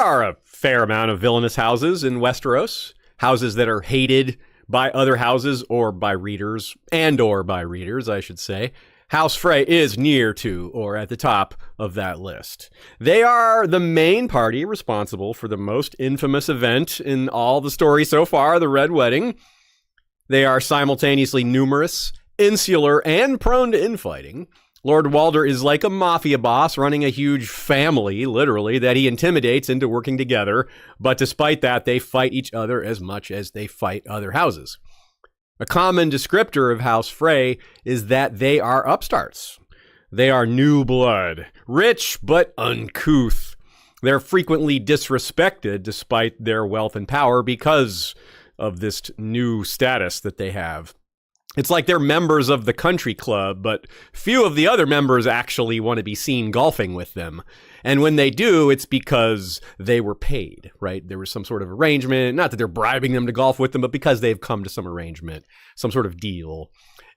are a fair amount of villainous houses in Westeros, houses that are hated by other houses or by readers, I should say. House Frey is near to or at the top of that list. They are the main party responsible for the most infamous event in all the story so far, the Red Wedding. They are simultaneously numerous, insular, and prone to infighting. Lord Walder is like a mafia boss running a huge family, literally, that he intimidates into working together. But despite that, they fight each other as much as they fight other houses. A common descriptor of House Frey is that they are upstarts. They are new blood, rich but uncouth. They're frequently disrespected despite their wealth and power because of this new status that they have. It's like they're members of the country club, but few of the other members actually want to be seen golfing with them. And when they do, it's because they were paid, right? There was some sort of arrangement, not that they're bribing them to golf with them, but because they've come to some arrangement, some sort of deal.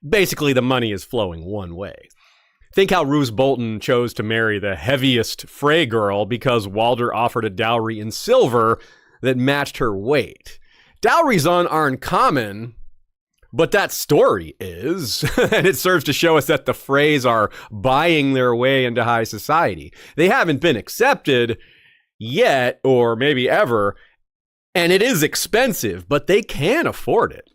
Basically, the money is flowing one way. Think how Roose Bolton chose to marry the heaviest Frey girl because Walder offered a dowry in silver that matched her weight. Dowries aren't common, but that story is, and it serves to show us that the Freys are buying their way into high society. They haven't been accepted yet, or maybe ever, and it is expensive, but they can afford it.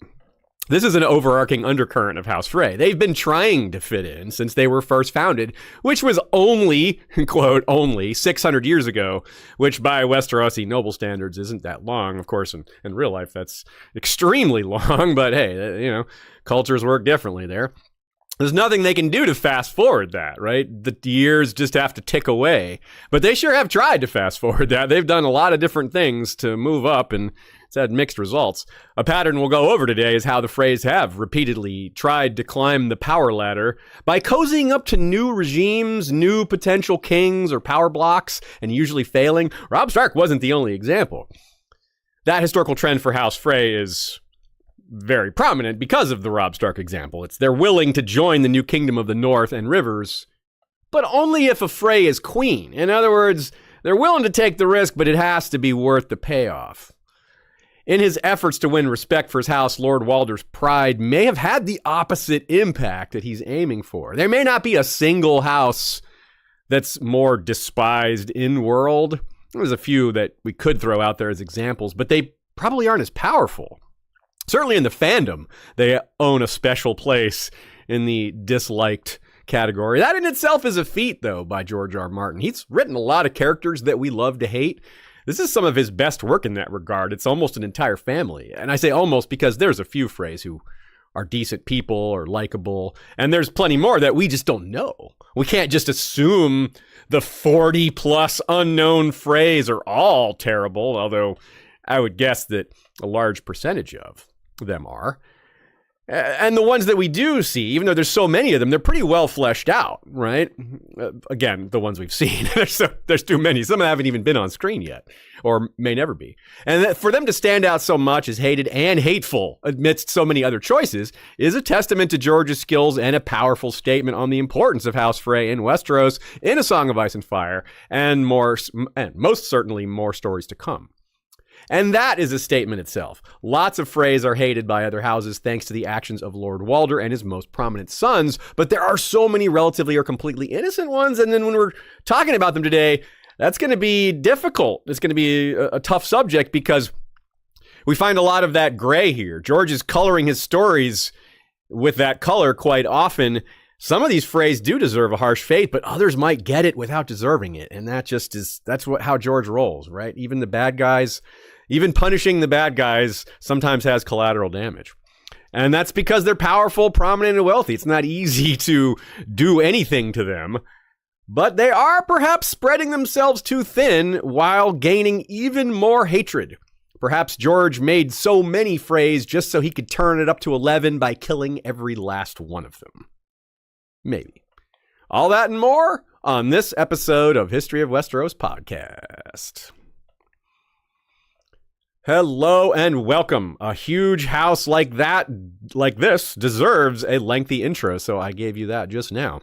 This is an overarching undercurrent of House Frey. They've been trying to fit in since they were first founded, which was only, quote, only 600 years ago, which by Westerosi noble standards isn't that long. Of course, in real life, that's extremely long, but hey, cultures work differently there. There's nothing they can do to fast forward that, right? The years just have to tick away. But they sure have tried to fast forward that. They've done a lot of different things to move up, and it's had mixed results. A pattern we'll go over today is how the Freys have repeatedly tried to climb the power ladder by cozying up to new regimes, new potential kings or power blocks, and usually failing. Robb Stark wasn't the only example. That historical trend for House Frey is very prominent because of the Robb Stark example. They're willing to join the new kingdom of the North and Rivers, but only if a Frey is queen. In other words, they're willing to take the risk, but it has to be worth the payoff. In his efforts to win respect for his house, Lord Walder's pride may have had the opposite impact that he's aiming for. There may not be a single house that's more despised in world. There's a few that we could throw out there as examples, but they probably aren't as powerful. Certainly in the fandom, they own a special place in the disliked category. That in itself is a feat, though, by George R. Martin. He's written a lot of characters that we love to hate. This is some of his best work in that regard. It's almost an entire family. And I say almost because there's a few Freys who are decent people or likable, and there's plenty more that we just don't know. We can't just assume the 40-plus unknown Freys are all terrible, although I would guess that a large percentage of them are. And the ones that we do see, even though there's so many of them, they're pretty well fleshed out, right? Again, the ones we've seen, there's too many. Some haven't even been on screen yet, or may never be. And for them to stand out so much as hated and hateful amidst so many other choices is a testament to George's skills and a powerful statement on the importance of House Frey in Westeros in A Song of Ice and Fire, and most certainly more stories to come. And that is a statement itself. Lots of Freys are hated by other houses thanks to the actions of Lord Walder and his most prominent sons, but there are so many relatively or completely innocent ones, and then when we're talking about them today, that's going to be difficult. It's going to be a tough subject because we find a lot of that gray here. George is coloring his stories with that color quite often. Some of these Freys do deserve a harsh fate, but others might get it without deserving it, and that's how George rolls, right? Even the bad guys, even punishing the bad guys sometimes has collateral damage. And that's because they're powerful, prominent, and wealthy. It's not easy to do anything to them, but they are perhaps spreading themselves too thin while gaining even more hatred. Perhaps George made so many Freys just so he could turn it up to 11 by killing every last one of them. Maybe. All that and more on this episode of History of Westeros podcast. Hello and welcome. A huge house like this, deserves a lengthy intro, so I gave you that just now.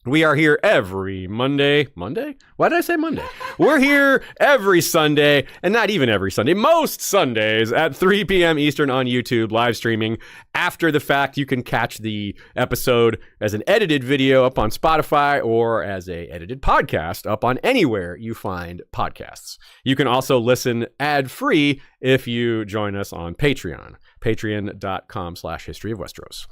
We are here every Monday. Monday? Why did I say Monday? We're here every Sunday, and not even every Sunday, most Sundays at 3 p.m. Eastern on YouTube, live streaming. After the fact, you can catch the episode as an edited video up on Spotify or as a edited podcast up on anywhere you find podcasts. You can also listen ad-free if you join us on Patreon, patreon.com/History of Westeros.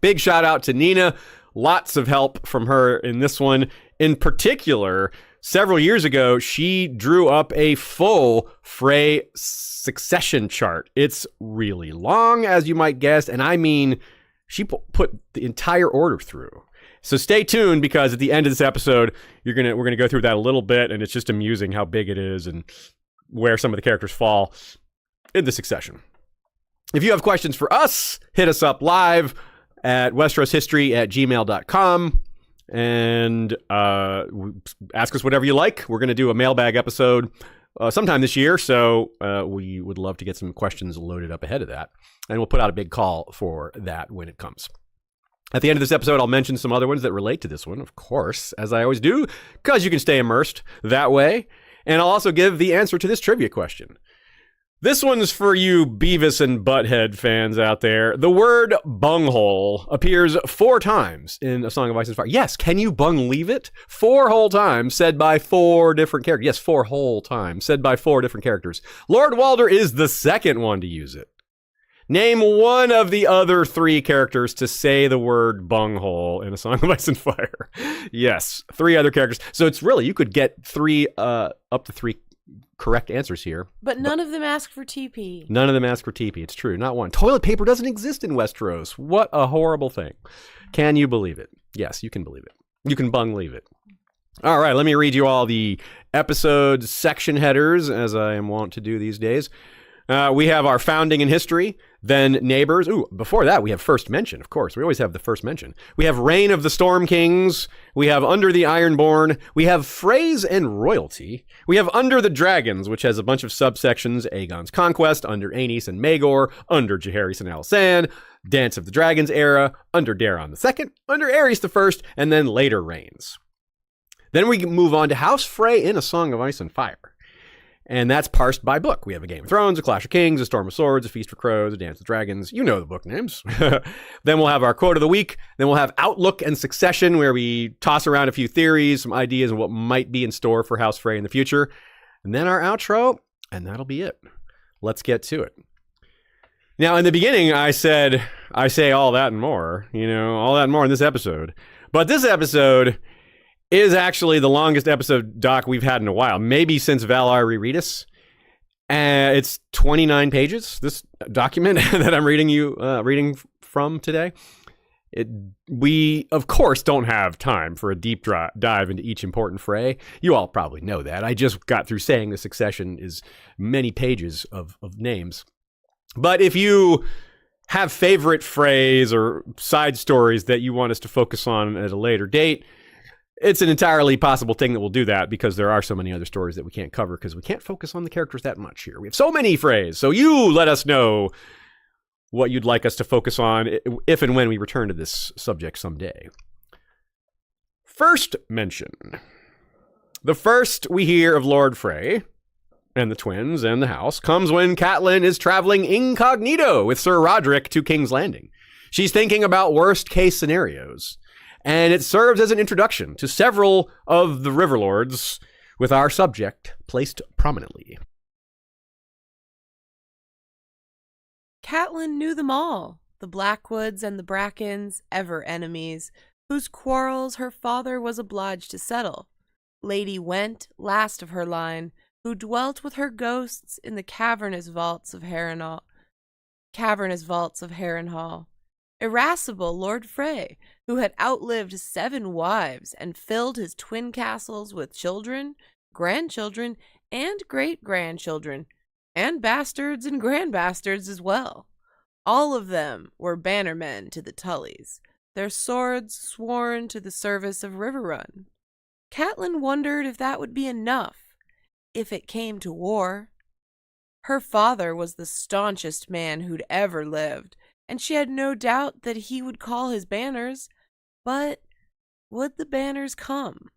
Big shout out to Nina. Lots of help from her in this one. In particular, several years ago, she drew up a full Frey succession chart. It's really long, as you might guess, and I mean, she put the entire order through. So stay tuned, because at the end of this episode, we're gonna go through that a little bit, and it's just amusing how big it is and where some of the characters fall in the succession. If you have questions for us, hit us up live at westeroshistory@gmail.com and ask us whatever you like. We're going to do a mailbag episode sometime this year, so we would love to get some questions loaded up ahead of that, and we'll put out a big call for that when it comes. At the end of this episode, I'll mention some other ones that relate to this one, of course, as I always do, because you can stay immersed that way, and I'll also give the answer to this trivia question. This one's for you Beavis and Butthead fans out there. The word bunghole appears 4 times in A Song of Ice and Fire. Yes, can you believe it? 4 whole times, said by 4 different characters. Yes, 4 whole times, said by 4 different characters. Lord Walder is the second one to use it. Name one of the other 3 characters to say the word bunghole in A Song of Ice and Fire. Yes, 3 other characters. So it's really, you could get up to 3 correct answers here. But none of them ask for TP. None of them ask for TP. It's true. Not one. Toilet paper doesn't exist in Westeros. What a horrible thing. Can you believe it? Yes, you can believe it. You can believe it. All right, let me read you all the episode section headers, as I am wont to do these days. We have our founding in history, then neighbors. Ooh, before that, we have first mention, of course. We always have the first mention. We have reign of the Storm Kings. We have under the Ironborn. We have Freys and royalty. We have under the Dragons, which has a bunch of subsections. Aegon's conquest, under Aenys and Maegor, under Jaehaerys and Alysanne, Dance of the Dragons era, under Daeron II, under Aerys I, and then later reigns. Then we move on to House Frey in A Song of Ice and Fire. And that's parsed by book. We have a Game of Thrones, a Clash of Kings, a Storm of Swords, a Feast for Crows, a Dance of Dragons. You know the book names. Then we'll have our quote of the week. Then we'll have Outlook and Succession, where we toss around a few theories, some ideas of what might be in store for House Frey in the future. And then our outro, and that'll be it. Let's get to it. Now, in the beginning, I say all that and more, all that and more in this episode. But this episode is actually the longest episode doc we've had in a while, maybe since Valar Rereadus. It's 29 pages, this document that I'm reading from today. We, of course, don't have time for a deep dive into each important Frey. You all probably know that. I just got through saying the succession is many pages of names. But if you have favorite Freys or side stories that you want us to focus on at a later date, it's an entirely possible thing that we'll do that, because there are so many other stories that we can't cover because we can't focus on the characters that much here. We have so many Freys. So you let us know what you'd like us to focus on if and when we return to this subject someday. First mention. The first we hear of Lord Frey and the twins and the house comes when Catelyn is traveling incognito with Sir Roderick to King's Landing. She's thinking about worst case scenarios, and it serves as an introduction to several of the Riverlords, with our subject placed prominently. Catelyn knew them all, the Blackwoods and the Brackens, ever enemies, whose quarrels her father was obliged to settle. Lady Went, last of her line, who dwelt with her ghosts in the cavernous vaults of Harrenhal. Irascible Lord Frey, who had outlived 7 wives and filled his twin castles with children, grandchildren, and great-grandchildren, and bastards and grandbastards as well. All of them were bannermen to the Tullys, their swords sworn to the service of Riverrun. Catelyn wondered if that would be enough, if it came to war. Her father was the staunchest man who'd ever lived, and she had no doubt that he would call his banners, but would the banners come.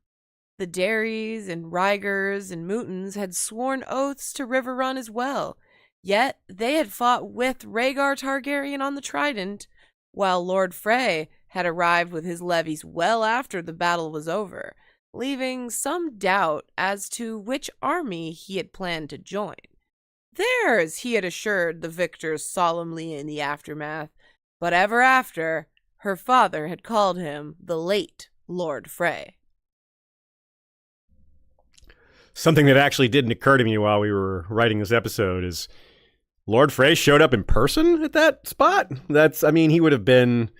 The Darys and Rygers and Mootons had sworn oaths to Riverrun as well, yet they had fought with Rhaegar Targaryen on the Trident, while Lord Frey had arrived with his levies well after the battle was over, leaving some doubt as to which army he had planned to join. Theirs, he had assured the victors solemnly in the aftermath, but ever after, her father had called him the late Lord Frey. Something that actually didn't occur to me while we were writing this episode is Lord Frey showed up in person at that spot. He would have been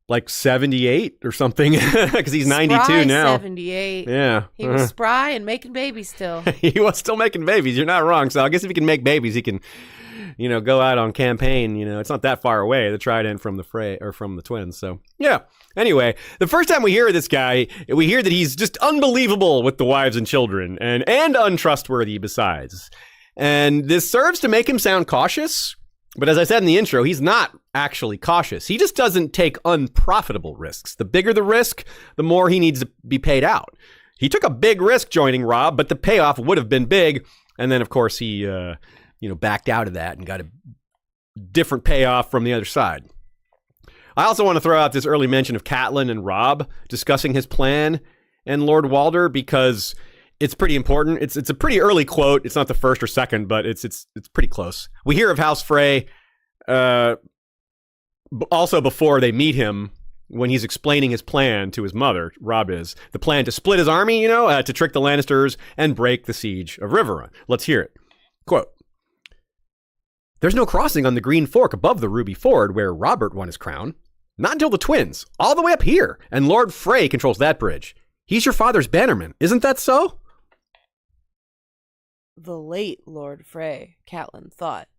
like 78 or something because he's 92 spry now. 78. Yeah. He was spry and making babies still. He was still making babies. You're not wrong. So I guess if he can make babies, he can, go out on campaign. It's not that far away, the Trident from the Frey or from the twins. So yeah. Anyway, the first time we hear of this guy, we hear that he's just unbelievable with the wives and children and untrustworthy besides. And this serves to make him sound cautious. But as I said in the intro, he's not actually cautious. He just doesn't take unprofitable risks. The bigger the risk, the more he needs to be paid out. He took a big risk joining Robb, but the payoff would have been big. And then, of course, he, backed out of that and got a different payoff from the other side. I also want to throw out this early mention of Catelyn and Robb discussing his plan and Lord Walder because it's pretty important. It's a pretty early quote. It's not the first or second, but it's pretty close. We hear of House Frey also before they meet him when he's explaining his plan to his mother, Robb is, the plan to split his army, to trick the Lannisters and break the siege of Riverrun. Let's hear it. Quote, "There's no crossing on the Green Fork above the Ruby Ford where Robert won his crown. Not until the twins, all the way up here, and Lord Frey controls that bridge. He's your father's bannerman, isn't that so?" The late Lord Frey, Catelyn thought.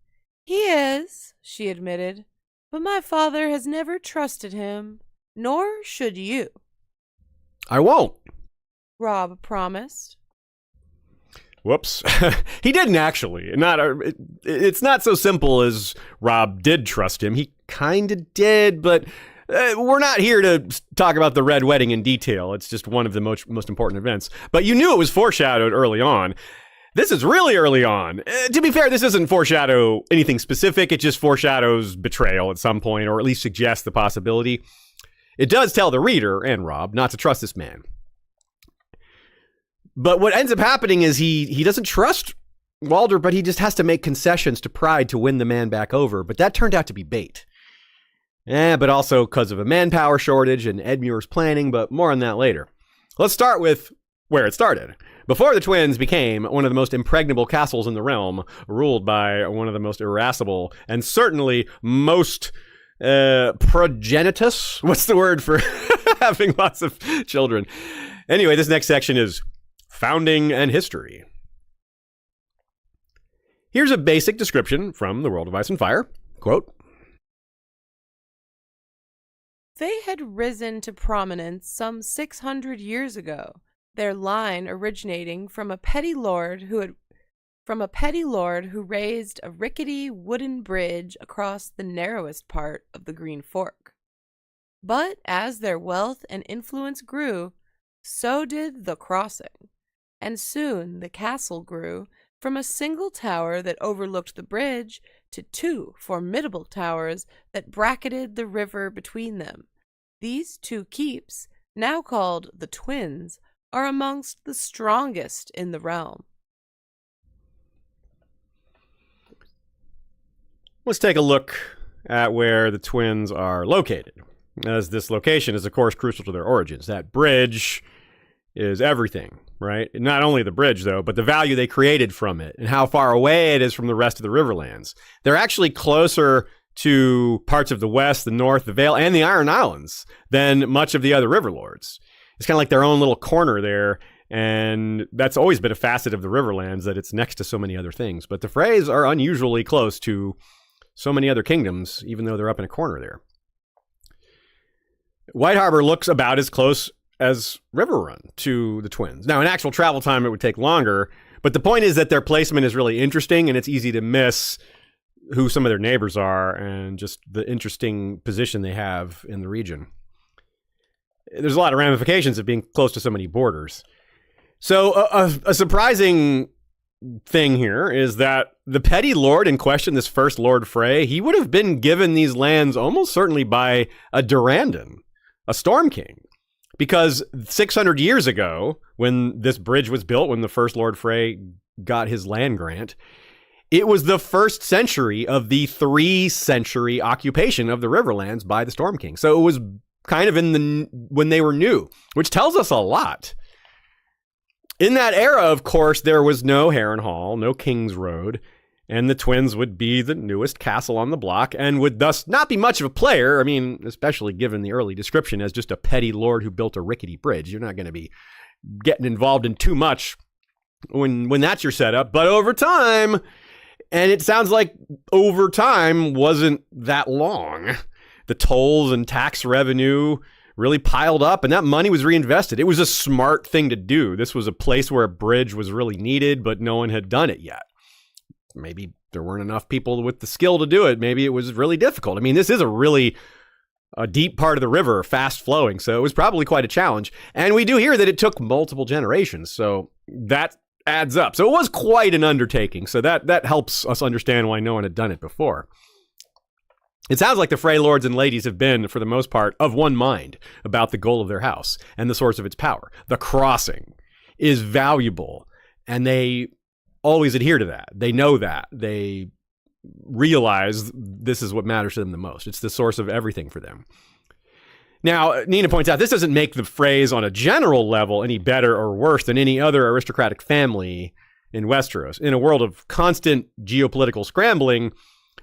He is, she admitted, but my father has never trusted him, nor should you. "I won't," Robb promised. Whoops. He didn't actually. It's not so simple as Robb did trust him. He kind of did, but we're not here to talk about the Red Wedding in detail. It's just one of the most important events. But you knew it was foreshadowed early on. This is really early on. To be fair, this doesn't foreshadow anything specific. It just foreshadows betrayal at some point, or at least suggests the possibility. It does tell the reader, and Robb, not to trust this man. But what ends up happening is he doesn't trust Walder, but he just has to make concessions to pride to win the man back over. But that turned out to be bait. But also because of a manpower shortage and Edmure's planning, but more on that later. Let's start with where it started. Before the twins became one of the most impregnable castles in the realm, ruled by one of the most irascible and certainly most progenitous. What's the word for having lots of children? Anyway, this next section is founding and history. Here's a basic description from The World of Ice and Fire. Quote, They had risen to prominence some 600 years ago, their line originating from a petty lord who raised a rickety wooden bridge across the narrowest part of the Green Fork. But as their wealth and influence grew, so did the crossing, and soon the castle grew from a single tower that overlooked the bridge to two formidable towers that bracketed the river between them. These two keeps, now called the Twins, are amongst the strongest in the realm. Let's take a look at where the twins are located, as this location is, of course, crucial to their origins. That bridge is everything, right? Not only the bridge, though, but the value they created from it and how far away it is from the rest of the Riverlands. They're actually closer to parts of the West, the North, the Vale, and the Iron Islands than much of the other Riverlords. It's kind of like their own little corner there, and that's always been a facet of the Riverlands, that it's next to so many other things. But the Freys are unusually close to so many other kingdoms, even though they're up in a corner there. White Harbor looks about as close as Riverrun to the Twins. Now, in actual travel time, it would take longer, but the point is that their placement is really interesting, and it's easy to miss who some of their neighbors are and just the interesting position they have in the region. there's a lot of ramifications of being close to so many borders. So a surprising thing here is that the petty lord in question, this first Lord Frey, he would have been given these lands almost certainly by a Durrandon, a Storm King. Because 600 years ago, when this bridge was built, when the first Lord Frey got his land grant, it was the first century of the 3-century occupation of the Riverlands by the Storm King. So it was kind of when they were new, which tells us a lot. In that era, of course, there was no Harrenhal, no King's Road, and the twins would be the newest castle on the block and would thus not be much of a player. I mean, especially given the early description as just a petty lord who built a rickety bridge. You're not going to be getting involved in too much when that's your setup. But over time, and it sounds like over time wasn't that long, the tolls and tax revenue really piled up, and that money was reinvested. It was a smart thing to do. This was a place where a bridge was really needed, but no one had done it yet. Maybe there weren't enough people with the skill to do it. Maybe it was really difficult. I mean, this is a deep part of the river, fast flowing, so it was probably quite a challenge. And we do hear that it took multiple generations, so that adds up. So it was quite an undertaking, so that helps us understand why no one had done it before. It sounds like the Frey lords and ladies have been, for the most part, of one mind about the goal of their house and the source of its power. The crossing is valuable, and they always adhere to that. They know that. They realize this is what matters to them the most. It's the source of everything for them. Now, Nina points out, this doesn't make the Freys on a general level any better or worse than any other aristocratic family in Westeros. In a world of constant geopolitical scrambling,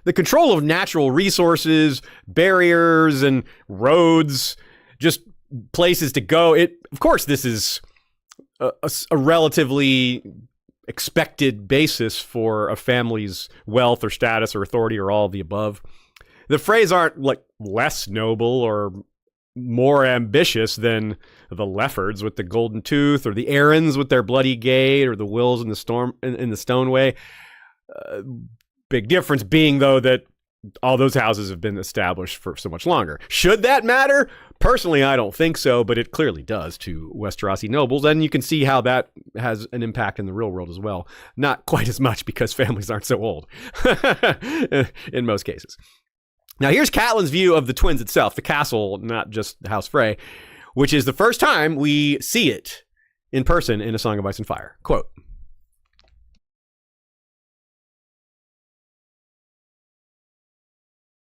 the control of natural resources, barriers, and roads, just places to go. Of course, this is a relatively expected basis for a family's wealth or status or authority or all of the above. The Freys aren't like less noble or more ambitious than the Leffords with the Golden Tooth, or the Arryns with their Bloody Gate, or the Wills in the Stoneway. Big difference being, though, that all those houses have been established for so much longer. Should that matter? Personally, I don't think so, but it clearly does to Westerosi nobles, and you can see how that has an impact in the real world as well. Not quite as much because families aren't so old in most cases. Now, here's Catelyn's view of the twins itself, the castle, not just the House Frey, which is the first time we see it in person in A Song of Ice and Fire. Quote,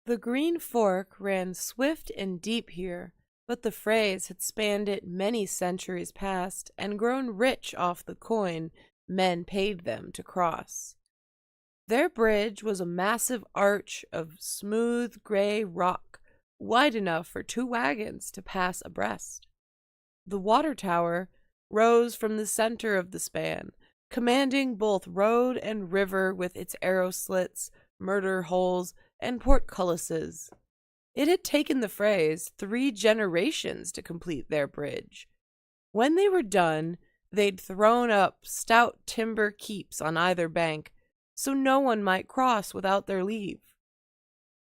"The Green Fork ran swift and deep here, but the Freys had spanned it many centuries past and grown rich off the coin men paid them to cross. Their bridge was a massive arch of smooth gray rock, wide enough for 2 wagons to pass abreast. The water tower rose from the center of the span, commanding both road and river with its arrow slits, murder holes, and portcullises. It had taken the Freys 3 generations to complete their bridge. When they were done, they'd thrown up stout timber keeps on either bank, so no one might cross without their leave.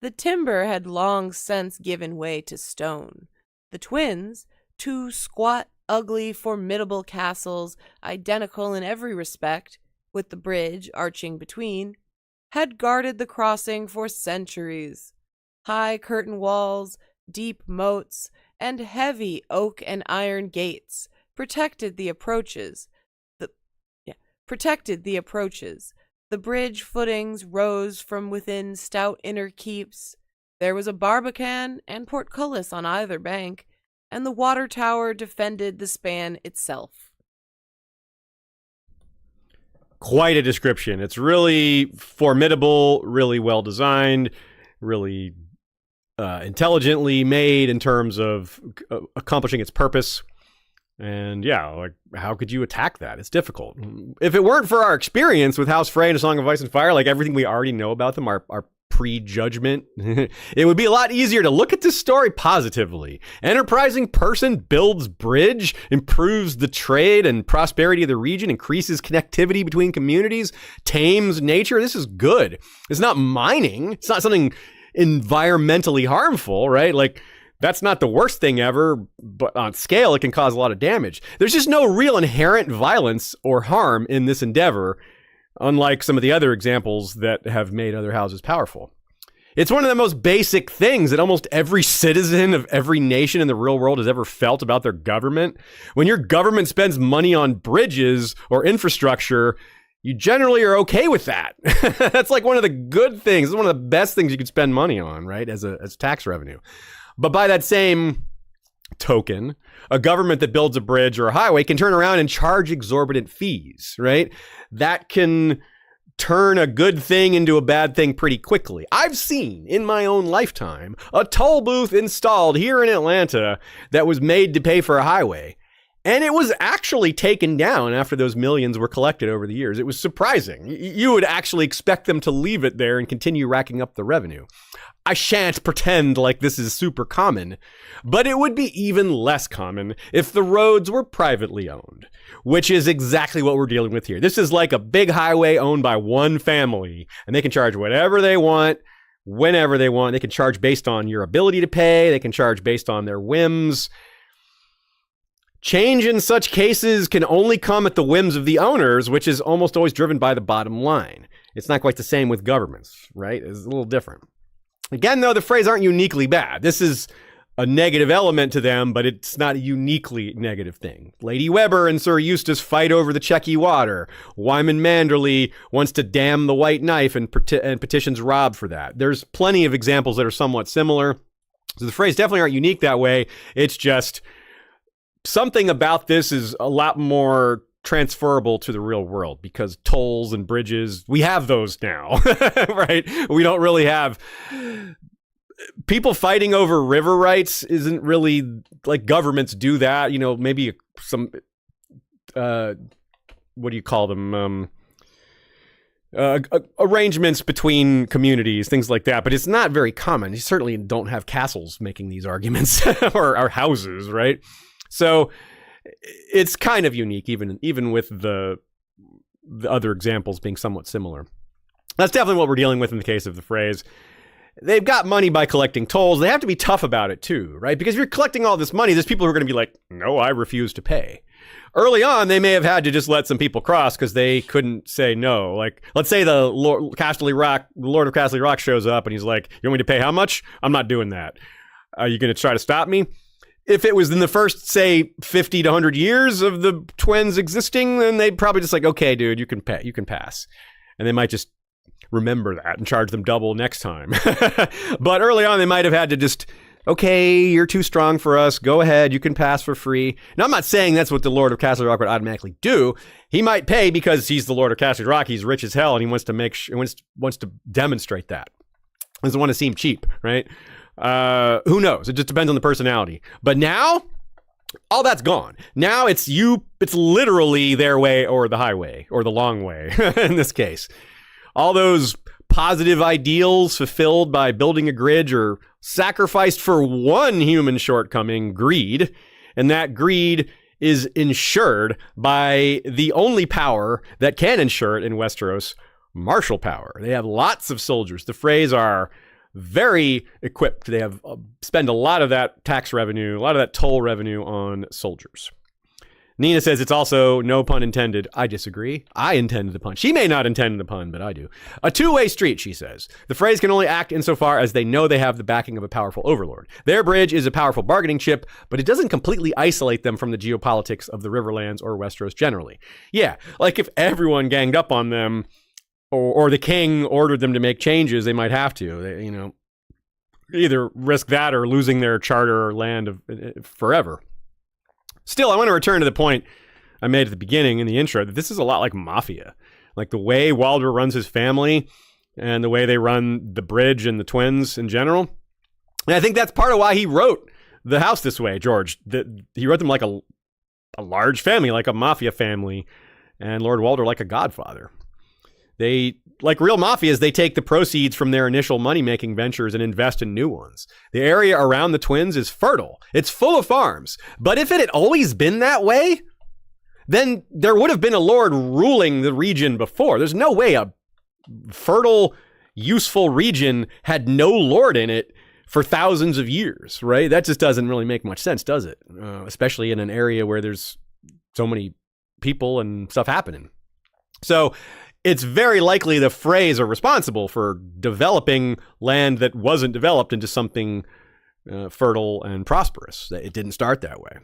The timber had long since given way to stone. The twins, 2 squat, ugly, formidable castles, identical in every respect, with the bridge arching between, had guarded the crossing for centuries. High curtain walls, deep moats, and heavy oak and iron gates protected the approaches. The bridge footings rose from within stout inner keeps. There was a barbican and portcullis on either bank, and the water tower defended the span itself." Quite a description. It's really formidable, really well designed, really intelligently made in terms of accomplishing its purpose. And yeah, like, how could you attack that? It's difficult. If it weren't for our experience with House Frey and A Song of Ice and Fire, like everything we already know about them, our prejudgment, it would be a lot easier to look at this story positively. Enterprising person builds bridge, improves the trade and prosperity of the region, increases connectivity between communities, tames nature. This is good. It's not mining. It's not something environmentally harmful, right? Like, That's not the worst thing ever, but on scale, it can cause a lot of damage. There's just no real inherent violence or harm in this endeavor, unlike some of the other examples that have made other houses powerful. It's one of the most basic things that almost every citizen of every nation in the real world has ever felt about their government. When your government spends money on bridges or infrastructure, you generally are okay with that. That's like one of the good things. It's one of the best things you could spend money on, right, as tax revenue. But by that same token, a government that builds a bridge or a highway can turn around and charge exorbitant fees, right? That can turn a good thing into a bad thing pretty quickly. I've seen in my own lifetime a toll booth installed here in Atlanta that was made to pay for a highway. And it was actually taken down after those millions were collected over the years. It was surprising. You would actually expect them to leave it there and continue racking up the revenue. I shan't pretend like this is super common, but it would be even less common if the roads were privately owned, which is exactly what we're dealing with here. This is like a big highway owned by one family, and they can charge whatever they want, whenever they want. They can charge based on your ability to pay. They can charge based on their whims. Change in such cases can only come at the whims of the owners, which is almost always driven by the bottom line. It's not quite the same with governments, right? It's a little different. Again, though, the Freys aren't uniquely bad. This is a negative element to them, but it's not a uniquely negative thing. Lady Weber and Sir Eustace fight over the Chequy water. Wyman Manderley wants to dam the White Knife and petitions Robb for that. There's plenty of examples that are somewhat similar. So the Freys definitely aren't unique that way. It's just something about this is a lot more transferable to the real world because tolls and bridges, we have those now, right? We don't really have people fighting over river rights. Isn't really like governments do that, maybe some what do you call them, arrangements between communities, things like that, but it's not very common. You certainly don't have castles making these arguments or houses, right? So it's kind of unique, even with the other examples being somewhat similar. That's definitely what we're dealing with in the case of the Freys. They've got money by collecting tolls. They have to be tough about it too, right? Because if you're collecting all this money, there's people who are going to be like, no, I refuse to pay. Early on, they may have had to just let some people cross because they couldn't say no. Like, let's say the Lord of Casterly Rock shows up and he's like, you want me to pay how much? I'm not doing that. Are you going to try to stop me? If it was in the first, say, 50 to 100 years of the twins existing, then they'd probably just like, okay, dude, you can pay, you can pass. And they might just remember that and charge them double next time. But early on, they might have had to just, okay, you're too strong for us. Go ahead, you can pass for free. Now, I'm not saying that's what the Lord of Casterly Rock would automatically do. He might pay because he's the Lord of Casterly Rock. He's rich as hell, and he wants to demonstrate that. He doesn't want to seem cheap, right? Who knows? It just depends on the personality. But now, all that's gone. Now it's literally their way or the highway or the long way in this case. All those positive ideals fulfilled by building a bridge are sacrificed for one human shortcoming, greed. And that greed is ensured by the only power that can ensure it in Westeros, martial power. They have lots of soldiers. The Freys are very equipped. They have spend a lot of that tax revenue, a lot of that toll revenue on soldiers. Nina says it's also, no pun intended. I disagree. I intended the pun. She may not intend the pun, but I do. A two-way street, she says. The Freys can only act insofar as they know they have the backing of a powerful overlord. Their bridge is a powerful bargaining chip, but it doesn't completely isolate them from the geopolitics of the Riverlands or Westeros generally. Yeah, like if everyone ganged up on them, or the king ordered them to make changes, they might have to. They, either risk that or losing their charter or land forever. Still, I want to return to the point I made at the beginning in the intro that this is a lot like Mafia. Like the way Walder runs his family and the way they run the bridge and the twins in general. And I think that's part of why he wrote the house this way, George. He wrote them like a large family, like a Mafia family, and Lord Walder like a godfather. They, like real mafias, they take the proceeds from their initial money-making ventures and invest in new ones. The area around the twins is fertile. It's full of farms. But if it had always been that way, then there would have been a lord ruling the region before. There's no way a fertile, useful region had no lord in it for thousands of years, right? That just doesn't really make much sense, does it? Especially in an area where there's so many people and stuff happening. So it's very likely the Freys are responsible for developing land that wasn't developed into something fertile and prosperous. It didn't start that way.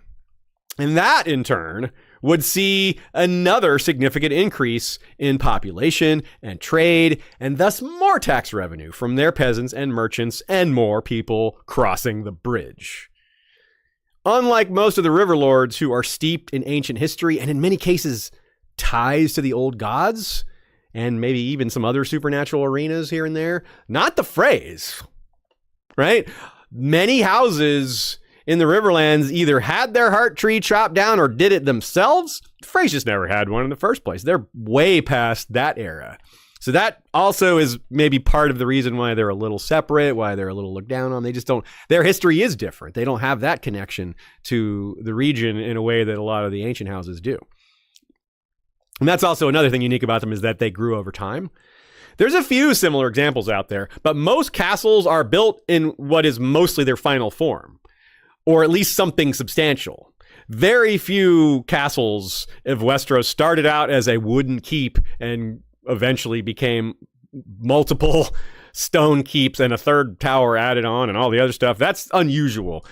And that, in turn, would see another significant increase in population and trade, and thus more tax revenue from their peasants and merchants and more people crossing the bridge. Unlike most of the river lords who are steeped in ancient history and in many cases ties to the old gods, and maybe even some other supernatural arenas here and there, not the Freys, right? Many houses in the Riverlands either had their heart tree chopped down or did it themselves. The Freys just never had one in the first place. They're way past that era. So that also is maybe part of the reason why they're a little separate, why they're a little looked down on. They just don't, their history is different. They don't have that connection to the region in a way that a lot of the ancient houses do. And that's also another thing unique about them, is that they grew over time. There's a few similar examples out there, but most castles are built in what is mostly their final form, or at least something substantial. Very few castles of Westeros started out as a wooden keep and eventually became multiple stone keeps and a third tower added on and all the other stuff. That's unusual.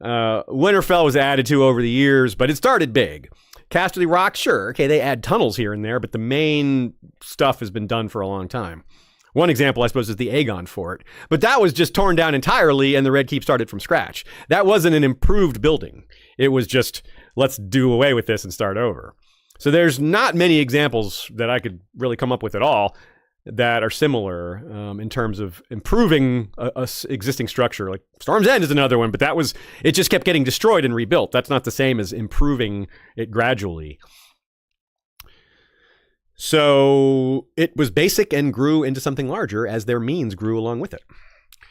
Winterfell was added to over the years, but it started big. Casterly Rock, sure, okay, they add tunnels here and there, but the main stuff has been done for a long time. One example, I suppose, is the Aegon fort, but that was just torn down entirely and the Red Keep started from scratch. That wasn't an improved building. It was just, let's do away with this and start over. So there's not many examples that I could really come up with at all that are similar in terms of improving a existing structure. Like Storm's End is another one, but it just kept getting destroyed and rebuilt. That's not the same as improving it gradually. So it was basic and grew into something larger as their means grew along with it.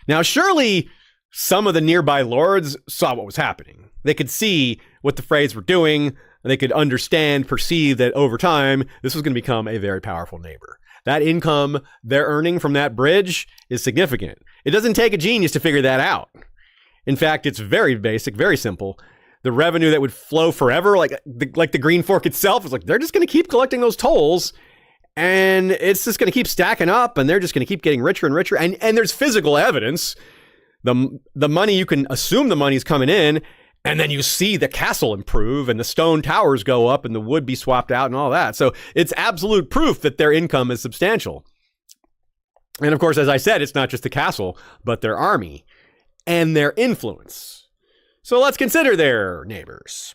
Now, surely some of the nearby lords saw what was happening. They could see what the Freys were doing. They could understand, perceive that over time, this was going to become a very powerful neighbor. That income they're earning from that bridge is significant. It doesn't take a genius to figure that out. In fact, it's very basic, very simple. The revenue that would flow forever, like the Green Fork itself, is like they're just going to keep collecting those tolls, and it's just going to keep stacking up, and they're just going to keep getting richer and richer. And there's physical evidence. The money, you can assume the money's coming in, and then you see the castle improve, and the stone towers go up, and the wood be swapped out, and all that. So it's absolute proof that their income is substantial. And of course, as I said, it's not just the castle, but their army and their influence. So let's consider their neighbors.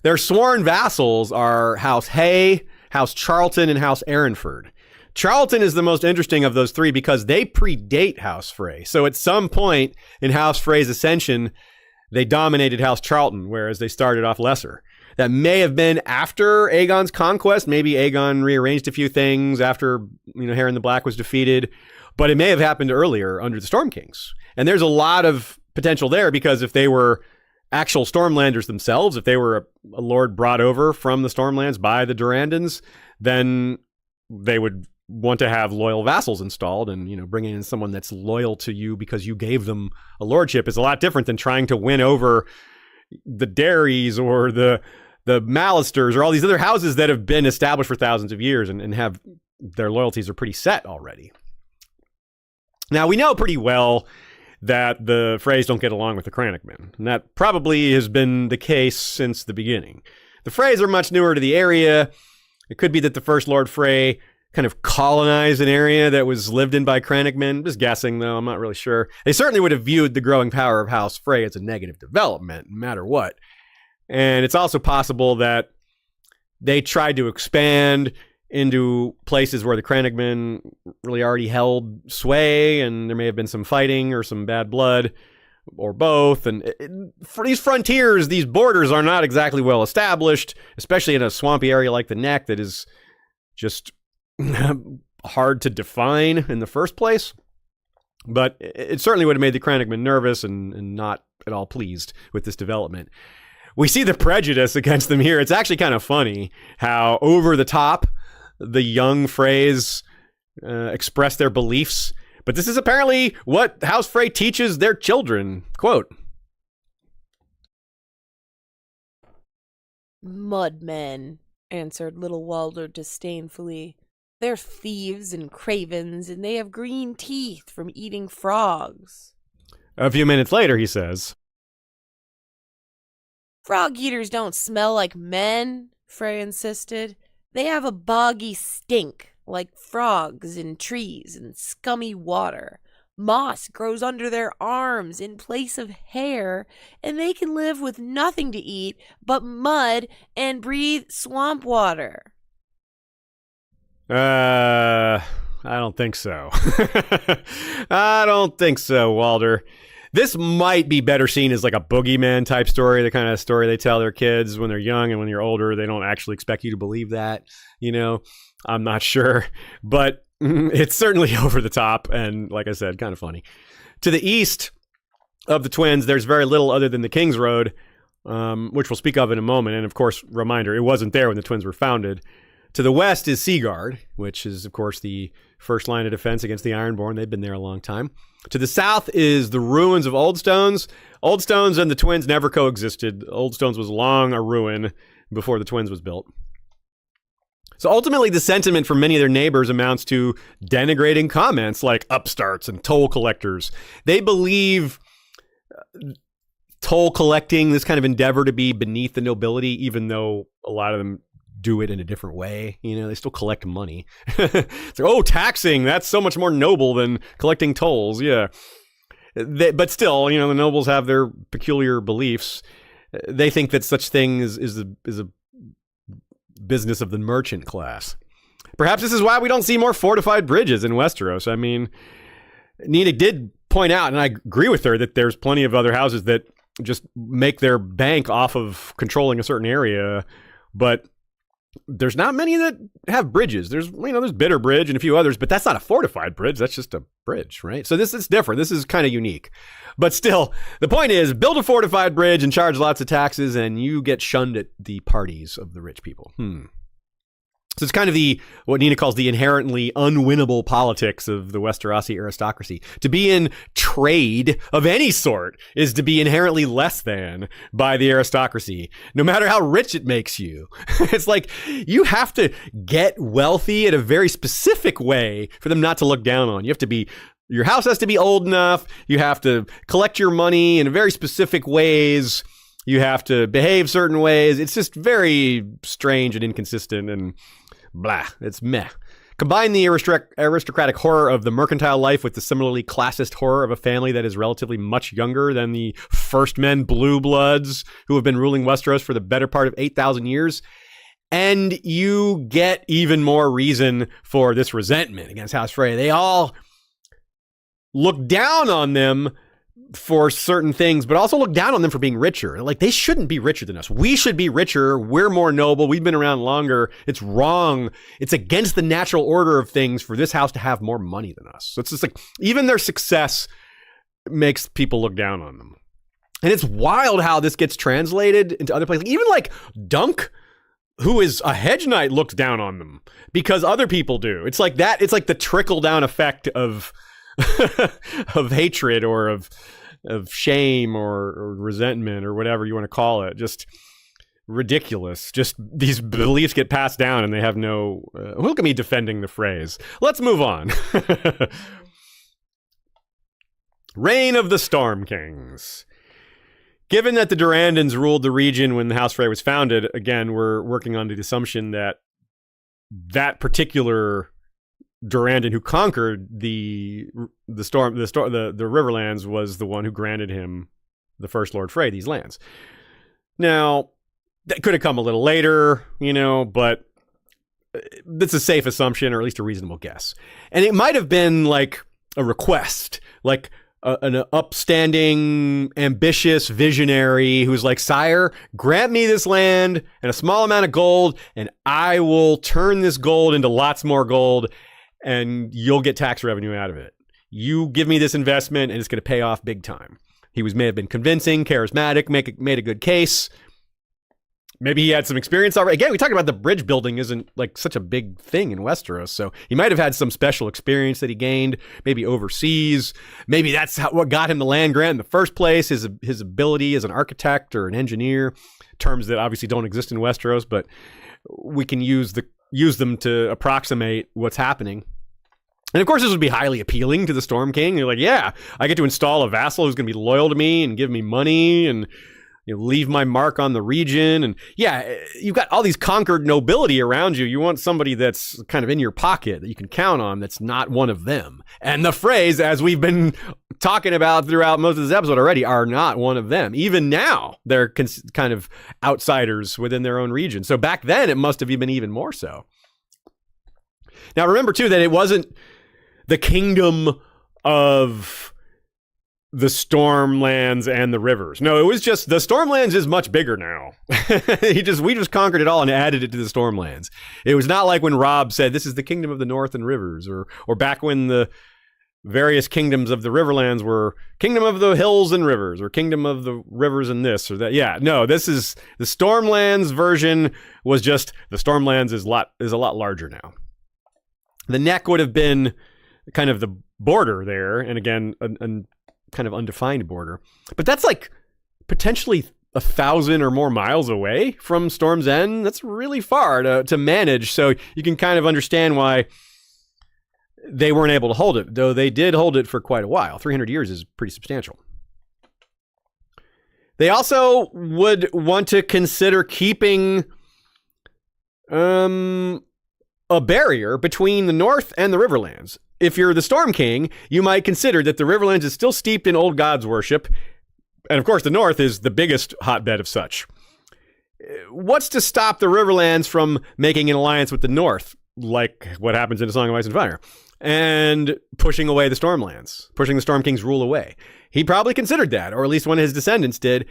Their sworn vassals are House Hay, House Charlton, and House Arrynford. Charlton is the most interesting of those three because they predate House Frey. So at some point in House Frey's ascension, they dominated House Charlton, whereas they started off lesser. That may have been after Aegon's conquest. Maybe Aegon rearranged a few things after, Harren the Black was defeated. But it may have happened earlier under the Storm Kings. And there's a lot of potential there because if they were actual Stormlanders themselves, if they were a lord brought over from the Stormlands by the Durandons, then they would want to have loyal vassals installed, and bringing in someone that's loyal to you because you gave them a lordship is a lot different than trying to win over the Darys or the Mallisters or all these other houses that have been established for thousands of years and have their loyalties are pretty set already. Now, we know pretty well that the Freys don't get along with the Crannogmen, and that probably has been the case since the beginning. The Freys are much newer to the area. It could be that the first Lord Frey kind of colonized an area that was lived in by Crannogmen. Just guessing, though. I'm not really sure. They certainly would have viewed the growing power of House Frey as a negative development, no matter what. And it's also possible that they tried to expand into places where the Crannogmen really already held sway, and there may have been some fighting or some bad blood, or both. And for these frontiers, these borders are not exactly well established, especially in a swampy area like the Neck that is just hard to define in the first place. But it certainly would have made the Crannogmen nervous and not at all pleased with this development. We see the prejudice against them here. It's actually kind of funny how over the top the young Freys express their beliefs, But this is apparently what House Frey teaches their children. Quote, "Mudmen," answered little Walder disdainfully. "They're thieves and cravens, and they have green teeth from eating frogs." A few minutes later, he says, "Frog eaters don't smell like men," Frey insisted. "They have a boggy stink, like frogs in trees and scummy water. Moss grows under their arms in place of hair, and they can live with nothing to eat but mud and breathe swamp water." I don't think so. I don't think so, Walder. This might be better seen as like a boogeyman type story, the kind of story they tell their kids when they're young, and when you're older, they don't actually expect you to believe that. You know, I'm not sure, but it's certainly over the top. And like I said, kind of funny. To the east of the twins, there's very little other than the King's Road, which we'll speak of in a moment. And of course, reminder, it wasn't there when the twins were founded. To the west is Seaguard, which is, of course, the first line of defense against the Ironborn. They've been there a long time. To the south is the ruins of Old Stones. Old Stones and the twins never coexisted. Old Stones was long a ruin before the twins was built. So ultimately, the sentiment from many of their neighbors amounts to denigrating comments like upstarts and toll collectors. They believe toll collecting, this kind of endeavor, to be beneath the nobility, even though a lot of them do it in a different way. You know, they still collect money. It's like, oh, taxing, that's so much more noble than collecting tolls. Yeah. But still, you know, the nobles have their peculiar beliefs. They think that such things is a business of the merchant class. Perhaps this is why we don't see more fortified bridges in Westeros. I mean, Nina did point out, and I agree with her, that there's plenty of other houses that just make their bank off of controlling a certain area, but there's not many that have bridges. There's Bitter Bridge and a few others, but that's not a fortified bridge. That's just a bridge, right? So this is different. This is kind of unique. But still, the point is, build a fortified bridge and charge lots of taxes, and you get shunned at the parties of the rich people. So it's kind of what Nina calls the inherently unwinnable politics of the Westerosi aristocracy. To be in trade of any sort is to be inherently less than by the aristocracy, no matter how rich it makes you. It's like you have to get wealthy in a very specific way for them not to look down on you. Your house has to be old enough. You have to collect your money in very specific ways. You have to behave certain ways. It's just very strange and inconsistent and blah. It's meh. Combine the aristocratic horror of the mercantile life with the similarly classist horror of a family that is relatively much younger than the first men blue bloods who have been ruling Westeros for the better part of 8,000 years, and you get even more reason for this resentment against House Frey. They all look down on them for certain things, but also look down on them for being richer. Like, they shouldn't be richer than us. We should be richer. We're more noble. We've been around longer. It's wrong. It's against the natural order of things for this house to have more money than us. So it's just like, even their success makes people look down on them. And it's wild how this gets translated into other places. Even like Dunk, who is a hedge knight, looks down on them because other people do. It's like that. It's like the trickle down effect of of hatred or of shame or resentment or whatever you want to call it. Just ridiculous. Just these beliefs get passed down and they have no look at me defending the Freys. Let's move on. Reign of the Storm Kings. Given that the Durandons ruled the region when the House Frey was founded, again, we're working on the assumption that that particular Durandon who conquered the Riverlands was the one who granted him, the first Lord Frey, these lands. Now, that could have come a little later, but that's a safe assumption, or at least a reasonable guess. And it might have been like a request, like an upstanding, ambitious visionary who's like, sire, grant me this land and a small amount of gold, and I will turn this gold into lots more gold, and you'll get tax revenue out of it. You give me this investment, and it's going to pay off big time. He may have been convincing, charismatic, made a good case. Maybe he had some experience already. Again, we talked about the bridge building isn't like such a big thing in Westeros, so he might have had some special experience that he gained, maybe overseas. Maybe that's what got him the land grant in the first place, his ability as an architect or an engineer, terms that obviously don't exist in Westeros, but we can use them to approximate what's happening. And of course, this would be highly appealing to the Storm King. You're like, yeah, I get to install a vassal who's going to be loyal to me and give me money and leave my mark on the region. And yeah, you've got all these conquered nobility around you. You want somebody that's kind of in your pocket that you can count on that's not one of them. And the Freys, as we've been talking about throughout most of this episode already, are not one of them. Even now, they're kind of outsiders within their own region. So back then, it must have been even more so. Now, remember, too, that it wasn't the kingdom of the Stormlands and the rivers. No, it was just the Stormlands is much bigger now. We just conquered it all and added it to the Stormlands. It was not like when Robb said, this is the kingdom of the North and rivers, or back when the various kingdoms of the Riverlands were kingdom of the hills and rivers, or kingdom of the rivers and this or that. Yeah, no, this is the Stormlands version was just the Stormlands is a lot larger now. The neck would have been kind of the border there, and again, a kind of undefined border, but that's like potentially 1,000 or more miles away from Storm's End. That's really far to manage, so you can kind of understand why they weren't able to hold it, though they did hold it for quite a while. 300 years is pretty substantial. They also would want to consider keeping a barrier between the North and the Riverlands. If you're the Storm King, you might consider that the Riverlands is still steeped in old gods worship. And of course, the North is the biggest hotbed of such. What's to stop the Riverlands from making an alliance with the North, like what happens in A Song of Ice and Fire, and pushing away the Stormlands, pushing the Storm King's rule away? He probably considered that, or at least one of his descendants did.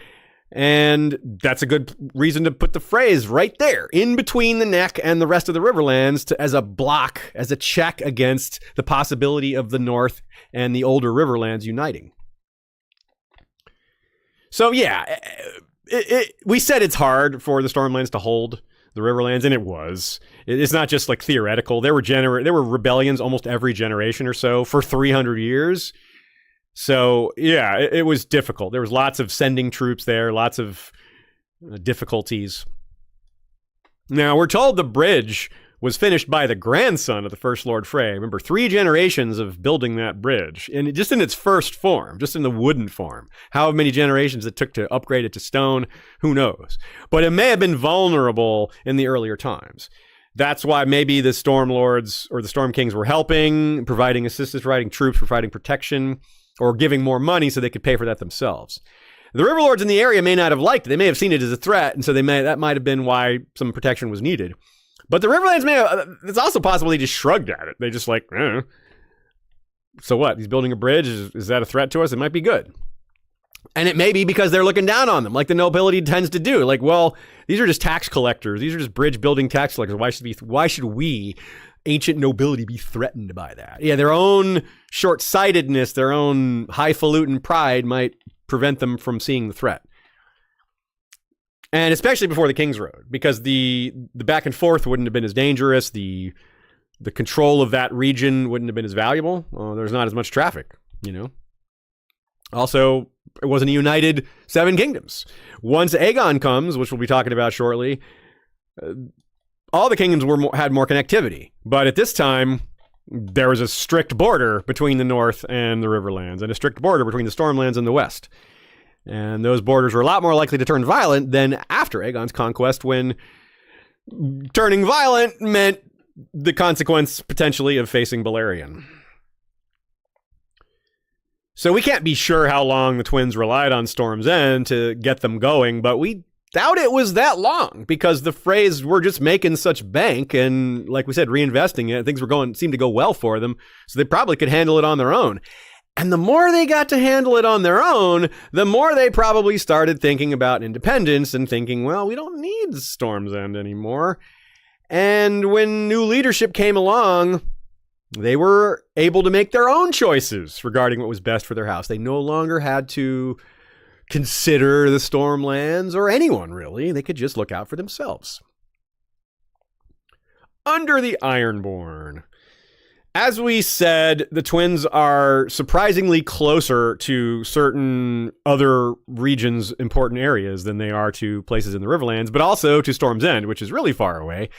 And that's a good reason to put the Freys right there, in between the neck and the rest of the Riverlands, as a block, as a check against the possibility of the North and the older Riverlands uniting. So yeah, we said it's hard for the Stormlands to hold the Riverlands, and it was. It's not just like theoretical. There were rebellions almost every generation or so for 300 years. So, yeah, it was difficult. There was lots of sending troops there, lots of difficulties. Now, we're told the bridge was finished by the grandson of the first Lord Frey. Remember, 3 generations of building that bridge, and just in its first form, just in the wooden form. How many generations it took to upgrade it to stone, who knows? But it may have been vulnerable in the earlier times. That's why maybe the Storm Lords or the Storm Kings were helping, providing assistance, providing troops, providing protection, or giving more money so they could pay for that themselves. The Riverlords in the area may not have liked it. They may have seen it as a threat, and so that might have been why some protection was needed. But the Riverlands may have, it's also possible they just shrugged at it. They just like, so what? He's building a bridge. Is that a threat to us? It might be good. And it may be because they're looking down on them, like the nobility tends to do. Like, well, these are just tax collectors. These are just bridge building tax collectors. Why should we, ancient nobility, be threatened by that? Yeah, their own short-sightedness, their own highfalutin pride might prevent them from seeing the threat. And especially before the King's Road, because the back and forth wouldn't have been as dangerous. The control of that region wouldn't have been as valuable. There's not as much traffic, Also, it wasn't a united 7 kingdoms. Once Aegon comes, which we'll be talking about shortly, all the kingdoms had more connectivity. But at this time, there was a strict border between the North and the Riverlands, and a strict border between the Stormlands and the West. And those borders were a lot more likely to turn violent than after Aegon's conquest, when turning violent meant the consequence potentially of facing Balerion. So we can't be sure how long the twins relied on Storm's End to get them going, but we doubt it was that long, because the Freys were just making such bank and, like we said, reinvesting it. Things seemed to go well for them, so they probably could handle it on their own. And the more they got to handle it on their own, the more they probably started thinking about independence and thinking, well, we don't need Storm's End anymore. And when new leadership came along, they were able to make their own choices regarding what was best for their house. They no longer had to consider the Stormlands or anyone, really. They could just look out for themselves. Under the Ironborn. As we said, the twins are surprisingly closer to certain other regions' important areas than they are to places in the Riverlands, but also to Storm's End, which is really far away.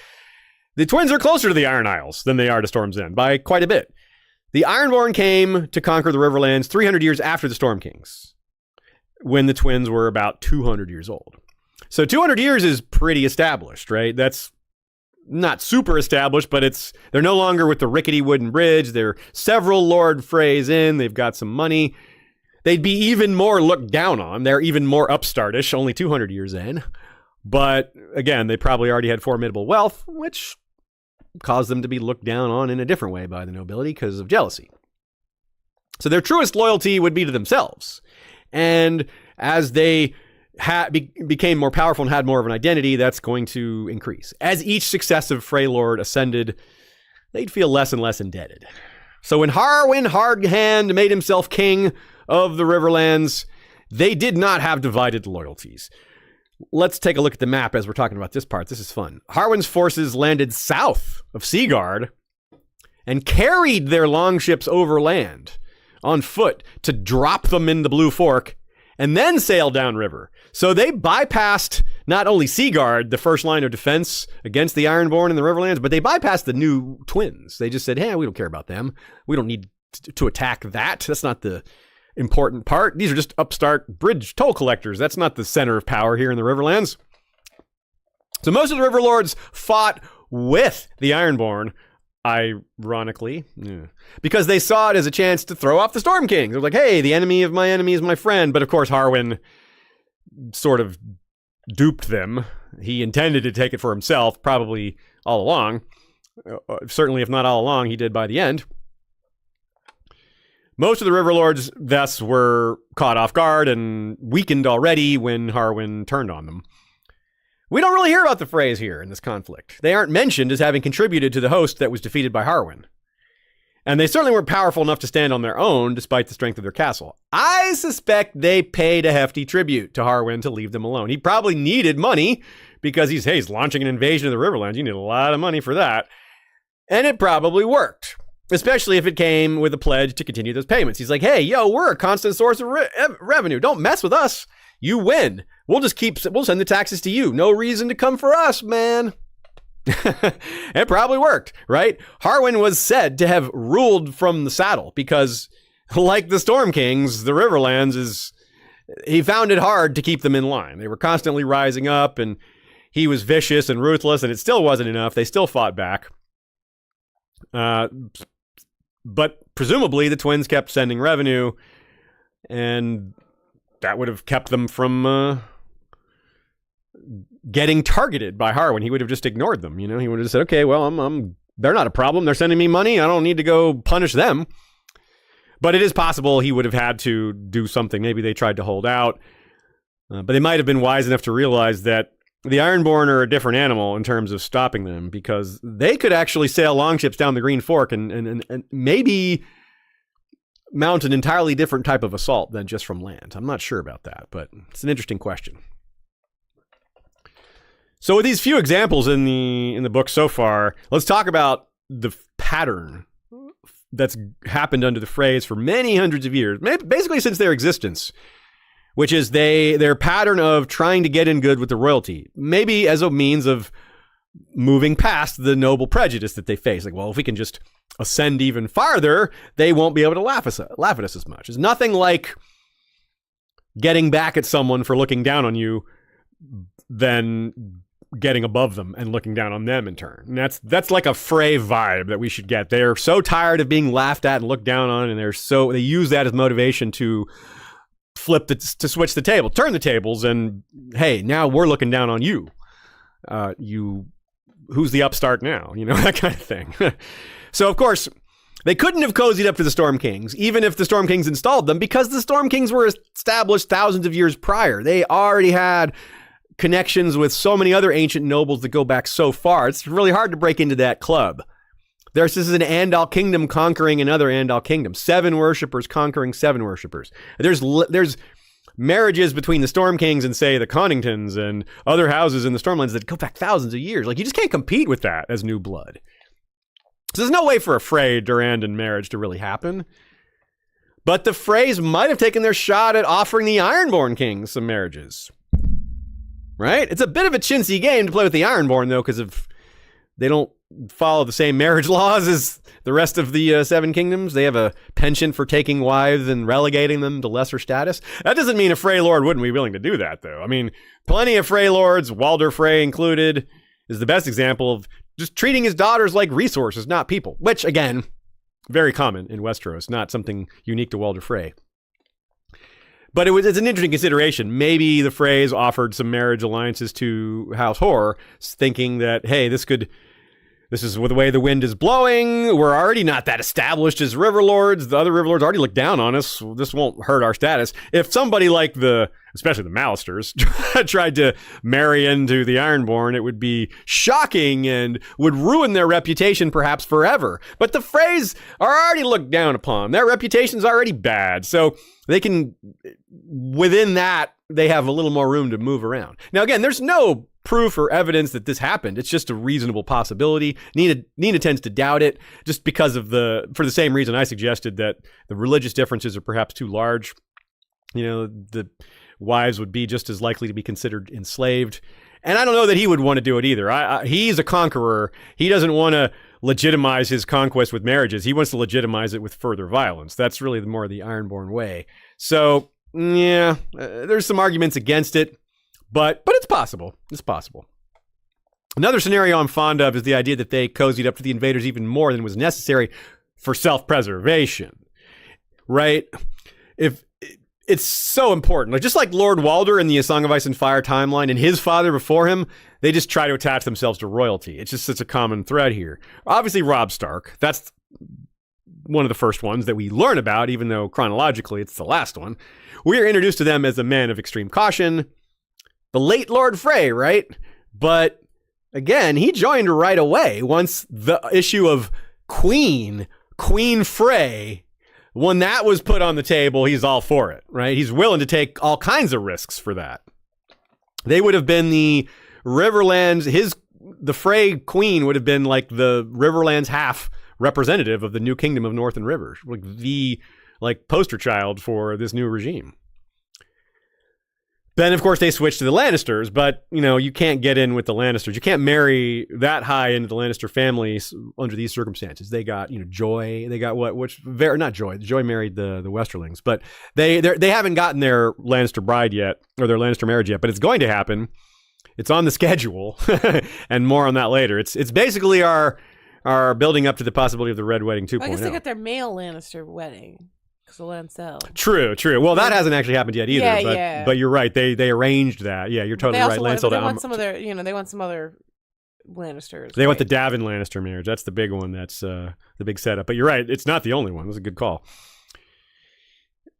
The twins are closer to the Iron Isles than they are to Storm's End by quite a bit. The Ironborn came to conquer the Riverlands 300 years after the Storm Kings, when the twins were about 200 years old. So 200 years is pretty established, right? That's not super established, but they're no longer with the rickety wooden bridge. They're several Lord Freys in. They've got some money. They'd be even more looked down on. They're even more upstartish, only 200 years in. But again, they probably already had formidable wealth, which caused them to be looked down on in a different way by the nobility because of jealousy. So their truest loyalty would be to themselves. And as they became more powerful and had more of an identity, that's going to increase. As each successive Frey Lord ascended, they'd feel less and less indebted. So when Harwin Hardhand made himself king of the Riverlands, they did not have divided loyalties. Let's take a look at the map as we're talking about this part. This is fun. Harwin's forces landed south of Seaguard and carried their longships overland on foot to drop them in the Blue Fork and then sail downriver. So they bypassed not only Seaguard, the first line of defense against the Ironborn in the Riverlands, but they bypassed the new twins. They just said, hey, we don't care about them. We don't need to attack that. That's not the important part. These are just upstart bridge toll collectors. That's not the center of power here in the Riverlands. So most of the River Lords fought with the Ironborn, ironically, because they saw it as a chance to throw off the Storm Kings. They're like, hey, the enemy of my enemy is my friend. But of course, Harwin sort of duped them. He intended to take it for himself, probably all along. Certainly, if not all along, he did by the end. Most of the River Lords thus were caught off guard and weakened already when Harwin turned on them. We don't really hear about the Freys here in this conflict. They aren't mentioned as having contributed to the host that was defeated by Harwin. And they certainly weren't powerful enough to stand on their own despite the strength of their castle. I suspect they paid a hefty tribute to Harwin to leave them alone. He probably needed money because he's launching an invasion of the Riverlands. You need a lot of money for that. And it probably worked, especially if it came with a pledge to continue those payments. He's like, hey, we're a constant source of revenue. Don't mess with us. You win. We'll send the taxes to you. No reason to come for us, man. It probably worked, right? Harwin was said to have ruled from the saddle because, like the Storm Kings, the Riverlands he found it hard to keep them in line. They were constantly rising up, and he was vicious and ruthless, and it still wasn't enough. They still fought back. But presumably the twins kept sending revenue, and that would have kept them from getting targeted by Harwin. He would have just ignored them. He would have said, okay, well, they're not a problem. They're sending me money. I don't need to go punish them. But it is possible he would have had to do something. Maybe they tried to hold out, but they might have been wise enough to realize that the Ironborn are a different animal in terms of stopping them, because they could actually sail longships down the Green Fork and maybe mount an entirely different type of assault than just from land. I'm not sure about that, but it's an interesting question. So with these few examples in the book so far, let's talk about the pattern that's happened under the Freys for many hundreds of years, basically since their existence, which is their pattern of trying to get in good with the royalty, maybe as a means of moving past the noble prejudice that they face. Like, well, if we can just ascend even farther, they won't be able to laugh at us as much. It's nothing like getting back at someone for looking down on you than getting above them and looking down on them in turn. And that's like a Frey vibe that we should get. They're so tired of being laughed at and looked down on, and they use that as motivation to to switch the table, turn the tables, and hey, now we're looking down on you. Who's the upstart now? That kind of thing. So of course, they couldn't have cozied up to the Storm Kings, even if the Storm Kings installed them, because the Storm Kings were established thousands of years prior. They already had connections with so many other ancient nobles that go back so far. It's really hard to break into that club. This is an Andal kingdom conquering another Andal kingdom. 7 worshippers conquering 7 worshippers. There's marriages between the Storm Kings and, say, the Conningtons and other houses in the Stormlands that go back thousands of years. Like, you just can't compete with that as new blood. So there's no way for a Frey-Durrandon marriage to really happen. But the Freys might have taken their shot at offering the Ironborn kings some marriages. Right? It's a bit of a chintzy game to play with the Ironborn, though, because if they don't follow the same marriage laws as the rest of the Seven Kingdoms. They have a penchant for taking wives and relegating them to lesser status. That doesn't mean a Frey Lord wouldn't be willing to do that, though. I mean, plenty of Frey Lords, Walder Frey included, is the best example of just treating his daughters like resources, not people. Which, again, very common in Westeros, not something unique to Walder Frey. But it's an interesting consideration. Maybe the Freys offered some marriage alliances to House Horror, thinking that, hey, this is the way the wind is blowing. We're already not that established as river lords. The other river lords already look down on us. This won't hurt our status. If somebody like especially the Mallisters, tried to marry into the Ironborn, it would be shocking and would ruin their reputation perhaps forever. But the Freys are already looked down upon. Their reputation's already bad. So they can, within that, they have a little more room to move around. Now, again, there's no proof or evidence that this happened. It's just a reasonable possibility. Nina tends to doubt it just because of for the same reason I suggested that the religious differences are perhaps too large. You know, the wives would be just as likely to be considered enslaved. And I don't know that he would want to do it either. He's a conqueror. He doesn't want to legitimize his conquest with marriages. He wants to legitimize it with further violence. That's really more the Ironborn way. So, yeah, there's some arguments against it. But it's possible. It's possible. Another scenario I'm fond of is the idea that they cozied up to the invaders even more than was necessary for self-preservation. Right? If it's so important. Like, just like Lord Walder in the A Song of Ice and Fire timeline and his father before him, they just try to attach themselves to royalty. It's just such a common thread here. Obviously, Robb Stark. That's one of the first ones that we learn about, even though chronologically it's the last one. We are introduced to them as a man of extreme caution. The late Lord Frey, right? But again, he joined right away once the issue of Queen Frey, when that was put on the table, he's all for it, right? He's willing to take all kinds of risks for that. They would have been the Riverlands, the Frey Queen would have been like the Riverlands half representative of the new kingdom of Northern Rivers, like the poster child for this new regime. Then, of course, they switched to the Lannisters, but, you know, you can't get in with the Lannisters. You can't marry that high into the Lannister families under these circumstances. They got, Joy. They got not Joy. Joy married the Westerlings, but they haven't gotten their Lannister bride yet, or their Lannister marriage yet, but it's going to happen. It's on the schedule, and more on that later. It's basically our building up to the possibility of the Red Wedding 2.0. I guess they got their male Lannister wedding. Lancel. True. Well, that hasn't actually happened yet either. But you're right. They arranged that. Yeah, you're totally right. Lancel. They want some other. They want some other Lannisters. They want the Davin Lannister marriage. That's the big one. That's the big setup. But you're right. It's not the only one. That's a good call.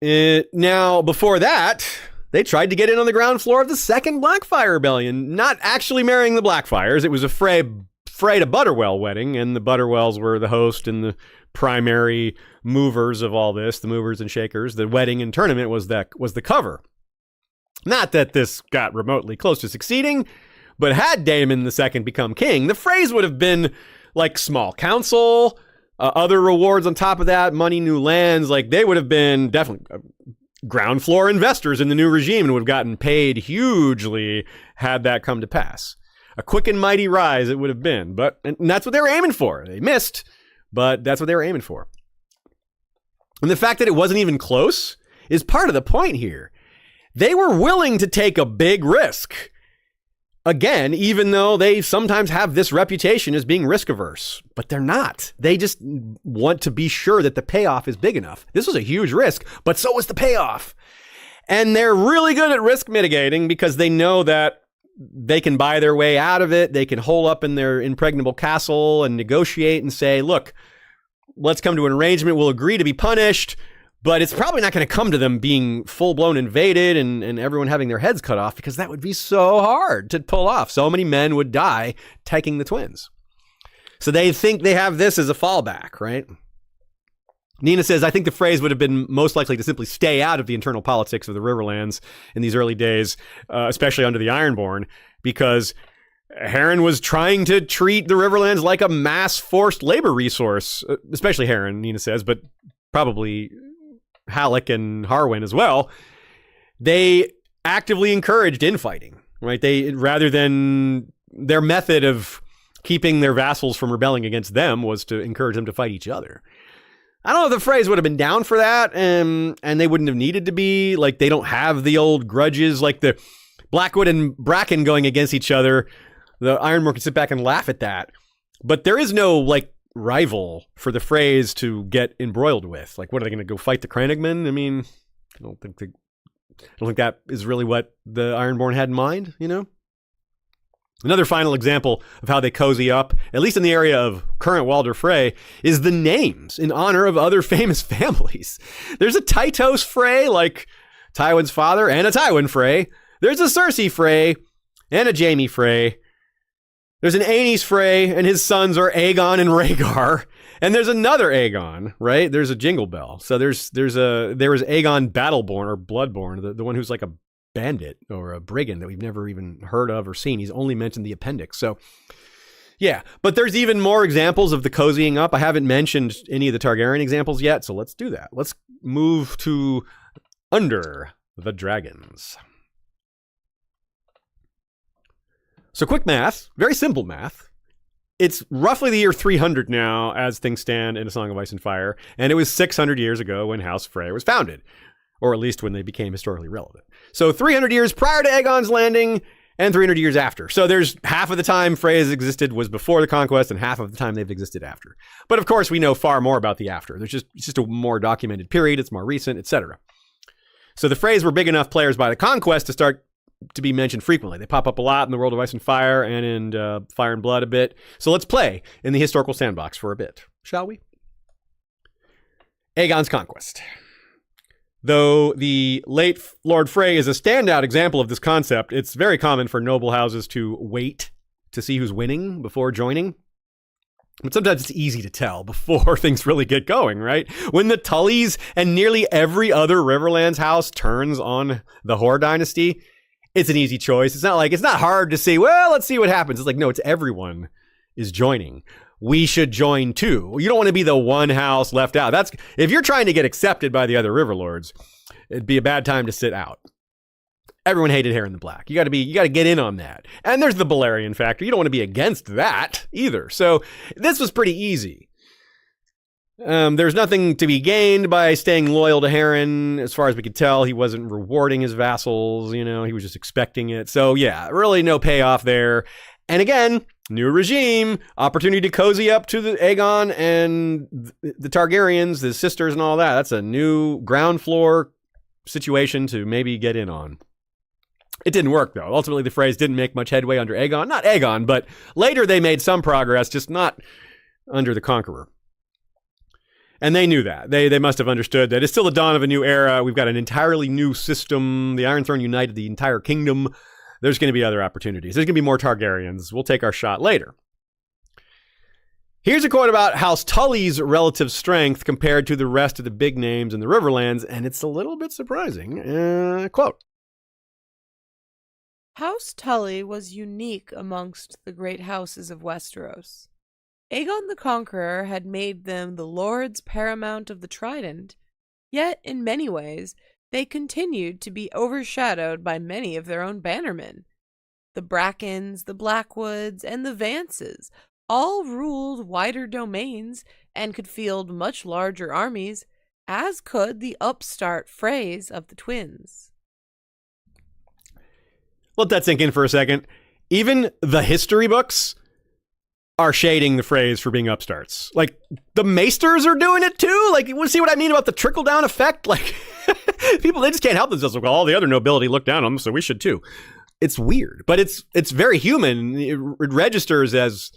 Now, before that, they tried to get in on the ground floor of the second Blackfire rebellion. Not actually marrying the Blackfires. It was a Frey to Butterwell wedding, and the Butterwells were the host and the primary movers of all this, the movers and shakers. The wedding and tournament was the cover. Not that this got remotely close to succeeding, but had Daemon II become king, the Freys would have been like small council, other rewards on top of that, money, new lands. Like, they would have been definitely ground floor investors in the new regime and would have gotten paid hugely had that come to pass. A quick and mighty rise it would have been, and that's what they were aiming for. They missed, but that's what they were aiming for. And the fact that it wasn't even close is part of the point here. They were willing to take a big risk. Again, even though they sometimes have this reputation as being risk averse, but they're not. They just want to be sure that the payoff is big enough. This was a huge risk, but so was the payoff. And they're really good at risk mitigating because they know that they can buy their way out of it. They can hole up in their impregnable castle and negotiate and say, look, let's come to an arrangement. We'll agree to be punished, but it's probably not going to come to them being full-blown invaded and everyone having their heads cut off, because that would be so hard to pull off. So many men would die taking the twins. So they think they have this as a fallback, right? Nina says, I think the Freys would have been most likely to simply stay out of the internal politics of the Riverlands in these early days, especially under the Ironborn, because Harren was trying to treat the Riverlands like a mass forced labor resource, especially Harren, Nina says, but probably Halleck and Harwin as well. They actively encouraged infighting, right? Rather than their method of keeping their vassals from rebelling against them was to encourage them to fight each other. I don't know if the Freys would have been down for that, and they wouldn't have needed to be. Like, they don't have the old grudges, like the Blackwood and Bracken going against each other. The Ironborn can sit back and laugh at that. But there is no, like, rival for the Freys to get embroiled with. Like, what, are they going to go fight the Crannogmen? I mean, I don't think that is really what the Ironborn had in mind, you know? Another final example of how they cozy up, at least in the area of current Walder Frey, is the names in honor of other famous families. There's a Tytos Frey, like Tywin's father, and a Tywin Frey. There's a Cersei Frey and a Jaime Frey. There's an Aenys Frey, and his sons are Aegon and Rhaegar. And there's another Aegon, right? There's a Jingle Bell. So there was Aegon Battleborn or Bloodborn, the one who's like a bandit or a brigand that we've never even heard of or seen. He's only mentioned the appendix. So yeah, but there's even more examples of the cozying up. I haven't mentioned any of the Targaryen examples yet, so let's do that. Let's move to Under the Dragons. So quick math, very simple math. It's roughly the year 300 now as things stand in A Song of Ice and Fire, and it was 600 years ago when House Frey was founded, or at least when they became historically relevant. So 300 years prior to Aegon's landing and 300 years after. So there's half of the time Frey has existed was before the conquest and half of the time they've existed after. But of course, we know far more about the after. It's just a more documented period. It's more recent, etc. So the Freys were big enough players by the conquest to start to be mentioned frequently. They pop up a lot in the World of Ice and Fire and in Fire and Blood a bit. So let's play in the historical sandbox for a bit, shall we? Aegon's conquest. Though the late Lord Frey is a standout example of this concept, it's very common for noble houses to wait to see who's winning before joining. But sometimes it's easy to tell before things really get going, right? When the Tullys and nearly every other Riverlands house turns on the Hoare dynasty, it's an easy choice. It's not hard to see, well, let's see what happens. It's like, no, it's everyone is joining. We should join too. You don't want to be the one house left out. If you're trying to get accepted by the other Riverlords, it'd be a bad time to sit out. Everyone hated Harren the Black. You got to get in on that. And there's the Balerion factor. You don't want to be against that either. So this was pretty easy. There's nothing to be gained by staying loyal to Harren. As far as we could tell, he wasn't rewarding his vassals. You know, he was just expecting it. So yeah, really no payoff there. And again, new regime, opportunity to cozy up to the Aegon and the Targaryens, the sisters and all that. That's a new ground floor situation to maybe get in on. It didn't work, though. Ultimately, the Freys didn't make much headway under Aegon. Not Aegon, but later they made some progress, just not under the Conqueror. And they knew that. They must have understood that it's still the dawn of a new era. We've got an entirely new system. The Iron Throne united the entire kingdom. There's going to be other opportunities. There's going to be more Targaryens. We'll take our shot later. Here's a quote about House Tully's relative strength compared to the rest of the big names in the Riverlands, and it's a little bit surprising. Quote. House Tully was unique amongst the great houses of Westeros. Aegon the Conqueror had made them the lords paramount of the Trident, yet in many ways they continued to be overshadowed by many of their own bannermen. The Brackens, the Blackwoods, and the Vances all ruled wider domains and could field much larger armies, as could the upstart Freys of the twins. Let that sink in for a second. Even the history books are shading the Freys for being upstarts. Like, the Maesters are doing it too? Like, you want to see what I mean about the trickle-down effect? Like, people, they just can't help themselves. Like, all the other nobility look down on them, so we should too. It's weird, but it's very human. It registers as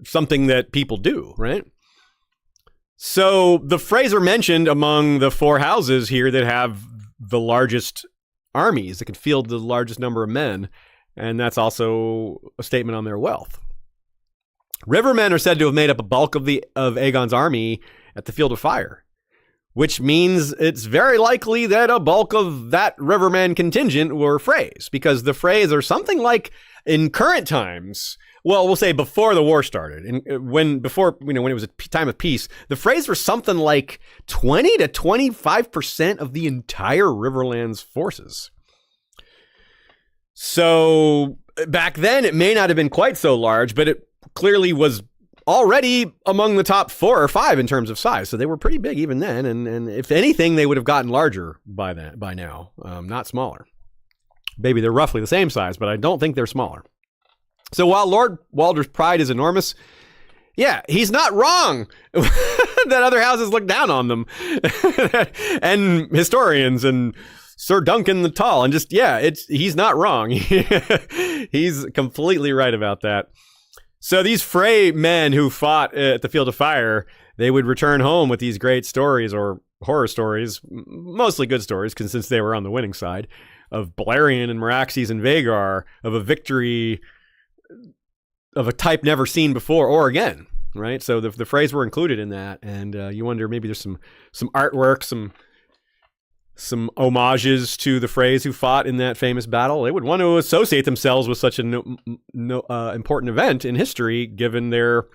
something that people do, right? So the Freys are mentioned among the four houses here that have the largest armies, that can field the largest number of men, and that's also a statement on their wealth. Rivermen are said to have made up a bulk of Aegon's army at the Field of Fire. which means it's very likely that a bulk of that Riverman contingent were Freys, because the Freys are something like, in current times, well, we'll say before the war started, and when it was a time of peace, the Freys were something like 20 to 25% of the entire Riverlands forces. So back then, it may not have been quite so large, but it clearly was already among the top 4 or 5 in terms of size. So they were pretty big even then. And if anything, they would have gotten larger by now, not smaller. Maybe they're roughly the same size, but I don't think they're smaller. So while Lord Walder's pride is enormous, yeah, he's not wrong that other houses look down on them. And historians and Sir Duncan the Tall, and he's not wrong. He's completely right about that. So these Frey men who fought at the Field of Fire, they would return home with these great stories, or horror stories, mostly good stories, because since they were on the winning side, of Balerion and Meraxes and Vhagar, of a victory of a type never seen before or again, right? So the Freys were included in that, and you wonder, maybe there's some artwork, some homages to the Freys who fought in that famous battle. They would want to associate themselves with such an important event in history, given their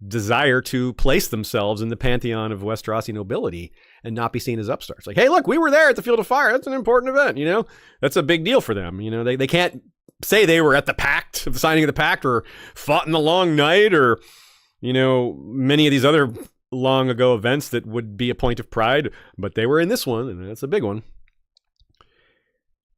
desire to place themselves in the pantheon of Westerosi nobility and not be seen as upstarts. Like, hey, look, we were there at the Field of Fire. That's an important event, That's a big deal for them. They can't say they were at the signing of the pact, or fought in the Long Night, or, many of these other long ago events that would be a point of pride, but they were in this one, and that's a big one.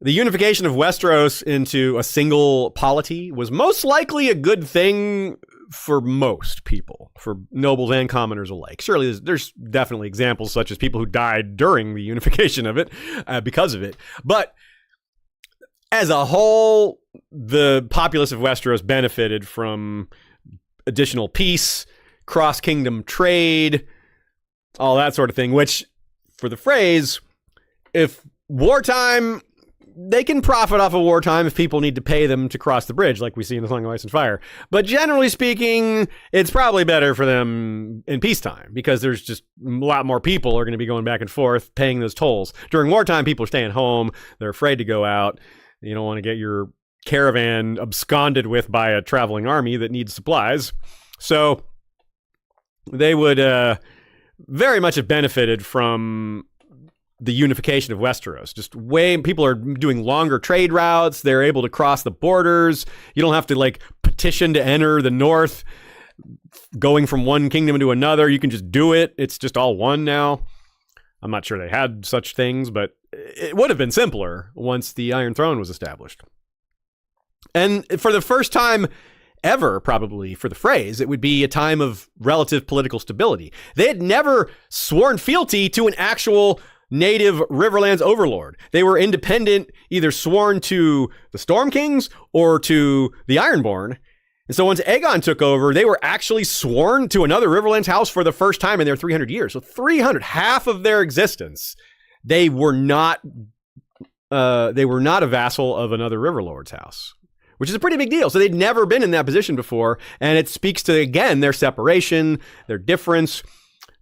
The unification of Westeros into a single polity was most likely a good thing for most people, for nobles and commoners alike. Surely there's definitely examples such as people who died during the unification of it because of it. But as a whole, the populace of Westeros benefited from additional peace, cross-kingdom trade, all that sort of thing, which for the Freys, if wartime, they can profit off of wartime if people need to pay them to cross the bridge, like we see in the Song of Ice and Fire. But generally speaking, it's probably better for them in peacetime, because there's just a lot more people are going to be going back and forth paying those tolls. During wartime, people are staying home. They're afraid to go out. You don't want to get your caravan absconded with by a traveling army that needs supplies. So they would very much have benefited from the unification of Westeros. People are doing longer trade routes. They're able to cross the borders. You don't have to petition to enter the north, going from one kingdom to another. You can just do it. It's just all one now. I'm not sure they had such things, but it would have been simpler once the Iron Throne was established. And for the first time ever, probably for the Freys, it would be a time of relative political stability. They had never sworn fealty to an actual native Riverlands overlord. They were independent, either sworn to the Storm Kings or to the Ironborn. And so once Aegon took over, they were actually sworn to another Riverlands house for the first time in their 300 years. So 300, half of their existence, they were not a vassal of another Riverlord's house, which is a pretty big deal. So they'd never been in that position before. And it speaks to, again, their separation, their difference,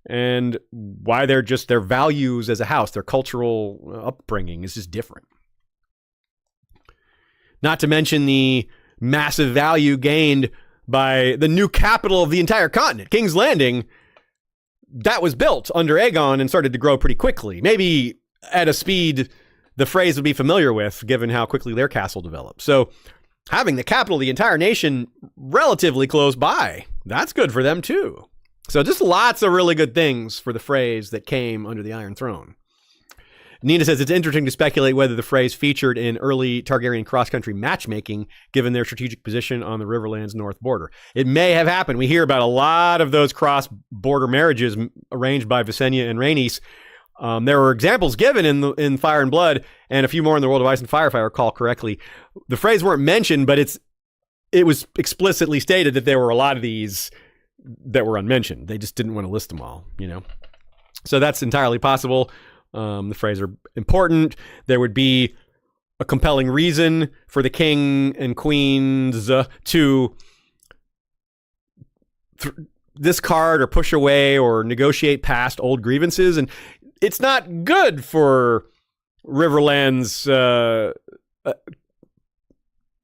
and why their values as a house, their cultural upbringing is just different. Not to mention the massive value gained by the new capital of the entire continent, King's Landing. That was built under Aegon and started to grow pretty quickly. Maybe at a speed the Freys would be familiar with, given how quickly their castle developed. So having the capital of the entire nation relatively close by, that's good for them too. So just lots of really good things for the Freys that came under the Iron Throne. Nina says it's interesting to speculate whether the Freys featured in early Targaryen cross-country matchmaking, given their strategic position on the Riverland's north border. It may have happened. We hear about a lot of those cross-border marriages arranged by Visenya and Rhaenys. There were examples given in Fire and Blood, and a few more in the World of Ice and Fire, if I recall correctly. The Freys weren't mentioned, but it was explicitly stated that there were a lot of these that were unmentioned. They just didn't want to list them all, So that's entirely possible. The Freys are important. There would be a compelling reason for the king and queens to discard or push away or negotiate past old grievances. And it's not good for Riverlands, for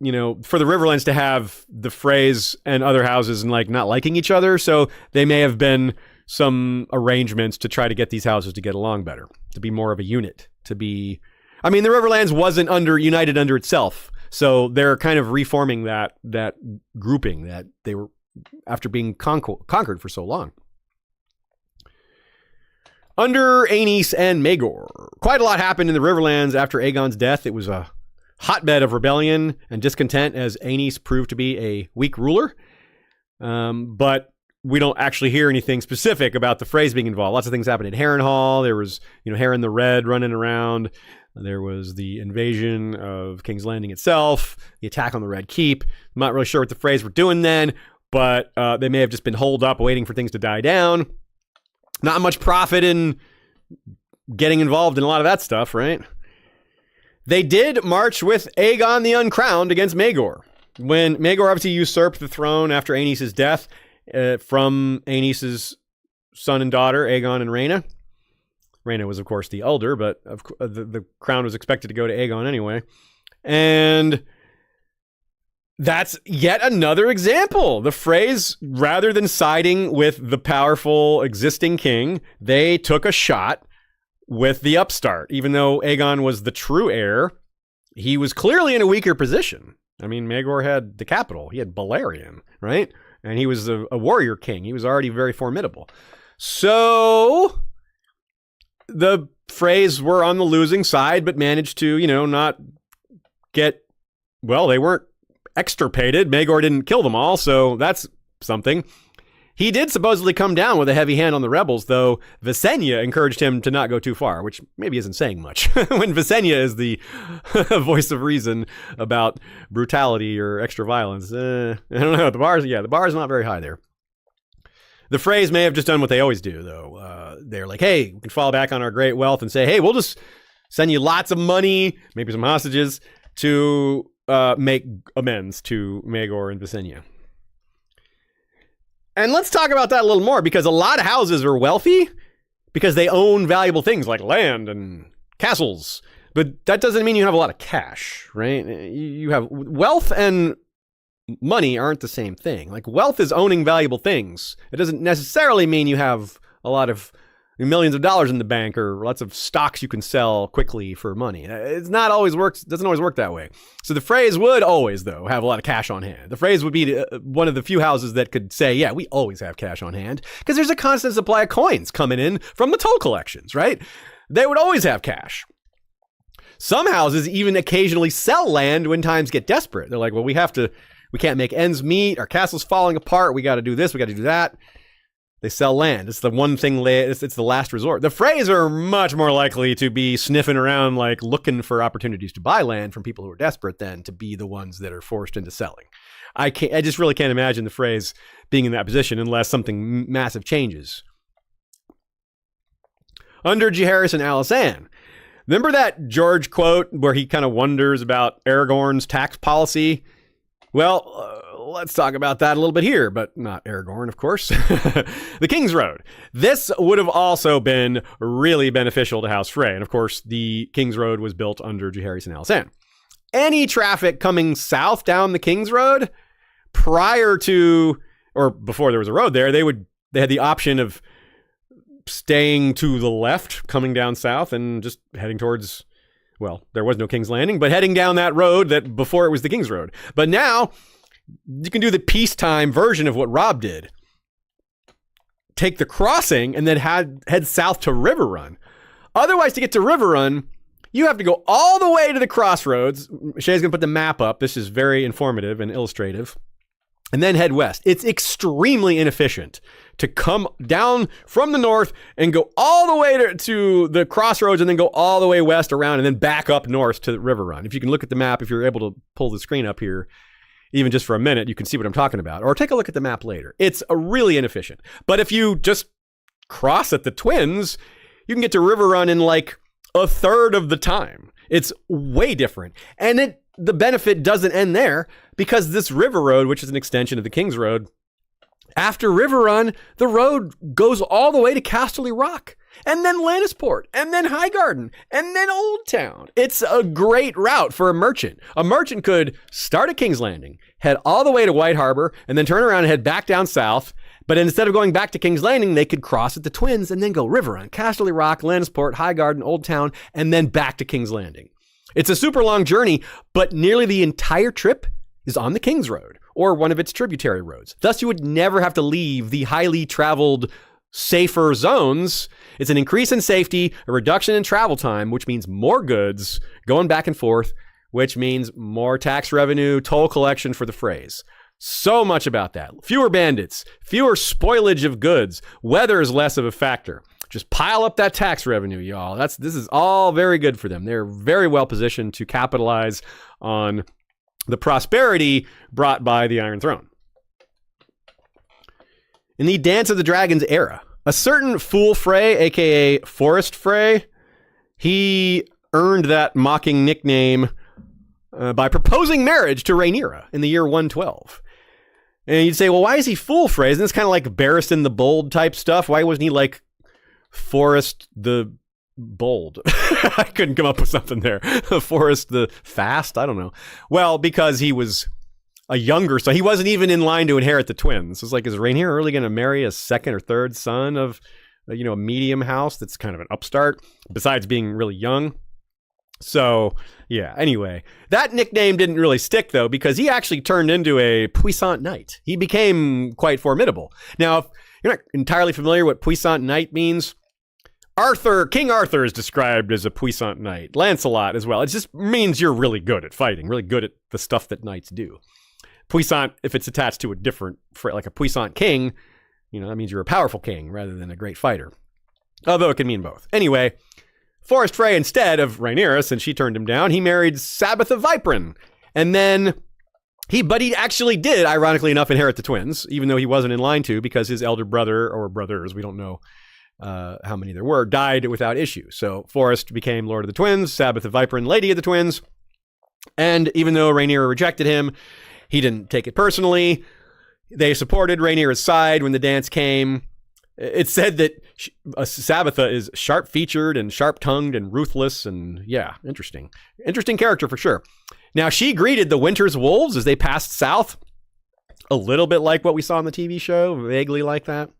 the Riverlands to have the Freys and other houses and like not liking each other. So they may have been some arrangements to try to get these houses to get along better, to be more of a unit, the Riverlands wasn't united under itself. So they're kind of reforming that grouping that they were after being conquered for so long. Under Aenys and Maegor, quite a lot happened in the Riverlands after Aegon's death. It was a hotbed of rebellion and discontent as Aenys proved to be a weak ruler. But we don't actually hear anything specific about the Freys being involved. Lots of things happened at Harrenhal. There was, Harren the Red running around. There was the invasion of King's Landing itself, the attack on the Red Keep. I'm not really sure what the Freys were doing then, but they may have just been holed up waiting for things to die down. Not much profit in getting involved in a lot of that stuff, right? They did march with Aegon the Uncrowned against Maegor. When Maegor obviously usurped the throne after Aenys' death from Aenys' son and daughter, Aegon and Rhaena. Rhaena was, of course, the elder, but the crown was expected to go to Aegon anyway. And that's yet another example. The Freys, rather than siding with the powerful existing king, they took a shot with the upstart. Even though Aegon was the true heir, he was clearly in a weaker position. I mean, Maegor had the capital. He had Balerion, right? And he was a warrior king. He was already very formidable. So the Freys were on the losing side, but managed to, not get, they weren't extirpated. Maegor didn't kill them all, so that's something. He did supposedly come down with a heavy hand on the rebels, though Visenya encouraged him to not go too far, which maybe isn't saying much. When Visenya is the voice of reason about brutality or extra violence, I don't know. The bar's not very high there. The Freys may have just done what they always do, though. They're like, hey, we can fall back on our great wealth and say, hey, we'll just send you lots of money, maybe some hostages, to make amends to Maegor and Visenya. And let's talk about that a little more, because a lot of houses are wealthy because they own valuable things like land and castles. But that doesn't mean you have a lot of cash, right? You have wealth and money aren't the same thing. Like, wealth is owning valuable things. It doesn't necessarily mean you have a lot of millions of dollars in the bank or lots of stocks you can sell quickly for money. Doesn't always work that way. So the Freys would always, though, have a lot of cash on hand. The Freys would be one of the few houses that could say, yeah, we always have cash on hand, because there's a constant supply of coins coming in from the toll collections, right? They would always have cash. Some houses even occasionally sell land when times get desperate. They're like, well, we can't make ends meet. Our castle's falling apart. We got to do this. We got to do that. They sell land. It's the one thing, it's the last resort. The Freys are much more likely to be sniffing around, like looking for opportunities to buy land from people who are desperate than to be the ones that are forced into selling. I just really can't imagine the Freys being in that position unless something massive changes. Under Jaehaerys and Alysanne, remember that George quote where he kind of wonders about Aragorn's tax policy? Well, let's talk about that a little bit here, but not Aragorn, of course. The King's Road. This would have also been really beneficial to House Frey. And of course, the King's Road was built under Jaehaerys and Alysanne. Any traffic coming south down the King's Road prior to, or before there was a road there, they had the option of staying to the left, coming down south and just heading towards, well, there was no King's Landing, but heading down that road that before it was the King's Road. But now you can do the peacetime version of what Robb did. Take the crossing and then head south to Riverrun. Otherwise, to get to Riverrun, you have to go all the way to the crossroads. Shay's going to put the map up. This is very informative and illustrative. And then head west. It's extremely inefficient to come down from the north and go all the way to the crossroads and then go all the way west around and then back up north to Riverrun. If you can look at the map, if you're able to pull the screen up here, even just for a minute, you can see what I'm talking about. Or take a look at the map later. It's really inefficient. But if you just cross at the Twins, you can get to Riverrun in like a third of the time. It's way different. And the benefit doesn't end there, because this River Road, which is an extension of the King's Road, after Riverrun, the road goes all the way to Casterly Rock. and then Lannisport, and then Highgarden, and then Old Town. It's a great route for a merchant. A merchant could start at King's Landing, head all the way to White Harbor, and then turn around and head back down south. But instead of going back to King's Landing, they could cross at the Twins and then go Riverrun, Casterly Rock, Lannisport, Highgarden, Old Town, and then back to King's Landing. It's a super long journey, but nearly the entire trip is on the King's Road or one of its tributary roads. Thus, you would never have to leave the highly traveled, safer zones. It's an increase in safety, a reduction in travel time, which means more goods going back and forth, which means more tax revenue, toll collection for the Freys. So much about that. Fewer bandits, fewer spoilage of goods. Weather is less of a factor. Just pile up that tax revenue, y'all. This is all very good for them. They're very well positioned to capitalize on the prosperity brought by the Iron Throne. In the Dance of the Dragons era, a certain Fool Frey, aka Forest Frey, he earned that mocking nickname by proposing marriage to Rhaenyra in the year 112. And you'd say, well, why is he Fool Frey? Isn't this kind of like Barristan the Bold type stuff? Why wasn't he like Forrest the Bold? I couldn't come up with something there. Forrest the Fast? I don't know. Well, because he was a younger son. He wasn't even in line to inherit the twins. It's like, is Rhaenyra really going to marry a second or third son of, a medium house that's kind of an upstart, besides being really young? So, yeah, anyway, that nickname didn't really stick, though, because he actually turned into a puissant knight. He became quite formidable. Now, if you're not entirely familiar what puissant knight means, King Arthur is described as a puissant knight. Lancelot as well. It just means you're really good at fighting, really good at the stuff that knights do. Puissant, if it's attached to a different, like a puissant king, that means you're a powerful king rather than a great fighter. Although it can mean both. Anyway, Forrest Frey, instead of Rhaenyra, since she turned him down, he married Sabbath of Viperin. And then he actually did, ironically enough, inherit the twins, even though he wasn't in line to, because his elder brother, or brothers, we don't know how many there were, died without issue. So Forrest became Lord of the Twins, Sabbath of Viperin, Lady of the Twins. And even though Rhaenyra rejected him, he didn't take it personally. They supported Rhaenyra's side when the dance came. It's said that Sabbatha is sharp-featured and sharp-tongued and ruthless, and yeah, interesting. Interesting character for sure. Now, she greeted the Winter's Wolves as they passed south, a little bit like what we saw on the TV show, vaguely like that.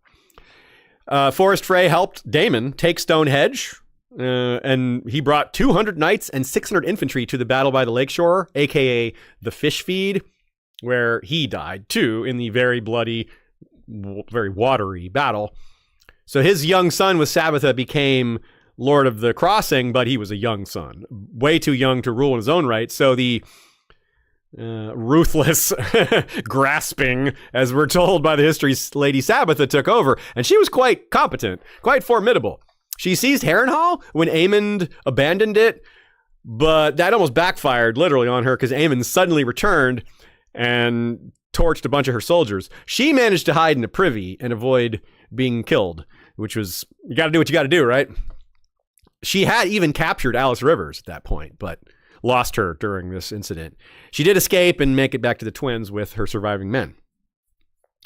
Forrest Frey helped Daemon take Stonehenge, and he brought 200 knights and 600 infantry to the battle by the lakeshore, aka the Fish Feed, where he died too in the very bloody, very watery battle. So his young son with Sabbatha became Lord of the Crossing, but he was a young son, way too young to rule in his own right. So the ruthless, grasping, as we're told by the history, Lady Sabbatha took over, and she was quite competent, quite formidable. She seized Harrenhal when Aemond abandoned it, but that almost backfired literally on her because Aemond suddenly returned and torched a bunch of her soldiers. She managed to hide in a privy and avoid being killed, which was, you got to do what you got to do, right? She had even captured Alice Rivers at that point, but lost her during this incident. She did escape and make it back to the twins with her surviving men.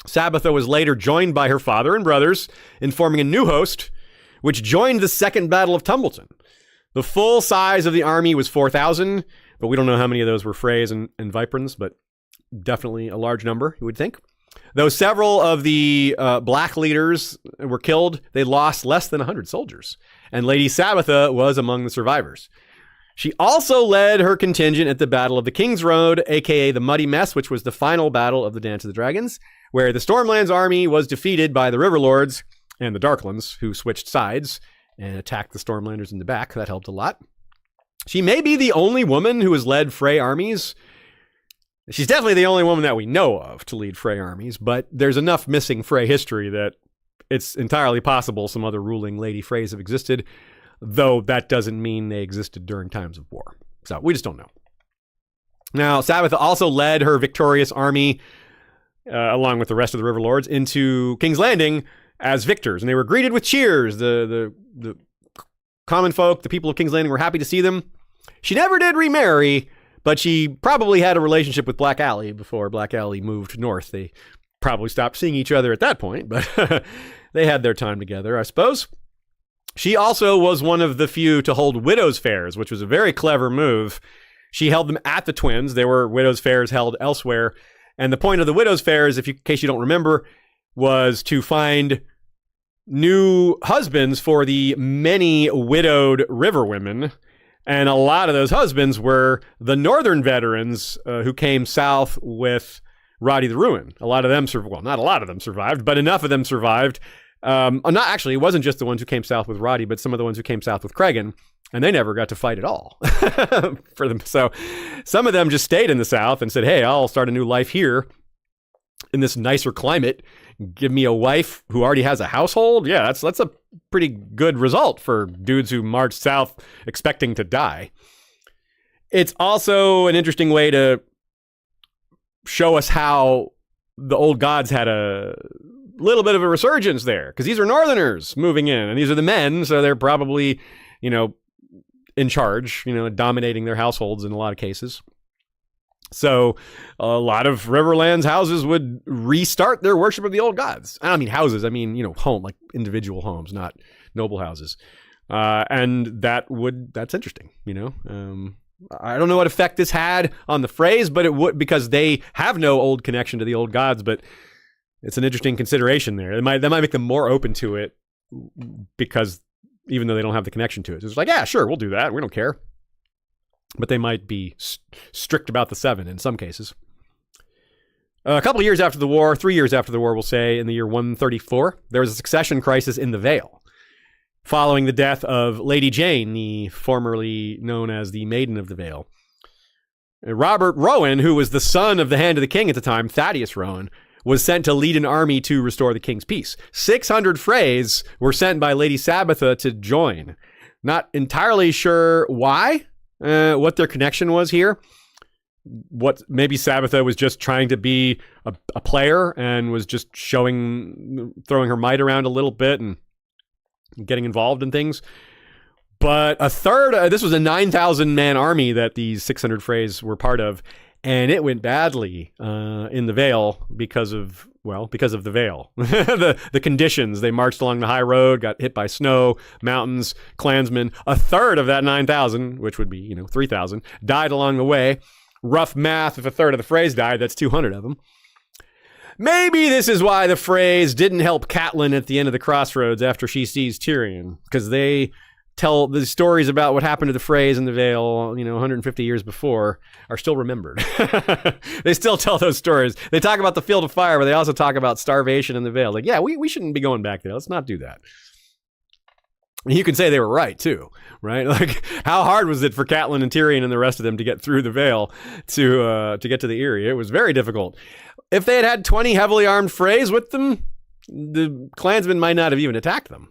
Sabbatha was later joined by her father and brothers in forming a new host, which joined the Second Battle of Tumbleton. The full size of the army was 4,000, but we don't know how many of those were Freys and Viperins, but definitely a large number, you would think. Though several of the black leaders were killed, they lost less than 100 soldiers, and Lady Sabbatha was among the survivors. She also led her contingent at the Battle of the King's Road, aka the Muddy Mess, which was the final battle of the Dance of the Dragons, where the Stormlands army was defeated by the Riverlords and the Darklands, who switched sides and attacked the Stormlanders in the back. That helped a lot. She may be the only woman who has led Frey armies. She's definitely the only woman that we know of to lead Frey armies, but there's enough missing Frey history that it's entirely possible some other ruling Lady Freys have existed, though that doesn't mean they existed during times of war. So we just don't know. Now, Sabbatha also led her victorious army, along with the rest of the Riverlords, into King's Landing as victors, and they were greeted with cheers. The common folk, the people of King's Landing, were happy to see them. She never did remarry, but she probably had a relationship with Black Aly before Black Aly moved north. They probably stopped seeing each other at that point, but they had their time together, I suppose. She also was one of the few to hold widows' fairs, which was a very clever move. She held them at the Twins. There were widows' fairs held elsewhere. And the point of the widows' fairs, in case you don't remember, was to find new husbands for the many widowed river women. And a lot of those husbands were the northern veterans who came south with Roddy the Ruin. A lot of them not a lot of them survived, but enough of them survived. Not actually, it wasn't just the ones who came south with Roddy, but some of the ones who came south with Cregan, and they never got to fight at all for them. So some of them just stayed in the south and said, hey, I'll start a new life here in this nicer climate. Give me a wife who already has a household. Yeah, that's a pretty good result for dudes who marched south expecting to die. It's also an interesting way to show us how the old gods had a little bit of a resurgence there, because these are northerners moving in, and these are the men, so they're probably, in charge, dominating their households in a lot of cases. So a lot of Riverlands houses would restart their worship of the old gods. I don't mean houses, I mean, home, like individual homes, not noble houses. And that's interesting, I don't know what effect this had on the Freys, but it would, because they have no old connection to the old gods, but it's an interesting consideration there. That might make them more open to it, because even though they don't have the connection to it, it's like, yeah, sure, we'll do that. We don't care. But they might be strict about the seven in some cases. A couple of years after the war, 3 years after the war, we'll say, in the year 134, there was a succession crisis in the Vale, following the death of Lady Jane, the formerly known as the Maiden of the Vale. Robert Rowan, who was the son of the Hand of the King at the time, Thaddeus Rowan, was sent to lead an army to restore the king's peace. 600 Freys were sent by Lady Sabitha to join. Not entirely sure why, what their connection was here. Maybe Sabitha was just trying to be a player and was just throwing her might around a little bit and getting involved in things. But a third, this was a 9,000 man army that these 600 Freys were part of. And it went badly in the Vale because of the Vale. the conditions. They marched along the high road, got hit by snow, mountains, clansmen. A third of that 9,000, which would be, 3,000, died along the way. Rough math, if a third of the Freys died, that's 200 of them. Maybe this is why the Freys didn't help Catelyn at the end of the crossroads after she sees Tyrion, because they tell the stories about what happened to the Freys in the Vale, 150 years before, are still remembered. They still tell those stories. They talk about the Field of Fire, but they also talk about starvation in the Vale. Like, yeah, we shouldn't be going back there. Let's not do that. And you can say they were right, too, right? Like, how hard was it for Catelyn and Tyrion and the rest of them to get through the Vale to get to the Eyrie? It was very difficult. If they had 20 heavily armed Freys with them, the clansmen might not have even attacked them.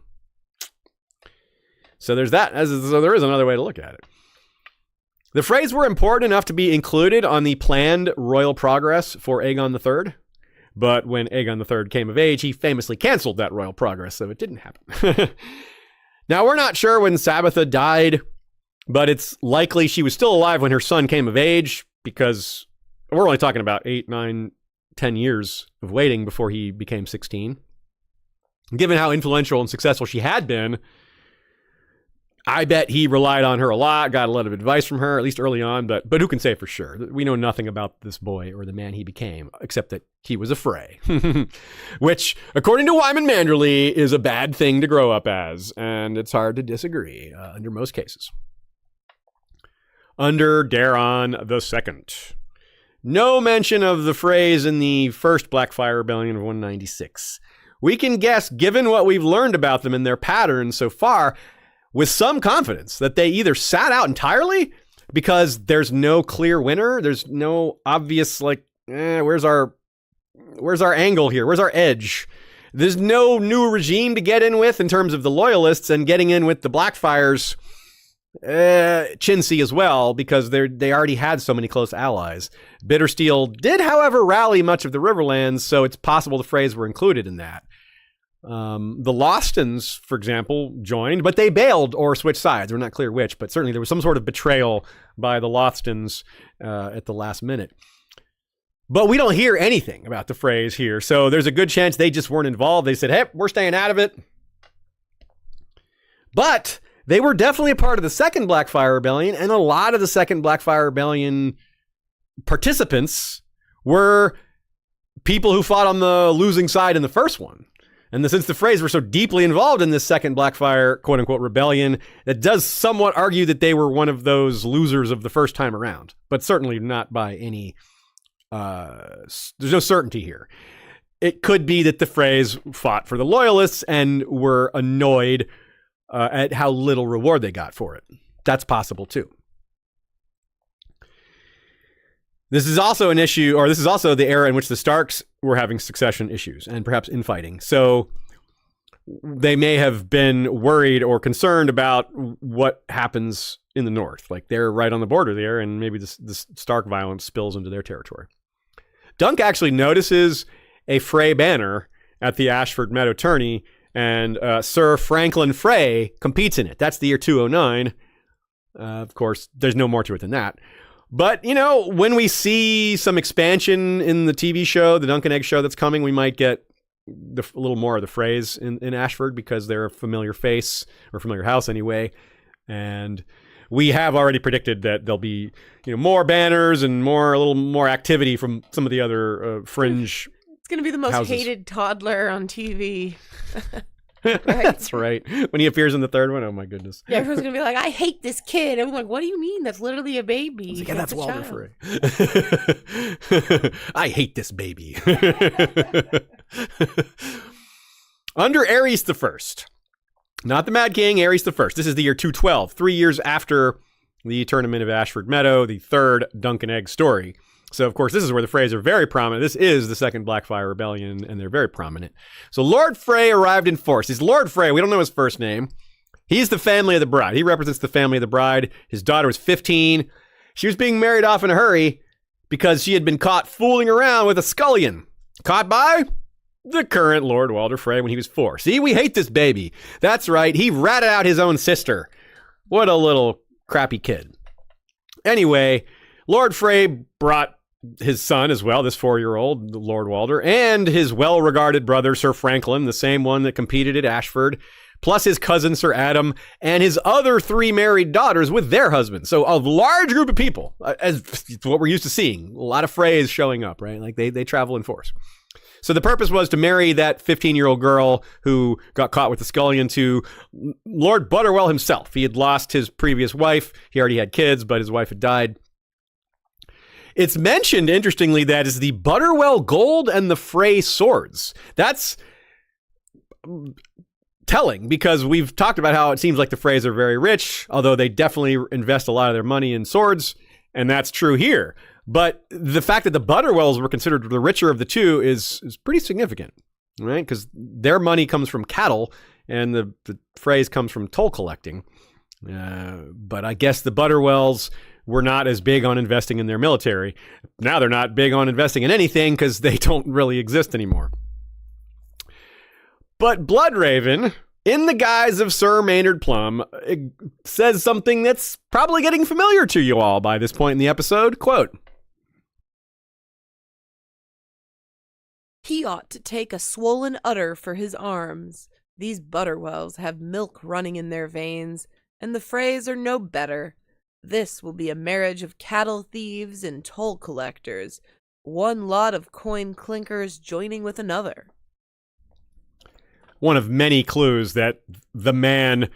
So there's that. So there is another way to look at it. The Freys were important enough to be included on the planned royal progress for Aegon III. But when Aegon III came of age, he famously canceled that royal progress, so it didn't happen. Now, we're not sure when Sabitha died, but it's likely she was still alive when her son came of age, because we're only talking about 8, 9, 10 years of waiting before he became 16. Given how influential and successful she had been, I bet he relied on her a lot, got a lot of advice from her, at least early on, but who can say for sure? We know nothing about this boy or the man he became, except that he was a Frey, which, according to Wyman Manderley, is a bad thing to grow up as, and it's hard to disagree under most cases. Under Daeron II. No mention of the Freys in the first Blackfire Rebellion of 196. We can guess, given what we've learned about them and their patterns so far, with some confidence that they either sat out entirely because there's no clear winner. There's no obvious, where's our angle here? Where's our edge? There's no new regime to get in with in terms of the loyalists, and getting in with the Blackfires, chintzy as well, because they already had so many close allies. Bittersteel did, however, rally much of the Riverlands, so it's possible the Freys were included in that. The Lostons, for example, joined, but they bailed or switched sides. We're not clear which, but certainly there was some sort of betrayal by the Lostons at the last minute. But we don't hear anything about the Freys here, so there's a good chance they just weren't involved. They said, hey, we're staying out of it. But they were definitely a part of the second Blackfire Rebellion, and a lot of the second Blackfire Rebellion participants were people who fought on the losing side in the first one. And since the Freys were so deeply involved in this second Blackfire, quote-unquote, rebellion, that does somewhat argue that they were one of those losers of the first time around. But certainly not by any... there's no certainty here. It could be that the Freys fought for the Loyalists and were annoyed at how little reward they got for it. That's possible, too. This is also an issue, or this is also the era in which the Starks were having succession issues and perhaps infighting. So they may have been worried or concerned about what happens in the north. Like they're right on the border there, and maybe this Stark violence spills into their territory. Dunk actually notices a Frey banner at the Ashford Meadow tourney, and Sir Franklin Frey competes in it. That's the year 209. Of course, there's no more to it than that. But, you know, when we see some expansion in the TV show, the Dunk and Egg show that's coming, we might get a little more of the Freys in Ashford because they're a familiar face, or familiar house anyway. And we have already predicted that there'll be, you know, more banners and a little more activity from some of the other fringe It's going to be the most houses. hated toddler on TV. Right? That's right. When he appears in the third one, oh my goodness. Yeah, everyone's going to be like, I hate this kid. I'm like, what do you mean? That's literally a baby. Yeah, that's a Walder child. Frey. I hate this baby. Under Aerys the First, not the Mad King, Aerys the First. This is the year 212, 3 years after the Tournament of Ashford Meadow, the third Dunk and Egg story. So, of course, this is where the Freys are very prominent. This is the second Blackfire Rebellion, and they're very prominent. So Lord Frey arrived in force. He's Lord Frey. We don't know his first name. He's the family of the bride. He represents the family of the bride. His daughter was 15. She was being married off in a hurry because she had been caught fooling around with a scullion. Caught by the current Lord Walder Frey when he was 4. See, we hate this baby. That's right. He ratted out his own sister. What a little crappy kid. Anyway, Lord Frey brought his son as well, this 4-year-old, Lord Walder, and his well-regarded brother, Sir Franklin, the same one that competed at Ashford, plus his cousin, Sir Adam, and his other 3 married daughters with their husbands. So a large group of people, as what we're used to seeing. A lot of Freys showing up, right? Like they travel in force. So the purpose was to marry that 15-year-old girl who got caught with the scullion to Lord Butterwell himself. He had lost his previous wife. He already had kids, but his wife had died. It's mentioned, interestingly, that is the Butterwell gold and the Frey swords. That's telling because we've talked about how it seems like the Freys are very rich, although they definitely invest a lot of their money in swords, and that's true here. But the fact that the Butterwells were considered the richer of the two is pretty significant, right? Because their money comes from cattle, and the Freys comes from toll collecting. But I guess the Butterwells were not as big on investing in their military. Now they're not big on investing in anything because they don't really exist anymore. But Bloodraven, in the guise of Sir Maynard Plum, says something that's probably getting familiar to you all by this point in the episode. Quote, He ought to take a swollen udder for his arms. These Butterwells have milk running in their veins, and the Freys are no better. This will be a marriage of cattle thieves and toll collectors, one lot of coin clinkers joining with another. One of many clues that the man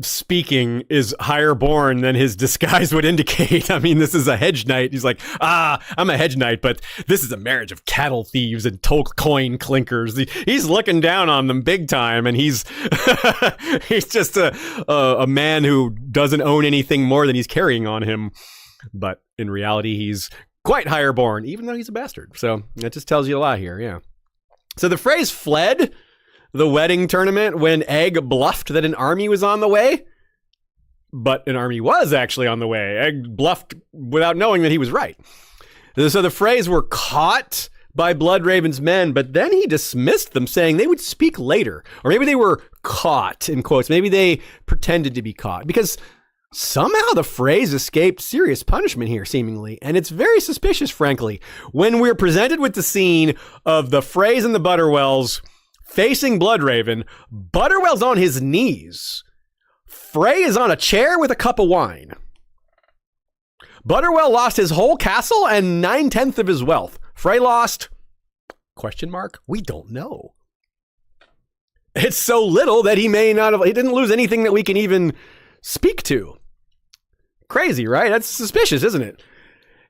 speaking is higher born than his disguise would indicate. I mean, this is a hedge knight. He's like, I'm a hedge knight, but this is a marriage of cattle thieves and toll coin clinkers. He's looking down on them big time, and he's he's just a man who doesn't own anything more than he's carrying on him. But in reality, he's quite higher born, even though he's a bastard. So that just tells you a lot here, yeah. So the Freys fled the wedding tournament when Egg bluffed that an army was on the way, but an army was actually on the way. Egg bluffed without knowing that he was right. So the Freys were caught by Bloodraven's men, but then he dismissed them, saying they would speak later. Or maybe they were caught, in quotes. Maybe they pretended to be caught, because somehow the Freys escaped serious punishment here, seemingly. And it's very suspicious, frankly, when we're presented with the scene of the Freys and the Butterwells facing Bloodraven. Butterwell's on his knees. Frey is on a chair with a cup of wine. Butterwell lost his whole castle and 9/10 of his wealth. Frey lost... ? We don't know. It's so little that he didn't lose anything that we can even speak to. Crazy, right? That's suspicious, isn't it?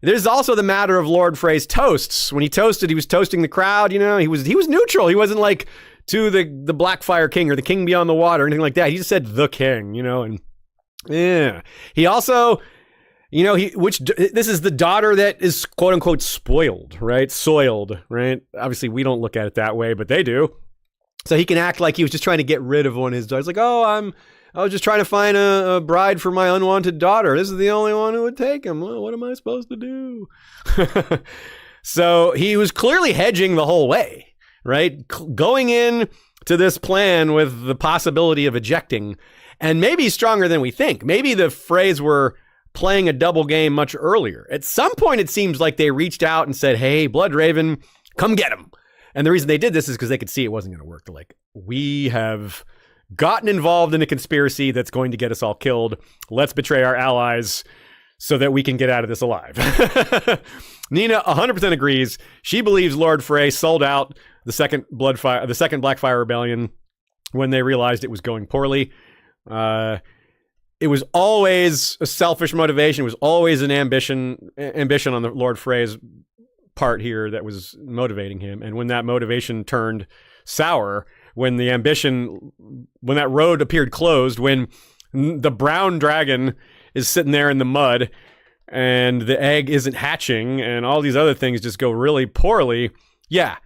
There's also the matter of Lord Frey's toasts. When he toasted, he was toasting the crowd, you know, he was neutral. He wasn't like to the Blackfire King or the King Beyond the Water or anything like that. He just said the king, you know, and yeah. He also, you know, this is the daughter that is quote unquote spoiled, right? Soiled, right? Obviously we don't look at it that way, but they do. So he can act like he was just trying to get rid of one of his daughters. Like, I was just trying to find a bride for my unwanted daughter. This is the only one who would take him. Well, what am I supposed to do? So he was clearly hedging the whole way, right? Going in to this plan with the possibility of ejecting, and maybe stronger than we think. Maybe the Freys were playing a double game much earlier. At some point, it seems like they reached out and said, hey, Bloodraven, come get him. And the reason they did this is because they could see it wasn't going to work. They're like, we have gotten involved in a conspiracy that's going to get us all killed. Let's betray our allies so that we can get out of this alive. Nina 100% agrees. She believes Lord Frey sold out the second Blackfire Rebellion when they realized it was going poorly. It was always a selfish motivation. It was always an ambition on the Lord Frey's part here that was motivating him. And when that motivation turned sour, when that road appeared closed, when the brown dragon is sitting there in the mud and the egg isn't hatching and all these other things just go really poorly, yeah,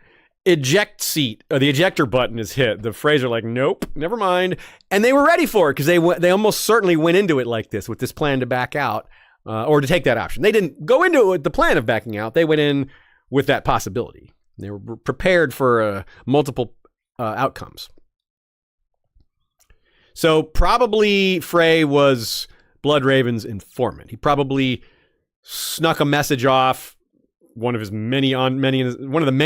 the ejector button is hit. The Freys are like, nope, never mind. And they were ready for it because they almost certainly went into it like this, with this plan to back out or to take that option. They didn't go into it with the plan of backing out. They went in with that possibility. They were prepared for multiple outcomes. So probably Frey was Bloodraven's informant. He probably snuck a message off one of the many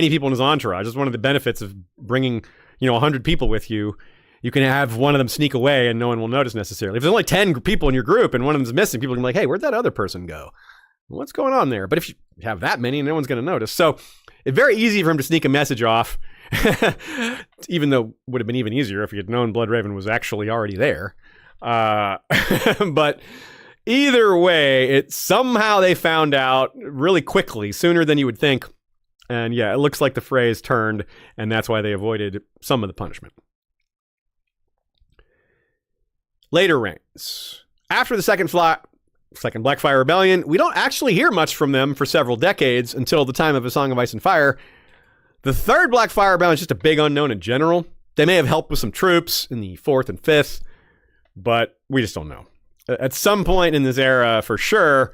people in his entourage. That's one of the benefits of bringing, 100 people with you. You can have one of them sneak away and no one will notice necessarily. If there's only 10 people in your group and one of them's missing, people can be like, hey, where'd that other person go? What's going on there? But if you have that many, no one's going to notice. So it's very easy for him to sneak a message off, even though it would have been even easier if he had known Bloodraven was actually already there. But either way, somehow they found out really quickly, sooner than you would think. And yeah, it looks like the Freys turned, and that's why they avoided some of the punishment. Later reigns. After the second Blackfire Rebellion, we don't actually hear much from them for several decades until the time of A Song of Ice and Fire. The third Blackfire Rebellion is just a big unknown in general. They may have helped with some troops in the 4th and 5th, but we just don't know. At some point in this era, for sure,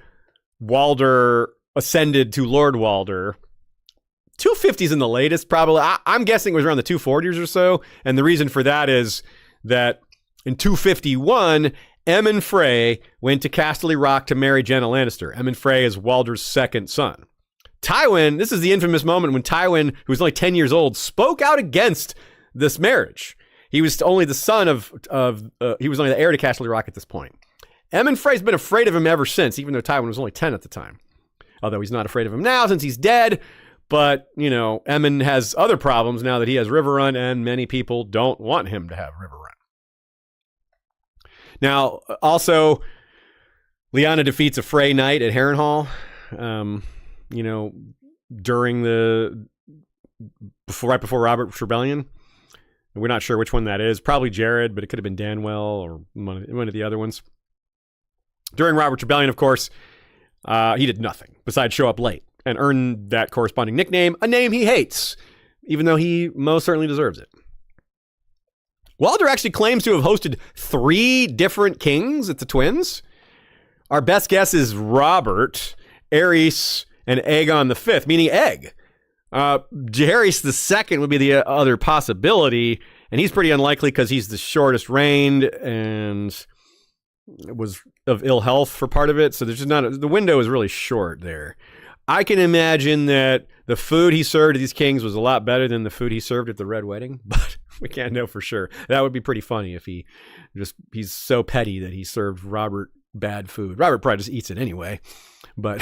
Walder ascended to Lord Walder. 250s in the latest, probably. I'm guessing it was around the 240s or so, and the reason for that is that in 251, Aemon Frey went to Casterly Rock to marry Jenna Lannister. Aemon Frey is Walder's second son. Tywin, this is the infamous moment when Tywin, who was only 10 years old, spoke out against this marriage. He was only the son he was only the heir to Casterly Rock at this point. Aemon Frey's been afraid of him ever since, even though Tywin was only 10 at the time. Although he's not afraid of him now since he's dead. But, Aemon has other problems now that he has Riverrun, and many people don't want him to have Riverrun. Now, also, Lyanna defeats a Frey knight at Harrenhal, during right before Robert's Rebellion. We're not sure which one that is. Probably Jared, but it could have been Danwell or one of the other ones. During Robert's Rebellion, of course, he did nothing besides show up late and earn that corresponding nickname, a name he hates, even though he most certainly deserves it. Walder actually claims to have hosted 3 different kings at the Twins. Our best guess is Robert, Aerys, and Aegon V, meaning egg. Jaehaerys II would be the other possibility, and he's pretty unlikely because he's the shortest reigned and was of ill health for part of it. So there's just the window is really short there. I can imagine that the food he served at these kings was a lot better than the food he served at the Red Wedding, but We can't know for sure. That would be pretty funny if he's so petty that he served Robert bad food. Robert probably just eats it anyway. But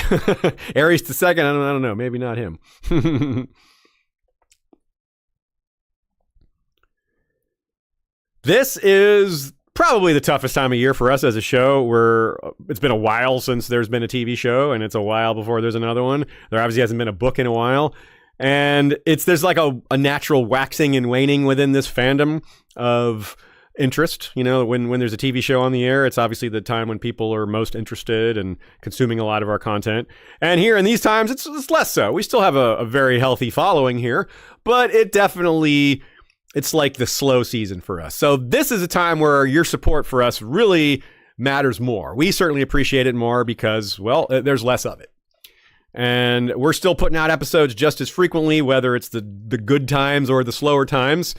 Aerys II, I don't know. Maybe not him. This is probably the toughest time of year for us as a show. It's been a while since there's been a TV show, and it's a while before there's another one. There obviously hasn't been a book in a while. And there's like a natural waxing and waning within this fandom of interest. You know, when there's a TV show on the air, it's obviously the time when people are most interested and consuming a lot of our content. And here in these times, it's less so. We still have a very healthy following here, but it's like the slow season for us. So this is a time where your support for us really matters more. We certainly appreciate it more because, well, there's less of it. And we're still putting out episodes just as frequently, whether it's the good times or the slower times.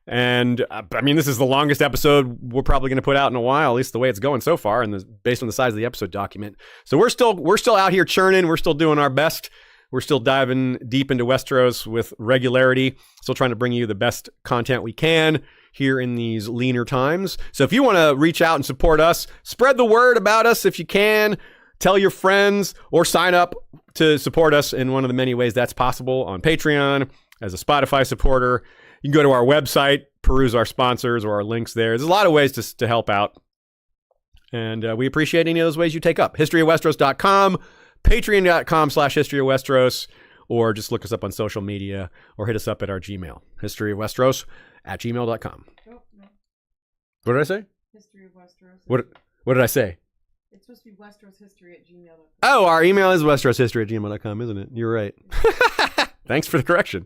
And I mean, this is the longest episode we're probably going to put out in a while, at least the way it's going so far, and based on the size of the episode document. So we're still out here churning. We're still doing our best. We're still diving deep into Westeros with regularity. Still trying to bring you the best content we can here in these leaner times. So if you want to reach out and support us, spread the word about us if you can. Tell your friends or sign up to support us in one of the many ways that's possible on Patreon, as a Spotify supporter. You can go to our website, peruse our sponsors or our links there. There's a lot of ways to help out. And we appreciate any of those ways you take up. historyofwesteros.com, patreon.com/historyofwesteros, or just look us up on social media or hit us up at our Gmail, historyofwesteros@gmail.com. Oh, no. What did I say? History of Westeros. What did I say? It's supposed to be westeroshistory@gmail.com. Oh, our email is westeroshistory@gmail.com, isn't it? You're right. Thanks for the correction.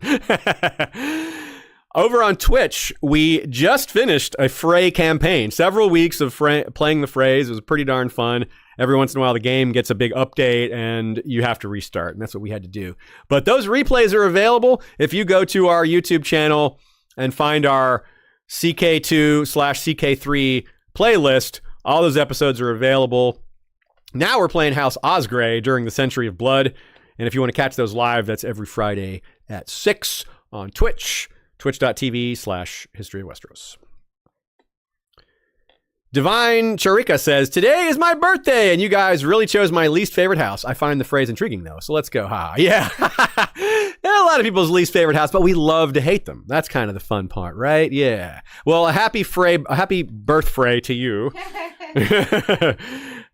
Over on Twitch, we just finished a Frey campaign. Several weeks of playing the Freys. It was pretty darn fun. Every once in a while, the game gets a big update, and you have to restart, and that's what we had to do. But those replays are available if you go to our YouTube channel and find our CK2/CK3 playlist. All those episodes are available. Now we're playing House Osgrey during the Century of Blood. And if you want to catch those live, that's every Friday at 6 on Twitch, twitch.tv/History of Westeros. Divine Charika says, today is my birthday, and you guys really chose my least favorite house. I find the phrase intriguing, though, so let's go. Yeah. A lot of people's least favorite house, but we love to hate them. That's kind of the fun part, right? Yeah. Well, a happy birth Frey to you.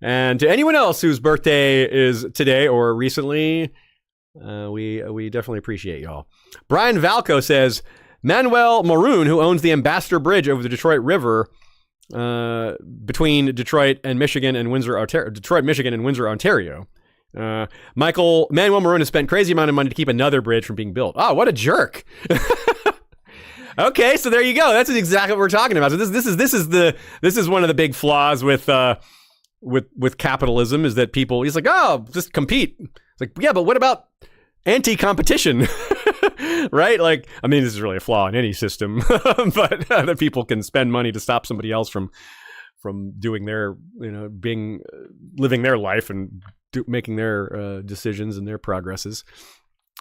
And to anyone else whose birthday is today or recently, we definitely appreciate y'all. Brian Valco says, Manuel Maroon, who owns the Ambassador Bridge over the Detroit River, between Detroit, Michigan, and Windsor, Ontario. Manuel Maroon has spent crazy amount of money to keep another bridge from being built. Oh, what a jerk. Okay, so there you go. That's exactly what we're talking about. So this is one of the big flaws with capitalism, is that people, he's like, oh, just compete. It's like, yeah, but what about anti-competition? Right? Like, I mean, this is really a flaw in any system, but that people can spend money to stop somebody else from doing their, living their life and making their decisions and their progresses.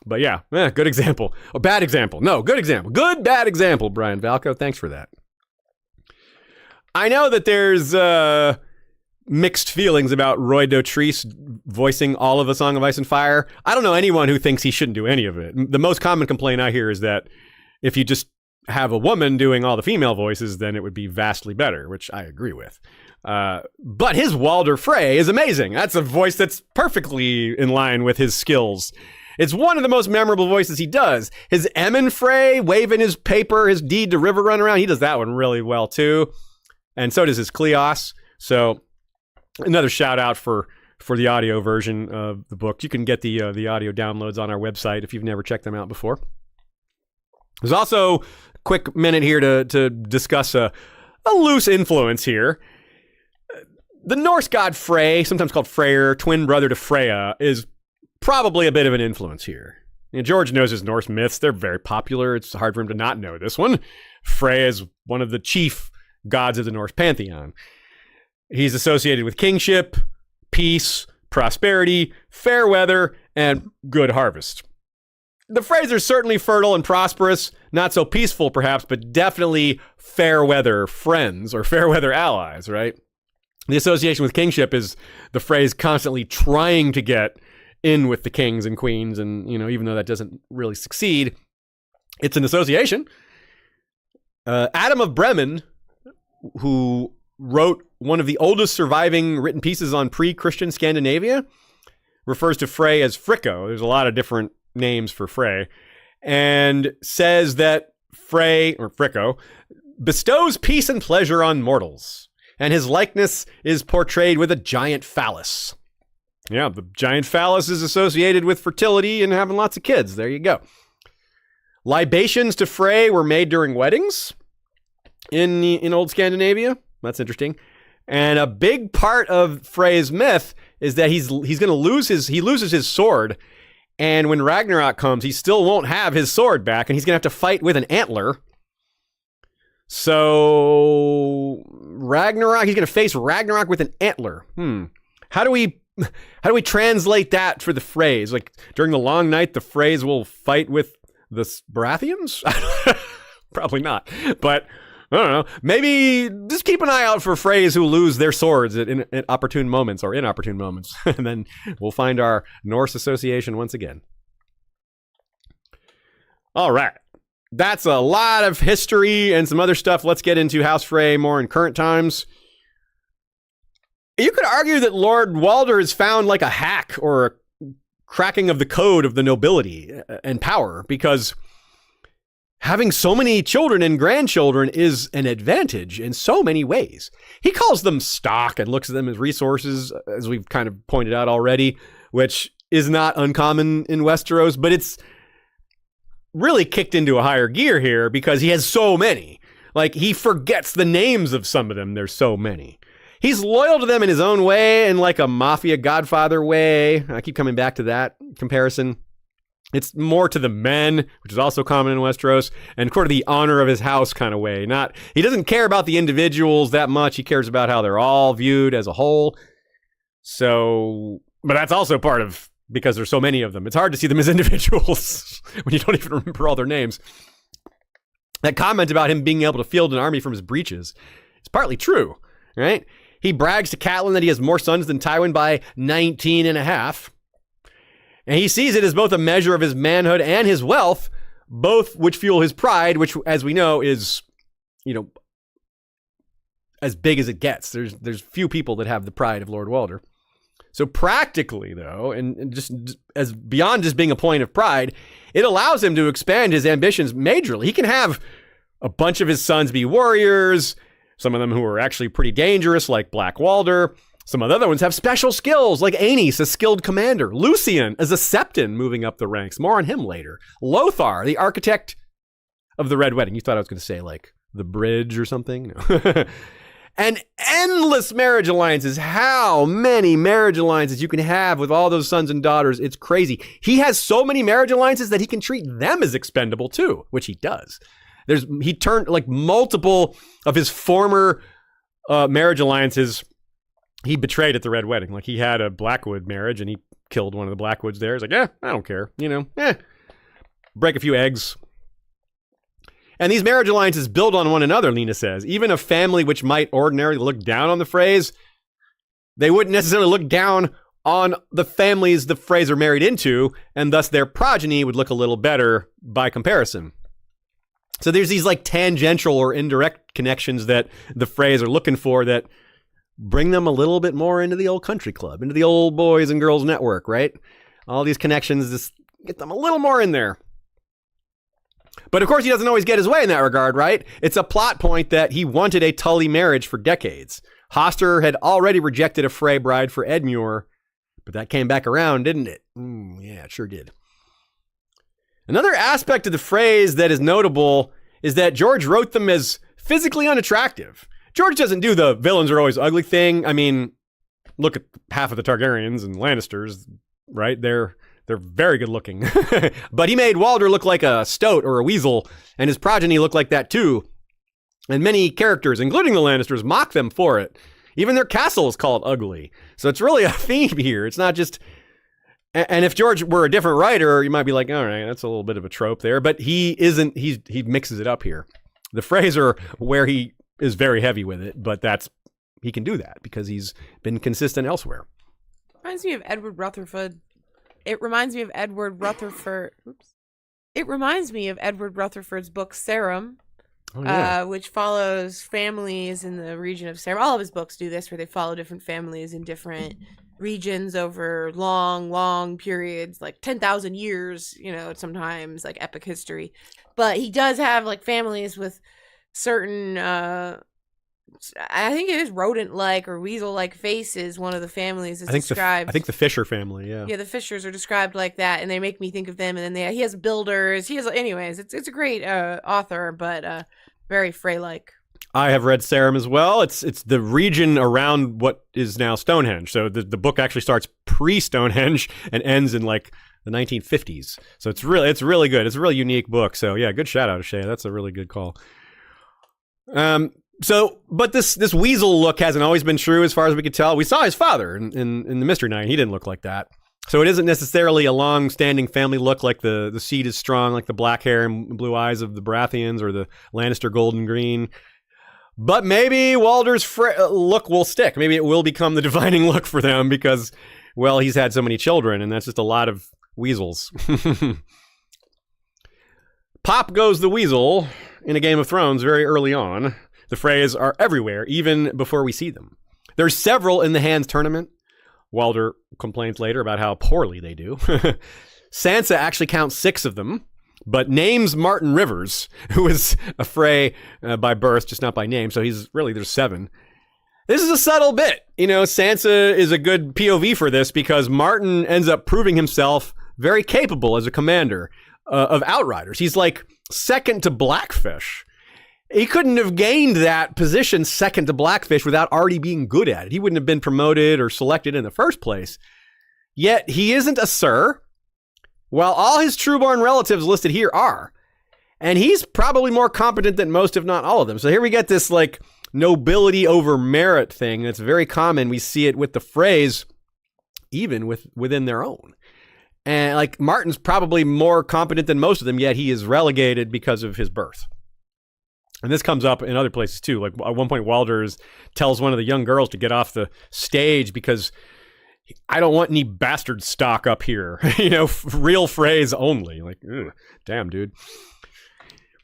But yeah, good example. A bad example. No, good example. Good, bad example, Brian Valco. Thanks for that. I know that there's mixed feelings about Roy Dotrice voicing all of A Song of Ice and Fire. I don't know anyone who thinks he shouldn't do any of it. The most common complaint I hear is that if you just have a woman doing all the female voices, then it would be vastly better, which I agree with. But his Walder Frey is amazing. That's a voice that's perfectly in line with his skills. It's one of the most memorable voices he does. His Emmon Frey waving his paper, his deed to River Run around, he does that one really well too. And so does his Cleos. So another shout out for the audio version of the book. You can get the audio downloads on our website if you've never checked them out before. There's also a quick minute here to discuss a loose influence here. The Norse god Frey, sometimes called Freyr, twin brother to Freya, is probably a bit of an influence here. George knows his Norse myths. They're very popular. It's hard for him to not know this one. Frey is one of the chief gods of the Norse pantheon. He's associated with kingship, peace, prosperity, fair weather, and good harvest. The Freys are certainly fertile and prosperous, not so peaceful perhaps, but definitely fair weather friends or fair weather allies, right? The association with kingship is the Freys constantly trying to get in with the kings and queens, and even though that doesn't really succeed, it's an association. Adam of Bremen, who wrote one of the oldest surviving written pieces on pre-Christian Scandinavia, refers to Frey as Fricko. There's a lot of different names for Frey, and says that Frey, or Fricko, bestows peace and pleasure on mortals, and his likeness is portrayed with a giant phallus. Yeah, the giant phallus is associated with fertility and having lots of kids. There you go. Libations to Frey were made during weddings in old Scandinavia. That's interesting. And a big part of Frey's myth is that he's going to loses his sword. And when Ragnarok comes, he still won't have his sword back, and he's going to have to fight with an antler. So Ragnarok, he's going to face Ragnarok with an antler. How do we translate that for the Freys? Like during the long night, the Freys will fight with the Baratheons? Probably not. But I don't know. Maybe just keep an eye out for Freys who lose their swords at opportune moments or inopportune moments. And then we'll find our Norse association once again. All right. That's a lot of history and some other stuff. Let's get into House Frey more in current times. You could argue that Lord Walder is found like a hack or a cracking of the code of the nobility and power, because having so many children and grandchildren is an advantage in so many ways. He calls them stock and looks at them as resources, as we've kind of pointed out already, which is not uncommon in Westeros, but it's really kicked into a higher gear here because he has so many. Like, he forgets the names of some of them. There's so many. He's loyal to them in his own way, in like a mafia godfather way. I keep coming back to that comparison. It's more to the men, which is also common in Westeros, and sort of the honor of his house kind of way. He doesn't care about the individuals that much. He cares about how they're all viewed as a whole. So, but that's also part of, because there's so many of them, it's hard to see them as individuals when you don't even remember all their names. That comment about him being able to field an army from his breeches is partly true, right? He brags to Catelyn that he has more sons than Tywin by 19 and a half. And he sees it as both a measure of his manhood and his wealth, both which fuel his pride, which, as we know, is, as big as it gets. There's few people that have the pride of Lord Walder. So practically, though, and just as beyond just being a point of pride, it allows him to expand his ambitions majorly. He can have a bunch of his sons be warriors, some of them who are actually pretty dangerous, like Black Walder. Some of the other ones have special skills, like Aenys, a skilled commander. Lucian as a Septon, moving up the ranks. More on him later. Lothar, the architect of the Red Wedding. You thought I was going to say, like, the bridge or something? No. And endless marriage alliances. How many marriage alliances you can have with all those sons and daughters. It's crazy. He has so many marriage alliances that he can treat them as expendable, too, which he does. He turned, like, multiple of his former marriage alliances he betrayed at the Red Wedding. Like, he had a Blackwood marriage and he killed one of the Blackwoods there. He's like, I don't care. Break a few eggs. And these marriage alliances build on one another, Lena says. Even a family which might ordinarily look down on the Freys, they wouldn't necessarily look down on the families the Freys are married into, and thus their progeny would look a little better by comparison. So there's these like tangential or indirect connections that the Freys are looking for that bring them a little bit more into the old country club, into the old boys and girls network, right? All these connections just get them a little more in there. But of course, he doesn't always get his way in that regard, right? It's a plot point that he wanted a Tully marriage for decades. Hoster had already rejected a Frey bride for Edmure, but that came back around, didn't it? Yeah, it sure did. Another aspect of the Freys that is notable is that George wrote them as physically unattractive. George doesn't do the villains are always ugly thing. I mean, look at half of the Targaryens and Lannisters, right? They're very good looking. But he made Walder look like a stoat or a weasel, and his progeny look like that too. And many characters, including the Lannisters, mock them for it. Even their castle is called ugly. So it's really a theme here. It's not just And if George were a different writer, you might be like, all right, that's a little bit of a trope there. But he isn't. He mixes it up here. The Freys are where he is very heavy with it, but he can do that because he's been consistent elsewhere. Reminds me of Edward Rutherford. It reminds me of Edward Rutherford. Oops. It reminds me of Edward Rutherford's book Sarum, which follows families in the region of Sarum. All of his books do this, where they follow different families in different regions over long, long periods, like 10,000 years, sometimes like epic history. But he does have like families with certain, I think it is rodent-like or weasel-like faces. One of the families is described. I think the Fisher family, yeah. Yeah, the Fishers are described like that, and they make me think of them. And then he has builders. Anyways, it's a great author, but very Frey-like. I have read Sarum as well. It's the region around what is now Stonehenge. So the book actually starts pre-Stonehenge and ends in like the 1950s. So it's really good. It's a really unique book. So yeah, good shout out to Shay. That's a really good call. But this weasel look hasn't always been true as far as we could tell. We saw his father in the Mystery Nine. He didn't look like that. So it isn't necessarily a long-standing family look like the seed is strong, like the black hair and blue eyes of the Baratheons or the Lannister golden green. But maybe Walder's look will stick. Maybe it will become the defining look for them because, well, he's had so many children, and that's just a lot of weasels. Pop goes the weasel in a Game of Thrones very early on. The Freys are everywhere, even before we see them. There's several in the Hands tournament. Walder complains later about how poorly they do. Sansa actually counts 6 of them, but names Martin Rivers, who is a Frey by birth, just not by name. So there's 7. This is a subtle bit. Sansa is a good POV for this because Martin ends up proving himself very capable as a commander of Outriders. He's like second to Blackfish. He couldn't have gained that position second to Blackfish without already being good at it. He wouldn't have been promoted or selected in the first place. Yet he isn't a Sir, while all his Trueborn relatives listed here are. And he's probably more competent than most, if not all of them. So here we get this like nobility over merit thing that's very common. We see it with the Freys, even within their own. And like Martin's probably more competent than most of them, yet he is relegated because of his birth. And this comes up in other places too. Like at one point, Walder tells one of the young girls to get off the stage because I don't want any bastard stock up here. Real Freys only. Like, ugh, damn, dude.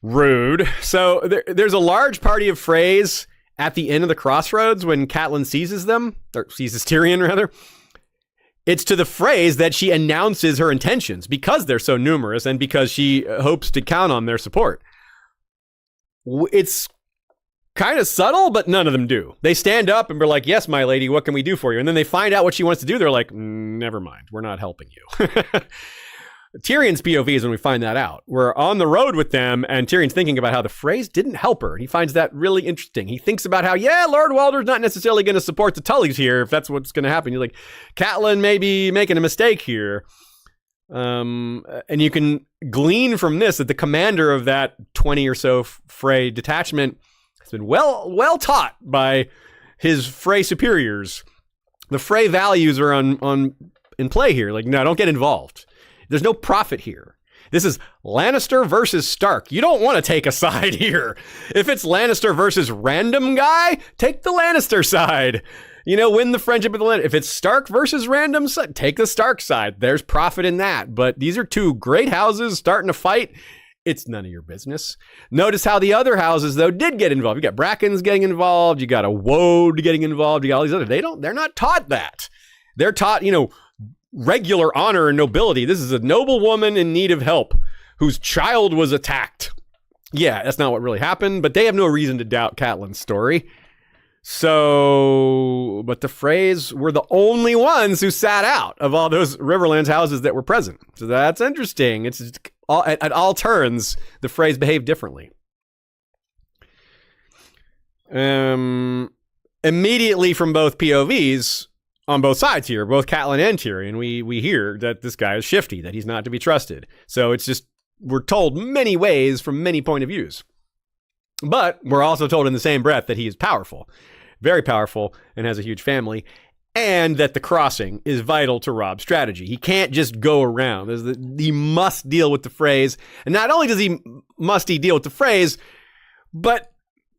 Rude. So there's a large party of Freys at the end of the crossroads when Catelyn seizes Tyrion, rather. It's to the Freys that she announces her intentions because they're so numerous and because she hopes to count on their support. It's kind of subtle, but none of them do. They stand up and be like, yes, my lady, what can we do for you? And then they find out what she wants to do. They're like, never mind. We're not helping you. Tyrion's POV is when we find that out. We're on the road with them, and Tyrion's thinking about how the Freys didn't help her. And he finds that really interesting. He thinks about how, Lord Walder's not necessarily going to support the Tullys here, if that's what's going to happen. You're like, Catelyn may be making a mistake here. And you can glean from this that the commander of that 20 or so Frey detachment has been well taught by his Frey superiors. The Frey values are in play here. Like, no, don't get involved. There's no profit here. This is Lannister versus Stark. You don't want to take a side here. If it's Lannister versus random guy, take the Lannister side. Win the friendship of the Lannister. If it's Stark versus random side, take the Stark side. There's profit in that. But these are 2 great houses starting to fight. It's none of your business. Notice how the other houses, though, did get involved. You got Bracken's getting involved. You got a Woad getting involved. You got all these others. They're not taught that. They're taught, regular honor and nobility. This is a noble woman in need of help whose child was attacked. Yeah, that's not what really happened, but they have no reason to doubt Catelyn's story. So, but the Freys were the only ones who sat out of all those Riverlands houses that were present. So that's interesting. It's at all turns, the Freys behave differently. Immediately from both POVs, on both sides here, both Catelyn and Tyrion, we hear that this guy is shifty, that he's not to be trusted. So it's just, we're told many ways from many point of views. But we're also told in the same breath that he is powerful, very powerful, and has a huge family. and that the crossing is vital to Robb's strategy. He can't just go around. He must deal with the Freys. And not only must he deal with the Freys, but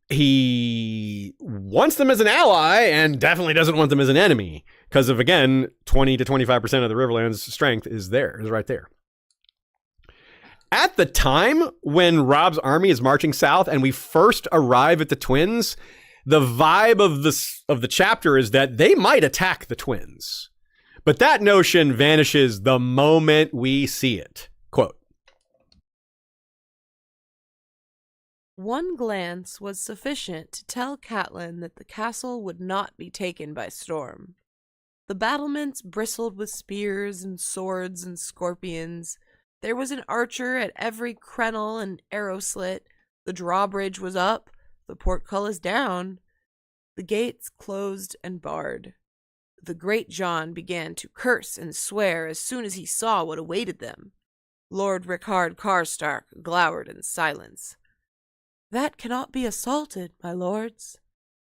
he wants them as an ally and definitely doesn't want them as an enemy. Because of, again, 20 to 25% of the Riverland's strength is right there. At the time when Robb's army is marching south and we first arrive at the Twins, the vibe of the chapter is that they might attack the Twins. But that notion vanishes the moment we see it. Quote, "One glance was sufficient to tell Catelyn that the castle would not be taken by storm. The battlements bristled with spears and swords and scorpions. There was an archer at every crenel and arrow slit. The drawbridge was up, the portcullis down. The gates closed and barred. The great John began to curse and swear as soon as he saw what awaited them. Lord Rickard Karstark glowered in silence. 'That cannot be assaulted, my lords,'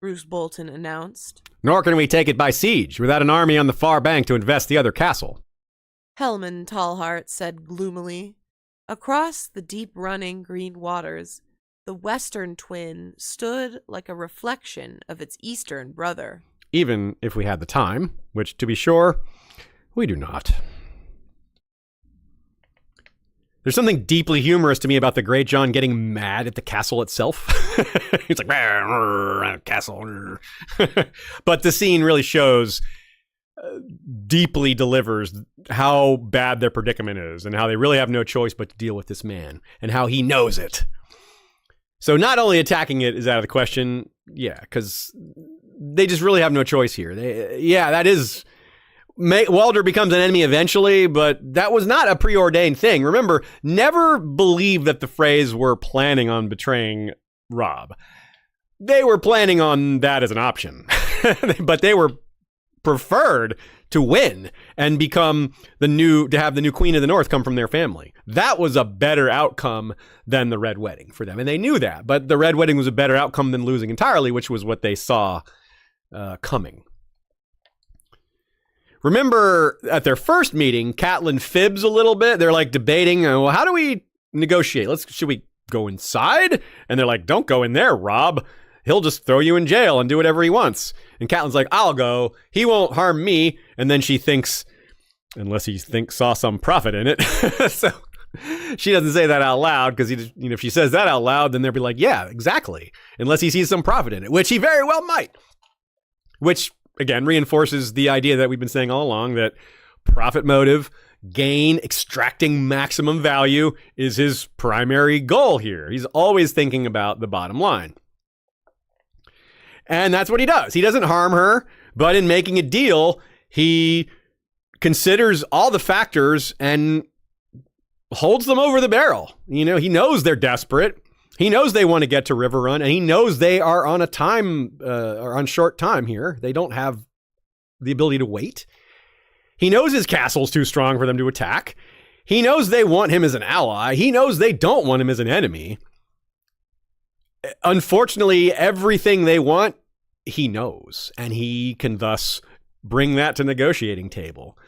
Roose Bolton announced. 'Nor can we take it by siege without an army on the far bank to invest the other castle,' Helman Tallheart said gloomily. Across the deep-running green waters, the western twin stood like a reflection of its eastern brother. Even if we had the time, which, to be sure, we do not. There's something deeply humorous to me about the Great John getting mad at the castle itself. He's like, castle. But the scene really shows, deeply delivers how bad their predicament is and how they really have no choice but to deal with this man and how he knows it. So not only attacking it is out of the question, because they just really have no choice here. That is... Walder becomes an enemy eventually, but that was not a preordained thing. Remember, never believe that the Freys were planning on betraying Robb. They were planning on that as an option, but they were preferred to win and to have the new Queen of the North come from their family. That was a better outcome than the Red Wedding for them, and they knew that. But the Red Wedding was a better outcome than losing entirely, which was what they saw coming. Remember, at their first meeting, Catelyn fibs a little bit. They're like debating, well, how do we negotiate? Should we go inside? And they're like, don't go in there, Robb. He'll just throw you in jail and do whatever he wants. And Catelyn's like, I'll go. He won't harm me. And then she thinks, unless he saw some profit in it. So she doesn't say that out loud because if she says that out loud, then they'll be like, yeah, exactly. Unless he sees some profit in it, which he very well might. Which, again, reinforces the idea that we've been saying all along, that profit motive, gain, extracting maximum value is his primary goal here. He's always thinking about the bottom line. And that's what he does. He doesn't harm her, but in making a deal, he considers all the factors and holds them over the barrel. He knows they're desperate. He knows they want to get to River Run, and he knows they are on on short time here. They don't have the ability to wait. He knows his castle's too strong for them to attack. He knows they want him as an ally. He knows they don't want him as an enemy. Unfortunately, everything they want, he knows, and he can thus bring that to negotiating table.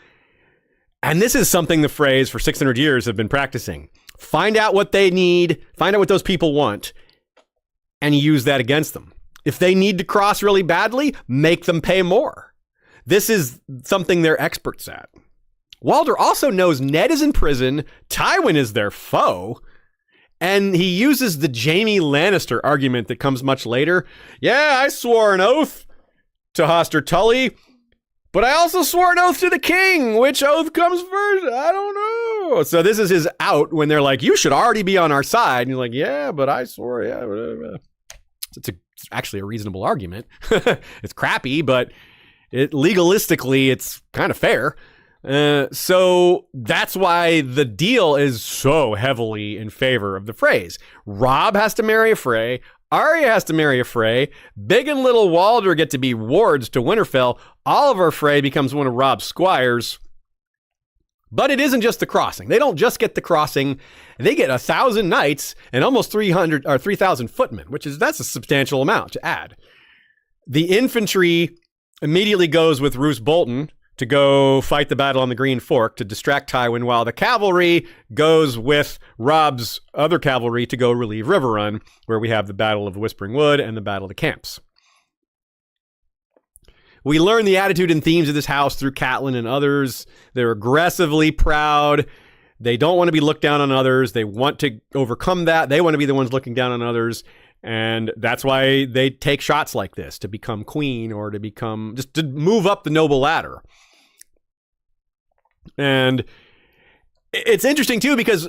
And this is something the Freys for 600 years have been practicing. Find out what they need, find out what those people want, and use that against them. If they need to cross really badly, make them pay more. This is something they're experts at. Walder also knows Ned is in prison, Tywin is their foe, and he uses the Jaime Lannister argument that comes much later. Yeah, I swore an oath to Hoster Tully, but I also swore an oath to the king. Which oath comes first? I don't know. So this is his out when they're like, you should already be on our side. And he's like, yeah, but I swore. Yeah, it's actually a reasonable argument. It's crappy, but legalistically, it's kind of fair. So that's why the deal is so heavily in favor of the Freys. Robb has to marry a Frey. Arya has to marry a Frey. Big and Little Walder get to be wards to Winterfell. Oliver Frey becomes one of Robb's squires. But it isn't just the crossing. They don't just get the crossing. They get 1,000 knights and almost 3,000 footmen, that's a substantial amount to add. The infantry immediately goes with Roose Bolton to go fight the battle on the Green Fork to distract Tywin, while the cavalry goes with Robb's other cavalry to go relieve Riverrun, where we have the Battle of the Whispering Wood and the Battle of the Camps. We learn the attitude and themes of this house through Catelyn and others. They're aggressively proud. They don't want to be looked down on others. They want to overcome that. They want to be the ones looking down on others. And that's why they take shots like this, to become queen or to become, just to move up the noble ladder. And it's interesting too, because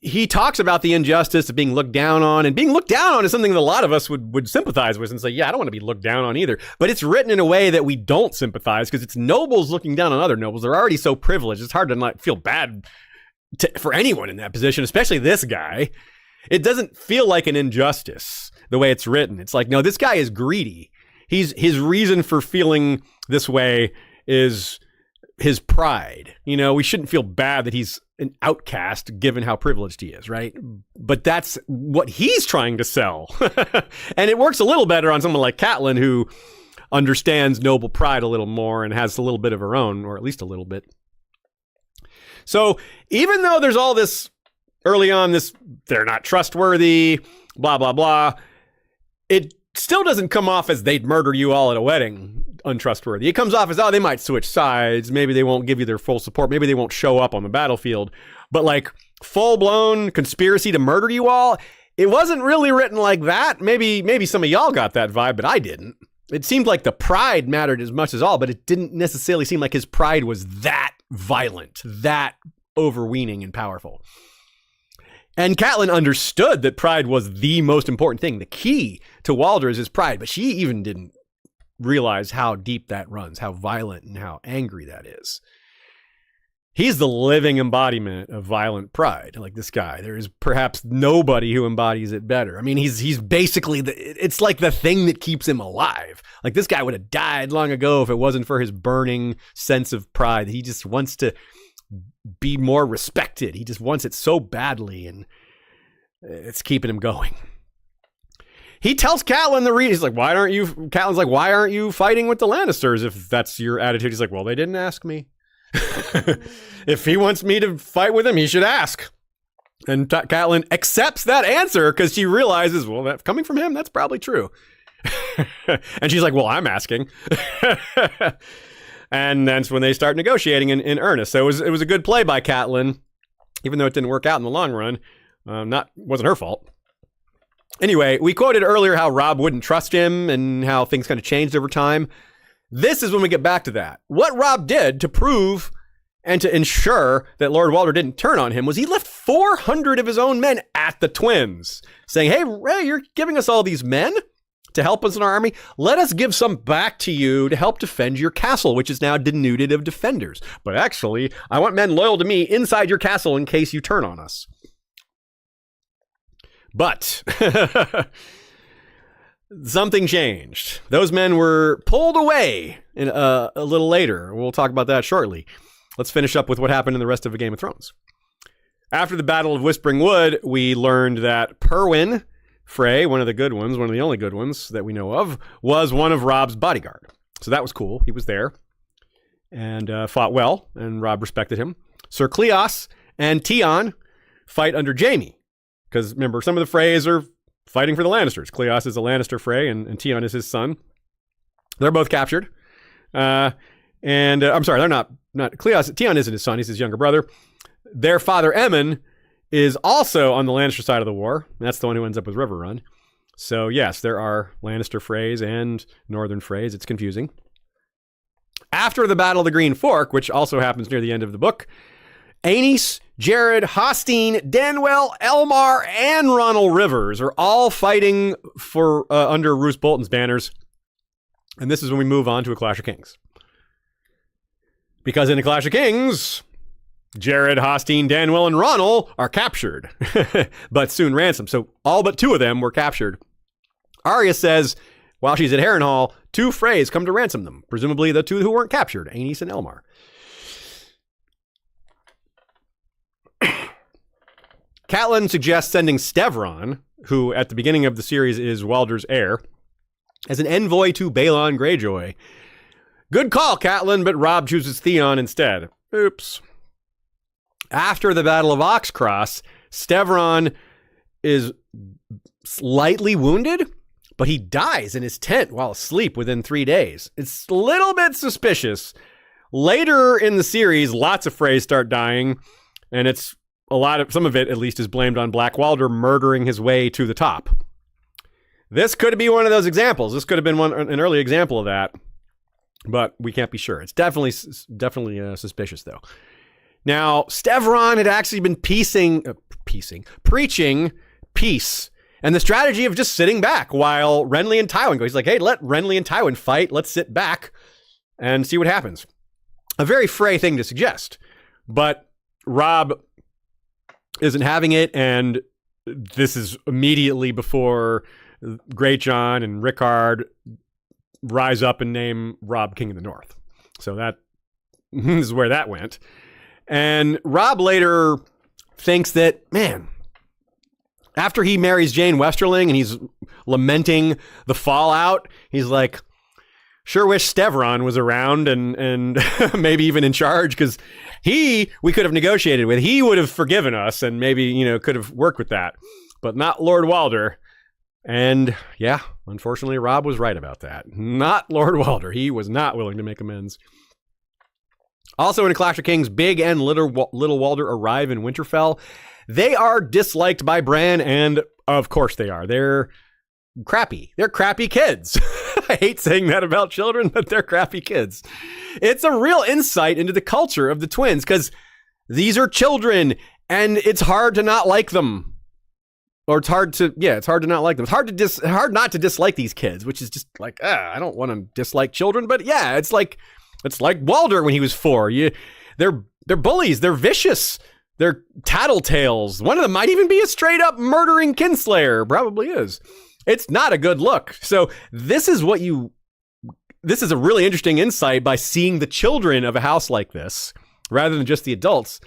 he talks about the injustice of being looked down on, and being looked down on is something that a lot of us would sympathize with and say, yeah, I don't want to be looked down on either. But it's written in a way that we don't sympathize, because it's nobles looking down on other nobles. They're already so privileged. It's hard to not feel bad for anyone in that position, especially this guy. It doesn't feel like an injustice the way it's written. It's like, no, this guy is greedy. His reason for feeling this way is his pride. You know, we shouldn't feel bad that he's an outcast given how privileged he is, right? But that's what he's trying to sell. And it works a little better on someone like Catelyn, who understands noble pride a little more and has a little bit of her own, or at least a little bit. So even though there's all this early on, this they're not trustworthy, blah, blah, blah, it still doesn't come off as they'd murder you all at a wedding untrustworthy. It comes off as, oh, they might switch sides. Maybe they won't give you their full support. Maybe they won't show up on the battlefield. But like full-blown conspiracy to murder you all, it wasn't really written like that. Maybe some of y'all got that vibe, but I didn't. It seemed like the pride mattered as much as all, but it didn't necessarily seem like his pride was that violent, that overweening and powerful. And Catelyn understood that pride was the most important thing. The key to Walder is his pride, but she even didn't realize how deep that runs, how violent and how angry that is. He's the living embodiment of violent pride. Like this guy, there is perhaps nobody who embodies it better. I mean, he's basically it's like the thing that keeps him alive. Like this guy would have died long ago if it wasn't for his burning sense of pride. He just wants to be more respected. He just wants it so badly, and it's keeping him going. He tells Catelyn the reason. He's like, Catelyn's like, why aren't you fighting with the Lannisters if that's your attitude? He's like, well, they didn't ask me. If he wants me to fight with him, he should ask. And Catelyn accepts that answer because she realizes, well, that coming from him, that's probably true. And she's like, well, I'm asking. And that's when they start negotiating in earnest. So it was a good play by Catelyn, even though it didn't work out in the long run. Wasn't her fault. Anyway, we quoted earlier how Robb wouldn't trust him and how things kind of changed over time. This is when we get back to that. What Robb did to prove and to ensure that Lord Walder didn't turn on him was he left 400 of his own men at the Twins, saying, hey, Ray, you're giving us all these men to help us in our army. Let us give some back to you to help defend your castle, which is now denuded of defenders. But actually, I want men loyal to me inside your castle in case you turn on us. But something changed. Those men were pulled away a little later. We'll talk about that shortly. Let's finish up with what happened in the rest of Game of Thrones. After the Battle of Whispering Wood, we learned that Perwyn Frey, one of the good ones, one of the only good ones that we know of, was one of Robb's bodyguard. So that was cool. He was there and fought well, and Robb respected him. Sir Cleos and Tion fight under Jaime. Because remember, some of the Freys are fighting for the Lannisters. Cleos is a Lannister Frey, and Tion is his son. They're both captured. I'm sorry, they're not Cleos. Tion isn't his son, he's his younger brother. Their father, Aemon, is also on the Lannister side of the war. That's the one who ends up with Riverrun. So yes, there are Lannister Freys and Northern Freys. It's confusing. After the Battle of the Green Fork, which also happens near the end of the book, Aenys, Jared, Hostine, Danwell, Elmar, and Ronald Rivers are all fighting for under Roose Bolton's banners. And this is when we move on to A Clash of Kings. Because in A Clash of Kings, Jared, Hostine, Danwell, and Ronald are captured, but soon ransomed. So all but two of them were captured. Arya says, while she's at Harrenhal, 2 Freys come to ransom them, presumably the 2 who weren't captured, Aenys and Elmar. Catelyn suggests sending Stevron, who at the beginning of the series is Walder's heir, as an envoy to Balon Greyjoy. Good call, Catelyn, but Robb chooses Theon instead. Oops. After the Battle of Oxcross, Stevron is slightly wounded, but he dies in his tent while asleep within 3 days. It's a little bit suspicious. Later in the series, lots of Freys start dying, and some of it at least is blamed on Black Walder murdering his way to the top. This could be one of those examples. This could have been an early example of that, but we can't be sure. It's definitely suspicious, though. Now, Stevron had actually been preaching peace and the strategy of just sitting back while Renly and Tywin go. He's like, hey, let Renly and Tywin fight. Let's sit back and see what happens. A very Frey thing to suggest, but Robb isn't having it, and this is immediately before Greatjon and Rickard rise up and name Robb King of the North. So that is where that went. And Robb later thinks that, man, after he marries Jane Westerling and he's lamenting the fallout, he's like, sure wish Stevron was around and maybe even in charge, because we could have negotiated with. He would have forgiven us and maybe, could have worked with that, but not Lord Walder. And yeah, unfortunately, Robb was right about that. Not Lord Walder. He was not willing to make amends. Also in Clash of Kings, Big and Little Walder arrive in Winterfell. They are disliked by Bran, and of course they are. They're crappy. They're crappy kids. I hate saying that about children, but they're crappy kids. It's a real insight into the culture of the twins, because these are children, and it's hard to not like them. Or it's hard to not like them. It's hard not to dislike these kids, which is just like, I don't want to dislike children, but yeah, it's like Walder when he was 4. They're bullies. They're vicious. They're tattletales. One of them might even be a straight up murdering kinslayer. Probably is. It's not a good look. So this is a really interesting insight by seeing the children of a house like this, rather than just the adults.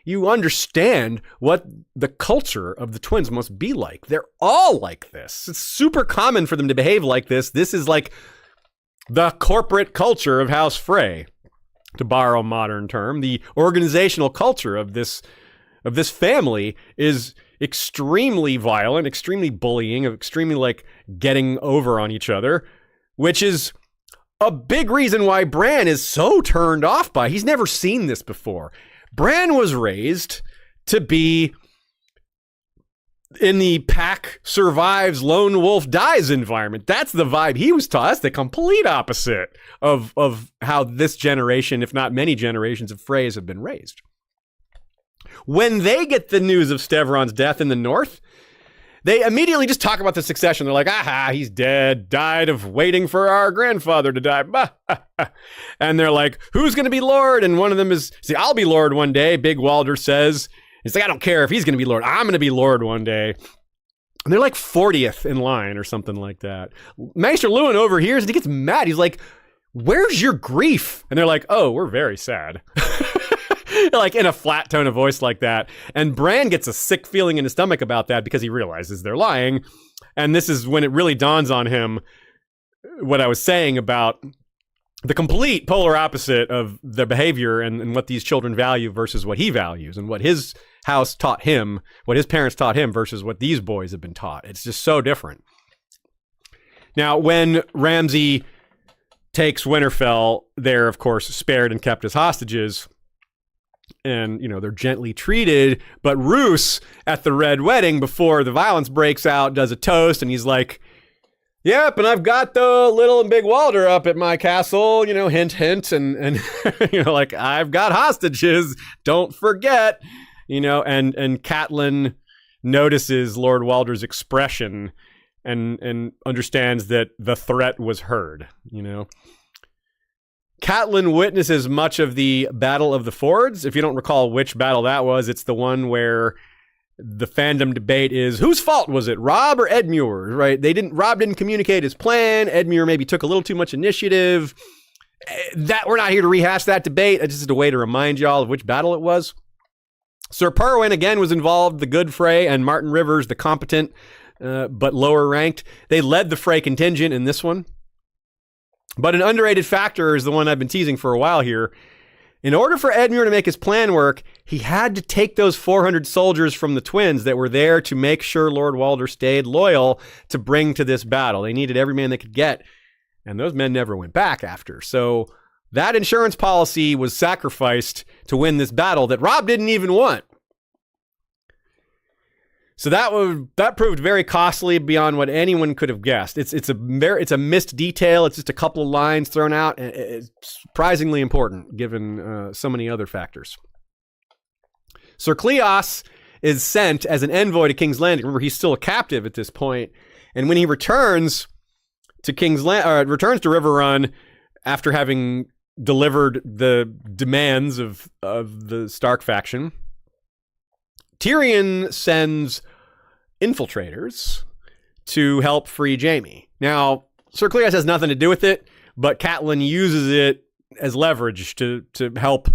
You understand what the culture of the twins must be like. They're all like this. It's super common for them to behave like this. This is like the corporate culture of House Frey, to borrow a modern term. The organizational culture of this family is extremely violent, extremely bullying, extremely like getting over on each other, which is a big reason why Bran is so turned off by. He's never seen this before. Bran was raised to be in the pack survives, lone wolf dies environment. That's the vibe he was taught. That's the complete opposite of how this generation, if not many generations of Freys, have been raised. When they get the news of Stevron's death in the north, they immediately just talk about the succession. They're like, aha, he's dead, died of waiting for our grandfather to die. And they're like, who's going to be Lord? And one of them is, see, I'll be Lord one day, Big Walder says. It's like, I don't care if he's going to be Lord. I'm going to be Lord one day. And they're like 40th in line or something like that. Maester Lewin overhears and he gets mad. He's like, where's your grief? And they're like, oh, we're very sad. Like in a flat tone of voice like that. And Bran gets a sick feeling in his stomach about that because he realizes they're lying. And this is when it really dawns on him what I was saying about the complete polar opposite of their behavior and what these children value versus what he values, and what his house taught him, what his parents taught him versus what these boys have been taught. It's just so different. Now, when Ramsay takes Winterfell, they're, of course, spared and kept as hostages. And, they're gently treated. But Roose, at the Red Wedding, before the violence breaks out, does a toast. And he's like, yep, and I've got the Little and Big Walder up at my castle, hint, hint. And like, I've got hostages. Don't forget, and Catelyn notices Lord Walder's expression and understands that the threat was heard, Catelyn witnesses much of the Battle of the Fords. If you don't recall which battle that was, it's the one where the fandom debate is, whose fault was it, Robb or Edmure, right? Robb didn't communicate his plan. Edmure maybe took a little too much initiative. That we're not here to rehash that debate. It's just a way to remind y'all of which battle it was. Sir Perwyn again was involved, the good Frey, and Martin Rivers, the competent but lower ranked. They led the Frey contingent in this one. But an underrated factor is the one I've been teasing for a while here. In order for Edmure to make his plan work, he had to take those 400 soldiers from the twins that were there to make sure Lord Walder stayed loyal to bring to this battle. They needed every man they could get, and those men never went back after. So that insurance policy was sacrificed to win this battle that Robb didn't even want. So that proved very costly beyond what anyone could have guessed. It's a missed detail. It's just a couple of lines thrown out. It's surprisingly important given so many other factors. Sir Cleos is sent as an envoy to King's Landing. Remember, he's still a captive at this point, and when he returns to returns to River Run after having delivered the demands of the Stark faction, Tyrion sends infiltrators to help free Jaime. Now, Sir Cleos has nothing to do with it, but Catelyn uses it as leverage to help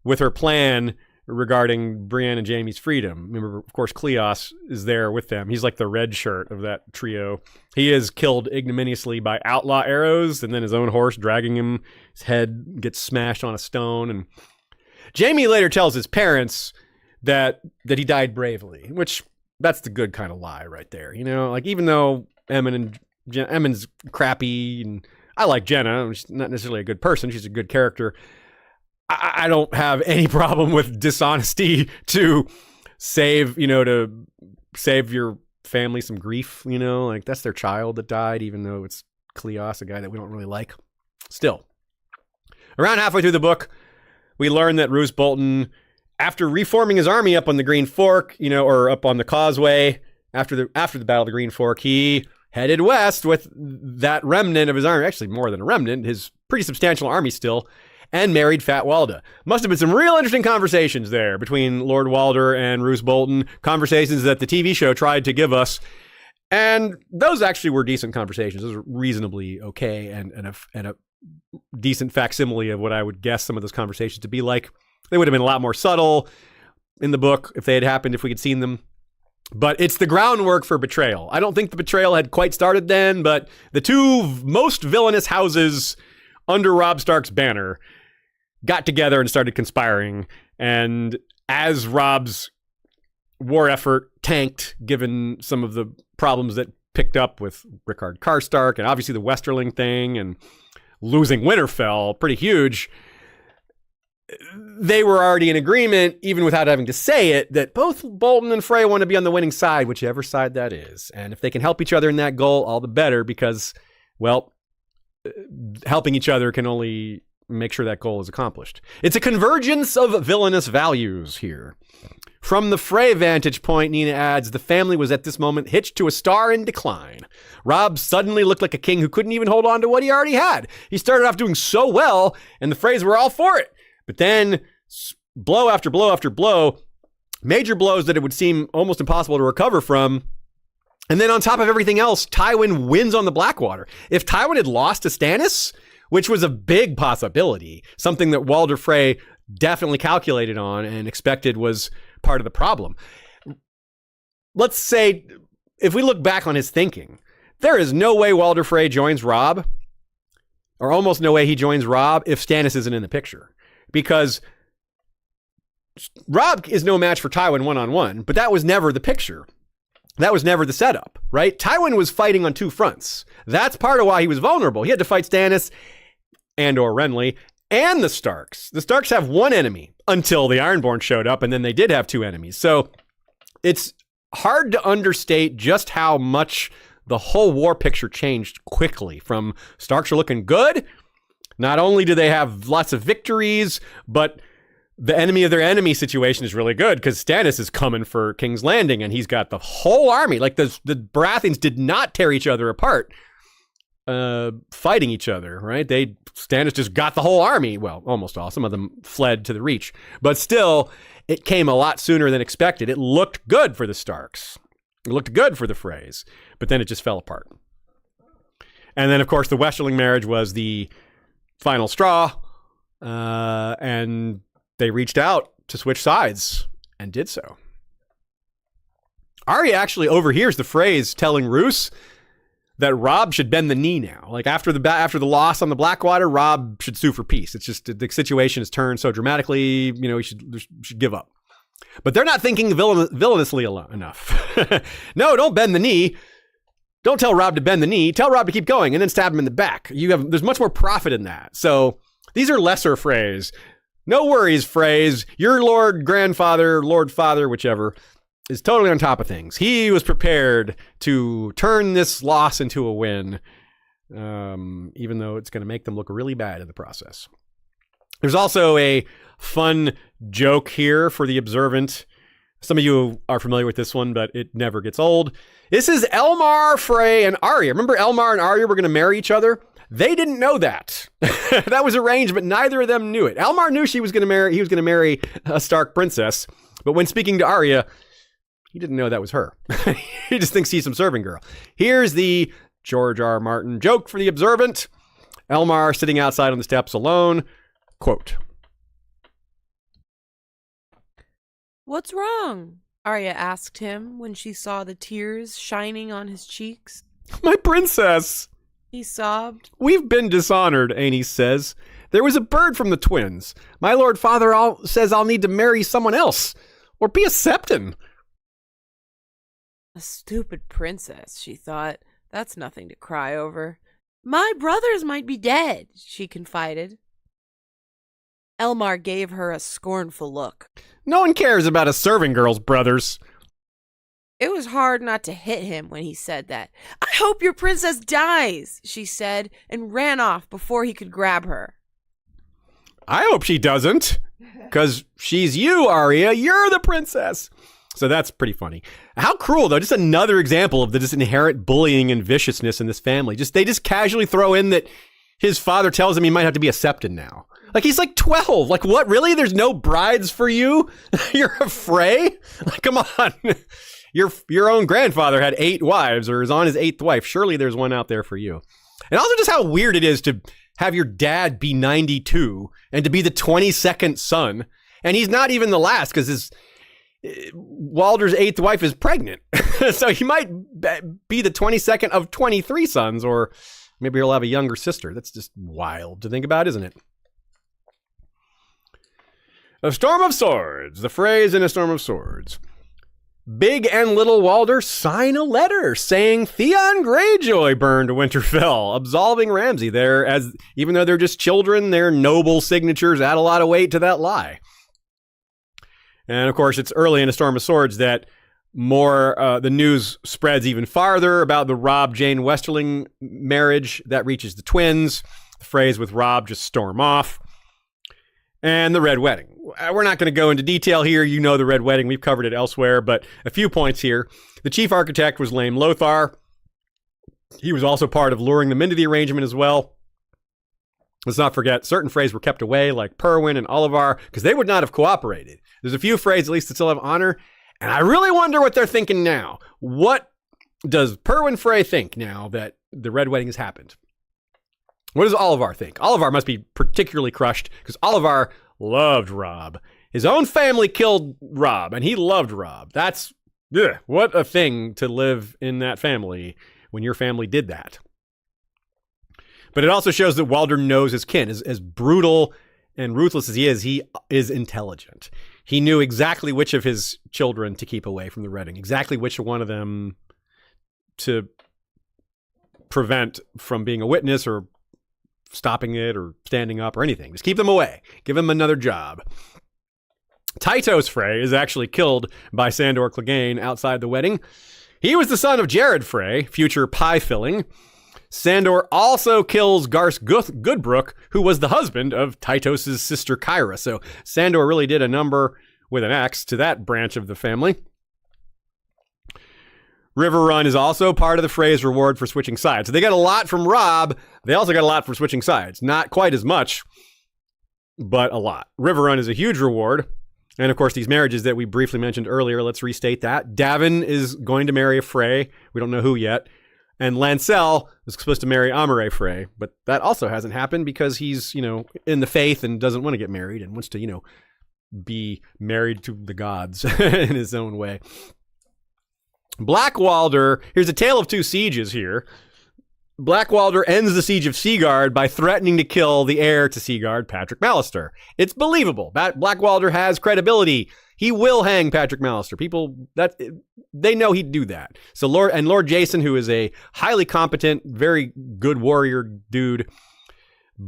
with her plan regarding Brienne and Jaime's freedom. Remember, of course, Cleos is there with them. He's like the red shirt of that trio. He is killed ignominiously by outlaw arrows, and then his own horse dragging him. His head gets smashed on a stone. And Jaime later tells his parents that he died bravely, which that's the good kind of lie right there. You know, like, even though Emmon's crappy, and I like Jenna, she's not necessarily a good person, she's a good character. I don't have any problem with dishonesty to save your family some grief, you know, like that's their child that died, even though it's Cleos, a guy that we don't really like. Still, around halfway through the book, we learn that Roose Bolton, after reforming his army up on the Green Fork, you know, or up on the causeway after the Battle of the Green Fork, he headed west with that remnant of his army, actually more than a remnant, his pretty substantial army still, and married Fat Walda. Must have been some real interesting conversations there between Lord Walder and Roose Bolton, conversations that the TV show tried to give us. And those actually were decent conversations. Those were reasonably okay and a decent facsimile of what I would guess some of those conversations to be like. They would have been a lot more subtle in the book if they had happened, if we had seen them. But it's the groundwork for betrayal. I don't think the betrayal had quite started then, but the two most villainous houses under Robb Stark's banner got together and started conspiring. And as Robb's war effort tanked, given some of the problems that picked up with Rickard Karstark and obviously the Westerling thing and losing Winterfell, pretty huge, they were already in agreement, even without having to say it, that both Bolton and Frey want to be on the winning side, whichever side that is. And if they can help each other in that goal, all the better, because, well, helping each other can only make sure that goal is accomplished. It's a convergence of villainous values here. From the Frey vantage point, Nina adds, the family was at this moment hitched to a star in decline. Robb suddenly looked like a king who couldn't even hold on to what he already had. He started off doing so well, and the Freys were all for it. But then, blow after blow after blow, major blows that it would seem almost impossible to recover from. And then on top of everything else, Tywin wins on the Blackwater. If Tywin had lost to Stannis, which was a big possibility, something that Walder Frey definitely calculated on and expected was part of the problem. Let's say, if we look back on his thinking, there is no way Walder Frey joins Robb, or almost no way he joins Robb, if Stannis isn't in the picture. Because Robb is no match for Tywin one-on-one, but that was never the picture. That was never the setup, right? Tywin was fighting on two fronts. That's part of why he was vulnerable. He had to fight Stannis and or Renly and the Starks. The Starks have one enemy until the Ironborn showed up, and then they did have two enemies. So it's hard to understate just how much the whole war picture changed quickly. From Starks are looking good, not only do they have lots of victories, but the enemy of their enemy situation is really good because Stannis is coming for King's Landing and he's got the whole army. Like the Baratheons did not tear each other apart fighting each other, right? Stannis just got the whole army. Well, almost all. Some of them fled to the Reach. But still, it came a lot sooner than expected. It looked good for the Starks. It looked good for the Freys. But then it just fell apart. And then, of course, the Westerling marriage was the final straw. And they reached out to switch sides and did so. Arya actually overhears the Freys telling Roose that Robb should bend the knee now. Like after the loss on the Blackwater, Robb should sue for peace. It's just the situation has turned so dramatically, he should give up. But they're not thinking villainously enough. No, don't bend the knee. Don't tell Robb to bend the knee. Tell Robb to keep going and then stab him in the back. There's much more profit in that. So these are lesser Freys. No worries, Freys. Your Lord Father, whichever, is totally on top of things. He was prepared to turn this loss into a win, even though it's going to make them look really bad in the process. There's also a fun joke here for the observant. Some of you are familiar with this one, but it never gets old. This is Elmar, Frey, and Arya. Remember Elmar and Arya were going to marry each other? They didn't know that. That was arranged, but neither of them knew it. Elmar knew he was going to marry a Stark princess, but when speaking to Arya, he didn't know that was her. He just thinks she's some serving girl. Here's the George R. Martin joke for the observant. Elmar sitting outside on the steps alone. Quote. "What's wrong?" Arya asked him when she saw the tears shining on his cheeks. "My princess," he sobbed. "We've been dishonored," Aenys says. "There was a bird from the twins. My Lord Father says I'll need to marry someone else or be a septon." A stupid princess, she thought. That's nothing to cry over. "My brothers might be dead," she confided. Elmar gave her a scornful look. "No one cares about a serving girl's brothers." It was hard not to hit him when he said that. "I hope your princess dies," she said, and ran off before he could grab her. "I hope she doesn't, because she's you, Arya. You're the princess." So that's pretty funny. How cruel, though. Just another example of the just inherent bullying and viciousness in this family. They just casually throw in that his father tells him he might have to be a septon now. Like, he's like 12. Like, what, really? There's no brides for you? You're a Frey? Like, come on. Your own grandfather had 8 wives or is on his 8th wife. Surely there's one out there for you. And also just how weird it is to have your dad be 92 and to be the 22nd son. And he's not even the last because Walder's 8th wife is pregnant. So he might be the 22nd of 23 sons, or maybe he'll have a younger sister. That's just wild to think about, isn't it? A Storm of Swords. The Freys in A Storm of Swords. Big and Little Walder sign a letter saying Theon Greyjoy burned Winterfell, absolving Ramsay there, as even though they're just children, their noble signatures add a lot of weight to that lie. And of course, it's early in A Storm of Swords that the news spreads even farther about the Robb-Jane Westerling marriage that reaches the twins. The Freys with Robb just storm off. And the Red Wedding. We're not going to go into detail here. You know the Red Wedding. We've covered it elsewhere, but a few points here. The chief architect was Lame Lothar. He was also part of luring them into the arrangement as well. Let's not forget, certain Freys were kept away, like Perwyn and Olivar, because they would not have cooperated. There's a few Freys, at least, that still have honor, and I really wonder what they're thinking now. What does Perwyn Frey think now that the Red Wedding has happened? What does Olivar think? Olivar must be particularly crushed, because Olivar loved Robb. His own family killed Robb, and he loved Robb. What a thing to live in that family when your family did that. But it also shows that Walder knows his kin. As brutal and ruthless as he is intelligent. He knew exactly which of his children to keep away from the Redding, exactly which one of them to prevent from being a witness or stopping it or standing up or anything. Just keep them away. Give them another job. Tytos Frey is actually killed by Sandor Clegane outside the wedding. He was the son of Jared Frey, future pie-filling. Sandor also kills Garce Goodbrook, who was the husband of Tytos' sister Kyra. So Sandor really did a number with an axe to that branch of the family. River Run is also part of the Freys' reward for switching sides. So they got a lot from Robb. They also got a lot for switching sides. Not quite as much, but a lot. River Run is a huge reward. And of course, these marriages that we briefly mentioned earlier, let's restate that. Davin is going to marry a Frey. We don't know who yet. And Lancel is supposed to marry Amoray Frey, but that also hasn't happened because he's, in the faith and doesn't want to get married and wants to, be married to the gods in his own way. Black Walder, here's a tale of two sieges here. Blackwalder ends the siege of Seaguard by threatening to kill the heir to Seaguard, Patrick Mallister. It's believable. Blackwalder has credibility. He will hang Patrick Mallister. People they know he'd do that. So Lord Jason, who is a highly competent, very good warrior dude,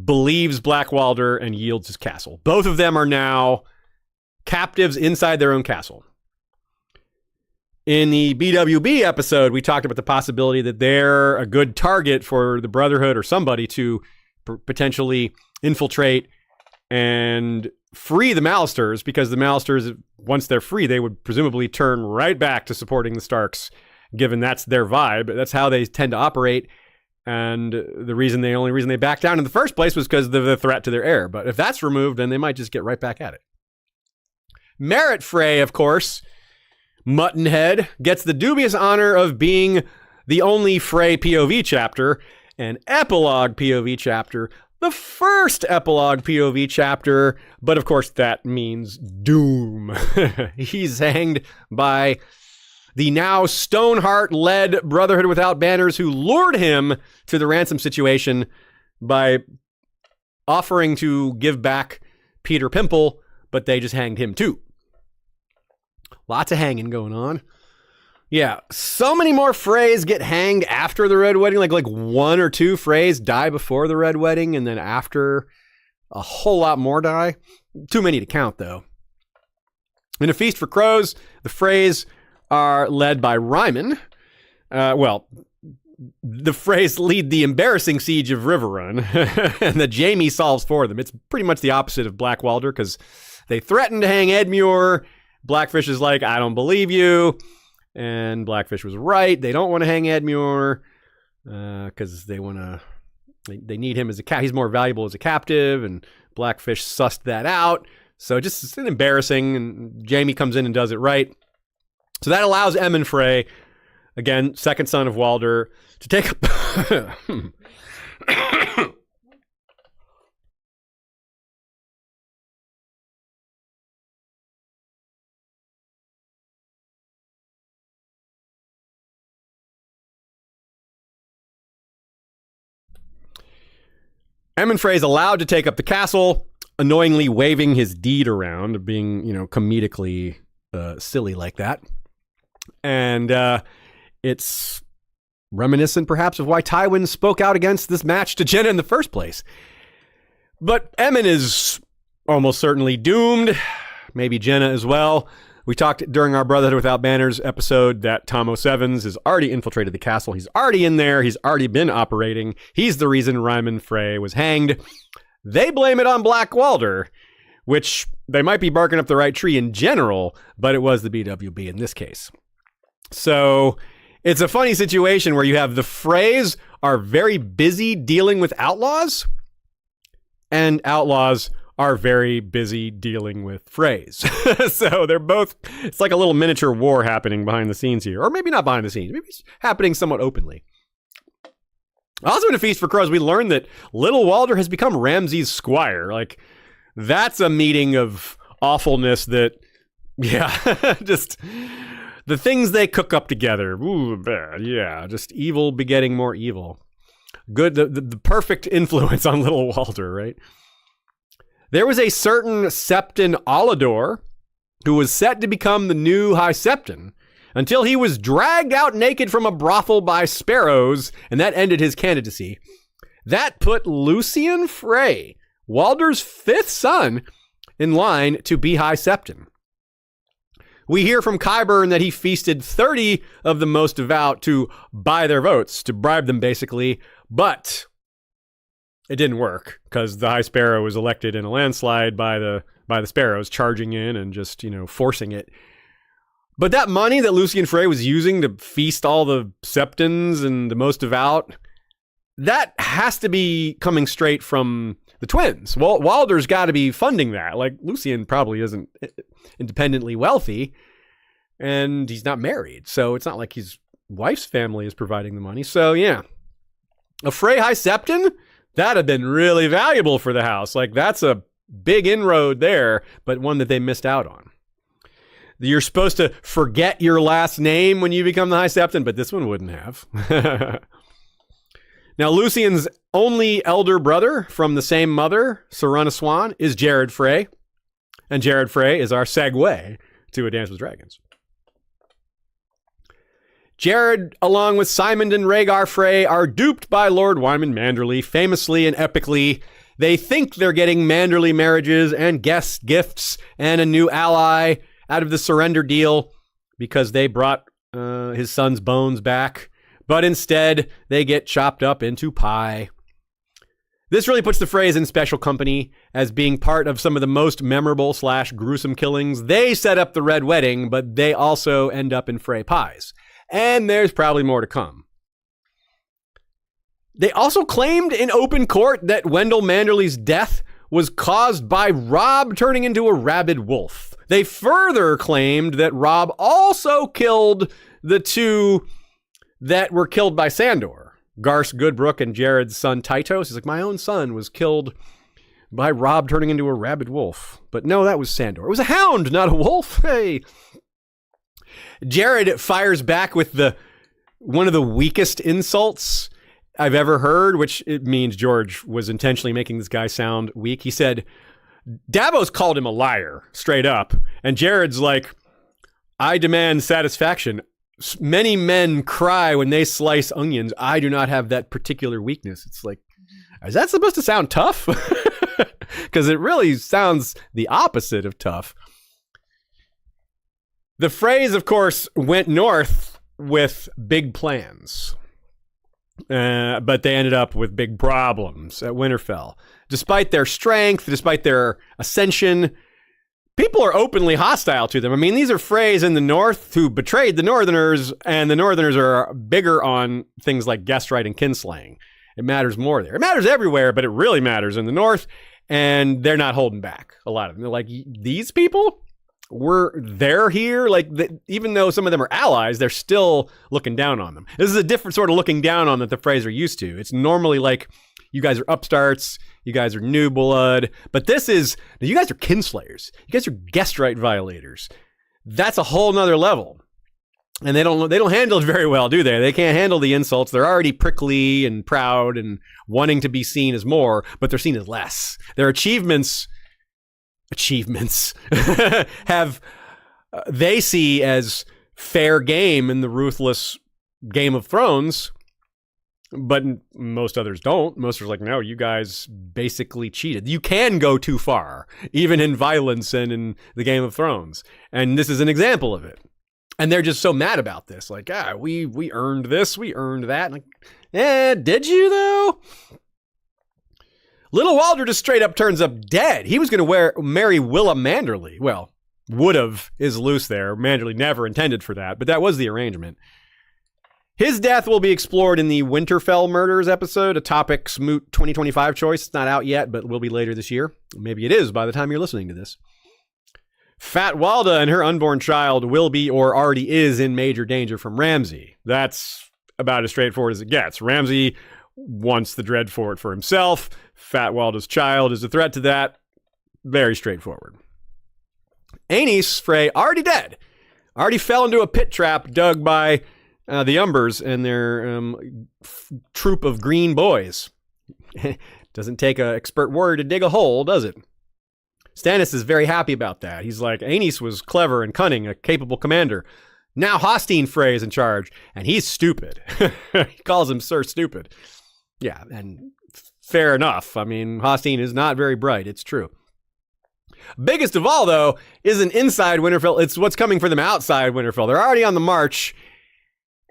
believes Blackwalder and yields his castle. Both of them are now captives inside their own castle. In the BWB episode, we talked about the possibility that they're a good target for the Brotherhood or somebody to potentially infiltrate and free the Mallisters, because the Mallisters, once they're free, they would presumably turn right back to supporting the Starks, given that's their vibe. That's how they tend to operate. And the only reason they backed down in the first place was because of the threat to their heir. But if that's removed, then they might just get right back at it. Merritt Frey, of course, Muttonhead, gets the dubious honor of being the only Frey POV chapter, an epilogue POV chapter, the first epilogue POV chapter, but of course that means doom. He's hanged by the now Stoneheart-led Brotherhood Without Banners, who lured him to the ransom situation by offering to give back Peter Pimple, but they just hanged him too. Lots of hanging going on. Yeah, so many more Freys get hanged after the Red Wedding. Like one or two Freys die before the Red Wedding, and then after, a whole lot more die. Too many to count, though. In A Feast for Crows, the Freys are led by Ryman. The Freys lead the embarrassing siege of Riverrun, and that Jaime solves for them. It's pretty much the opposite of Blackwalder, because they threaten to hang Edmure. Blackfish is like, I don't believe you. And Blackfish was right. They don't want to hang Edmure because they need him as he's more valuable as a captive, and Blackfish sussed that out. So it's embarrassing, and Jaime comes in and does it right. So that allows Emmon Frey, again, second son of Walder, to take up... Emmon Frey is allowed to take up the castle, annoyingly waving his deed around, being, comedically silly like that. And it's reminiscent, perhaps, of why Tywin spoke out against this match to Jenna in the first place. But Emmon is almost certainly doomed, maybe Jenna as well. We talked during our Brotherhood Without Banners episode that Tom O'Sevens has already infiltrated the castle. He's already in there. He's already been operating. He's the reason Ryman Frey was hanged. They blame it on Blackwalder, which they might be barking up the right tree in general, but it was the BWB in this case. So it's a funny situation where you have the Freys are very busy dealing with outlaws, and outlaws are very busy dealing with Freys. So they're both, it's like a little miniature war happening behind the scenes here. Or maybe not behind the scenes, maybe it's happening somewhat openly. Also in A Feast for Crows, we learned that Little Walder has become Ramsay's squire. Like, that's a meeting of awfulness that, yeah, just the things they cook up together. Ooh, bad. Yeah, just evil begetting more evil. Good, the perfect influence on Little Walder, right? There was a certain Septon Olidor who was set to become the new High Septon until he was dragged out naked from a brothel by sparrows, and that ended his candidacy. That put Lucien Frey, Walder's fifth son, in line to be High Septon. We hear from Qyburn that he feasted 30 of the most devout to buy their votes, to bribe them basically, but it didn't work because the High Sparrow was elected in a landslide by the sparrows charging in and just, forcing it. But that money that Lucien Frey was using to feast all the Septons and the most devout, that has to be coming straight from the twins. Well, Walder's got to be funding that. Like, Lucien probably isn't independently wealthy, and he's not married. So it's not like his wife's family is providing the money. So, yeah. A Frey High Septon? That'd have been really valuable for the house. Like, that's a big inroad there, but one that they missed out on. You're supposed to forget your last name when you become the High Septon, but this one wouldn't have. Now, Lucien's only elder brother from the same mother, Serena Swan, is Jared Frey. And Jared Frey is our segue to A Dance with Dragons. Jared, along with Simon and Rhaegar Frey, are duped by Lord Wyman Manderly. Famously and epically, they think they're getting Manderly marriages and guest gifts and a new ally out of the surrender deal because they brought his son's bones back. But instead, they get chopped up into pie. This really puts the Freys in special company as being part of some of the most memorable / gruesome killings. They set up the Red Wedding, but they also end up in Frey pies. And there's probably more to come. They also claimed in open court that Wendell Manderly's death was caused by Robb turning into a rabid wolf. They further claimed that Robb also killed the two that were killed by Sandor, Garce Goodbrook and Jared's son Tytos. He's like, my own son was killed by Robb turning into a rabid wolf. But no, that was Sandor. It was a hound, not a wolf. Hey. Jared fires back with one of the weakest insults I've ever heard, which it means George was intentionally making this guy sound weak. He said, Davos called him a liar, straight up. And Jared's like, I demand satisfaction. Many men cry when they slice onions. I do not have that particular weakness. It's like, is that supposed to sound tough? Because it really sounds the opposite of tough. The Freys, of course, went north with big plans. But they ended up with big problems at Winterfell. Despite their strength, despite their ascension, people are openly hostile to them. I mean, these are Freys in the north who betrayed the Northerners, and the Northerners are bigger on things like guest right and kinslaying. It matters more there. It matters everywhere, but it really matters in the north, and they're not holding back. A lot of them. They're like, these people? They're here? Like, even though some of them are allies, they're still looking down on them. This is a different sort of looking down on that the Freys are used to. It's normally like, you guys are upstarts, you guys are new blood, but you guys are kinslayers. You guys are guest right violators. That's a whole nother level. And they don't handle it very well, do they? They can't handle the insults. They're already prickly and proud and wanting to be seen as more, but they're seen as less. Their achievements have they see as fair game in the ruthless Game of Thrones, but most others don't. Most are like, no, you guys basically cheated. You can go too far, even in violence and in the Game of Thrones. And this is an example of it. And they're just so mad about this. Like, we earned this, we earned that. Like, did you though? Little Walder just straight up turns up dead. He was going to marry Willa Manderly. Well, would have is loose there. Manderly never intended for that, but that was the arrangement. His death will be explored in the Winterfell Murders episode, a Topic Smoot 2025 choice. It's not out yet, but will be later this year. Maybe it is by the time you're listening to this. Fat Walda and her unborn child will be or already is in major danger from Ramsay. That's about as straightforward as it gets. Ramsay wants the Dreadfort for himself. Fat Walda's child is a threat to that. Very straightforward. Aenys Frey, already dead. Already fell into a pit trap dug by the Umbers and their troop of green boys. Doesn't take an expert warrior to dig a hole, does it? Stannis is very happy about that. He's like, Aenys was clever and cunning, a capable commander. Now Hostine Frey is in charge, and he's stupid. He calls him Sir Stupid. Yeah, and fair enough. I mean, Hostine is not very bright. It's true. Biggest of all, though, isn't inside Winterfell. It's what's coming for them outside Winterfell. They're already on the march,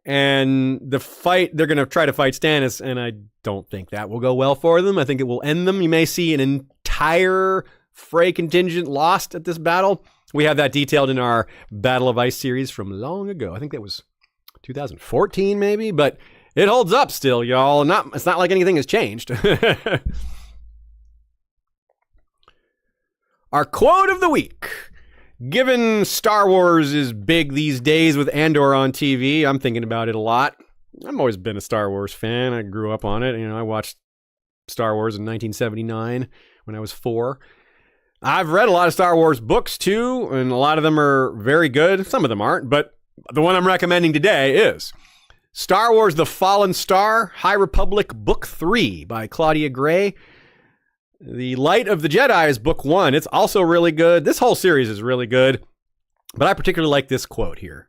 and the fight, they're going to try to fight Stannis, and I don't think that will go well for them. I think it will end them. You may see an entire Frey contingent lost at this battle. We have that detailed in our Battle of Ice series from long ago. I think that was 2014, maybe, but it holds up still, y'all. It's not like anything has changed. Our quote of the week. Given Star Wars is big these days with Andor on TV, I'm thinking about it a lot. I've always been a Star Wars fan. I grew up on it. I watched Star Wars in 1979 when I was 4. I've read a lot of Star Wars books too, and a lot of them are very good. Some of them aren't, but the one I'm recommending today is. Star Wars The Fallen Star, High Republic, Book 3 by Claudia Gray. The Light of the Jedi is Book 1. It's also really good. This whole series is really good. But I particularly like this quote here.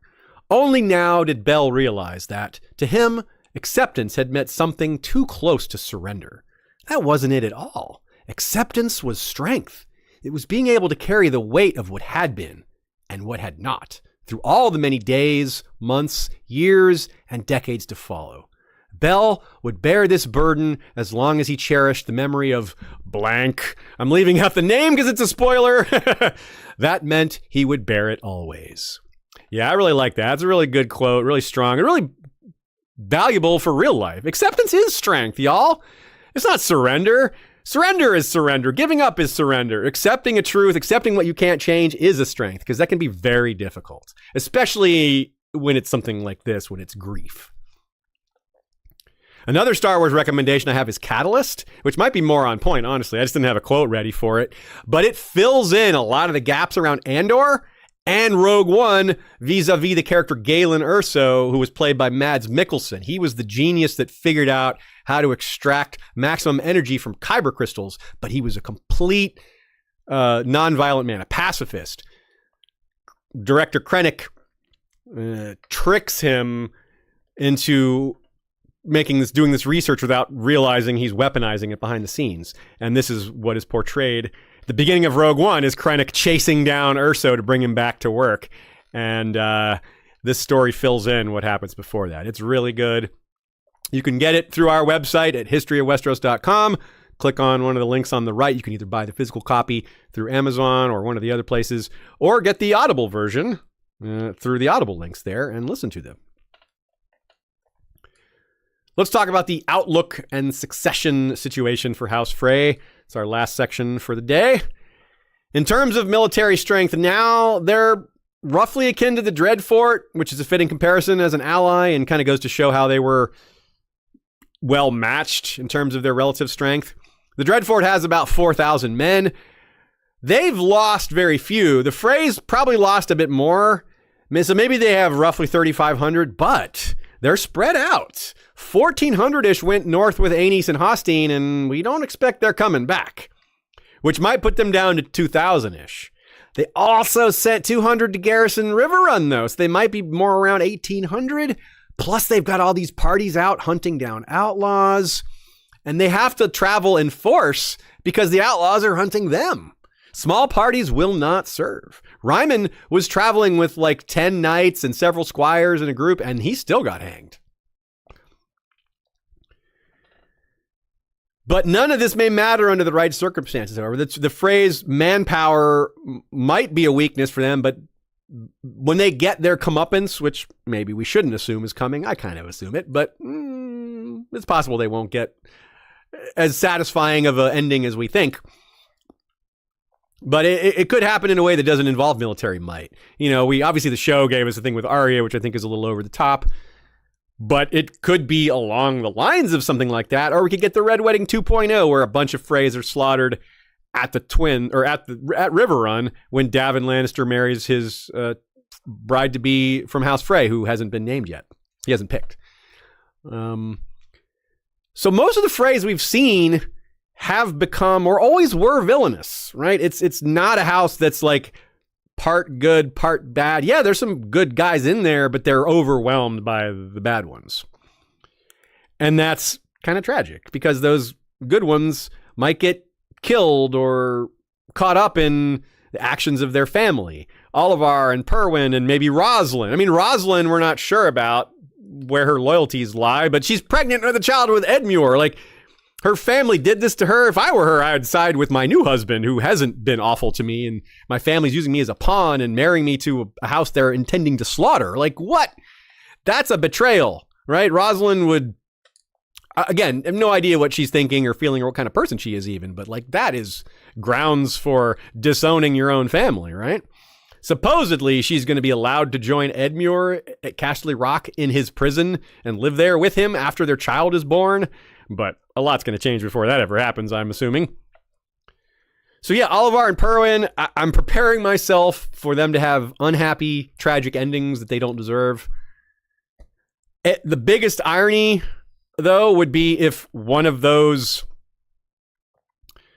Only now did Bell realize that, to him, acceptance had meant something too close to surrender. That wasn't it at all. Acceptance was strength. It was being able to carry the weight of what had been and what had not, through all the many days, months, years, and decades to follow. Bell would bear this burden as long as he cherished the memory of blank. I'm leaving out the name because it's a spoiler. That meant he would bear it always. Yeah, I really like that. It's a really good quote, really strong, and really valuable for real life. Acceptance is strength, y'all. It's not surrender. Surrender is surrender. Giving up is surrender. Accepting a truth, accepting what you can't change is a strength, because that can be very difficult, especially when it's something like this, when it's grief. Another Star Wars recommendation I have is Catalyst, which might be more on point, honestly. I just didn't have a quote ready for it. But it fills in a lot of the gaps around Andor and Rogue One vis-a-vis the character Galen Erso, who was played by Mads Mikkelsen. He was the genius that figured out how to extract maximum energy from kyber crystals, but he was a complete nonviolent man, a pacifist. Director Krennic tricks him into doing this research without realizing he's weaponizing it behind the scenes. And this is what is portrayed at the beginning of Rogue One, is Krennic chasing down Erso to bring him back to work. And this story fills in what happens before that. It's really good. You can get it through our website at historyofwesteros.com. Click on one of the links on the right. You can either buy the physical copy through Amazon or one of the other places, or get the Audible version through the Audible links there and listen to them. Let's talk about the outlook and succession situation for House Frey. It's our last section for the day. In terms of military strength, now they're roughly akin to the Dreadfort, which is a fitting comparison as an ally, and kind of goes to show how they were well matched in terms of their relative strength. The Dreadfort has about 4,000 men. They've lost very few. The Freys probably lost a bit more. So maybe they have roughly 3,500, but they're spread out. 1,400-ish went north with Aenys and Hostine, and we don't expect they're coming back, which might put them down to 2,000-ish. They also sent 200 to garrison Riverrun, though, so they might be more around 1,800. Plus, they've got all these parties out hunting down outlaws, and they have to travel in force because the outlaws are hunting them. Small parties will not serve. Ryman was traveling with like 10 knights and several squires in a group, and he still got hanged. But none of this may matter under the right circumstances, however. The phrase manpower might be a weakness for them, but when they get their comeuppance, which maybe we shouldn't assume is coming, I kind of assume it, but it's possible they won't get as satisfying of an ending as we think. But it could happen in a way that doesn't involve military might. You know, obviously the show gave us a thing with Arya, which I think is a little over the top. But it could be along the lines of something like that, or we could get the Red Wedding 2.0, where a bunch of Freys are slaughtered at at Riverrun when Davin Lannister marries his bride to be from House Frey, who hasn't been named yet. He hasn't picked. So most of the Freys we've seen have become, or always were, villainous, right? It's not a house that's like part good, part bad. Yeah, there's some good guys in there, but they're overwhelmed by the bad ones. And that's kind of tragic, because those good ones might get killed or caught up in the actions of their family. Olyvar and Perwyn and maybe Rosalind. I mean, Rosalind, we're not sure about where her loyalties lie, but she's pregnant with a child with Edmure. Like, her family did this to her. If I were her, I would side with my new husband, who hasn't been awful to me, and my family's using me as a pawn and marrying me to a house they're intending to slaughter. Like, what? That's a betrayal, right? Rosalind would, again, have no idea what she's thinking or feeling or what kind of person she is even, but like, that is grounds for disowning your own family, right? Supposedly, she's going to be allowed to join Edmure at Casterly Rock in his prison and live there with him after their child is born. But a lot's going to change before that ever happens, I'm assuming. So yeah, Olyvar and Perwyn, I'm preparing myself for them to have unhappy, tragic endings that they don't deserve. The biggest irony, though, would be if one of those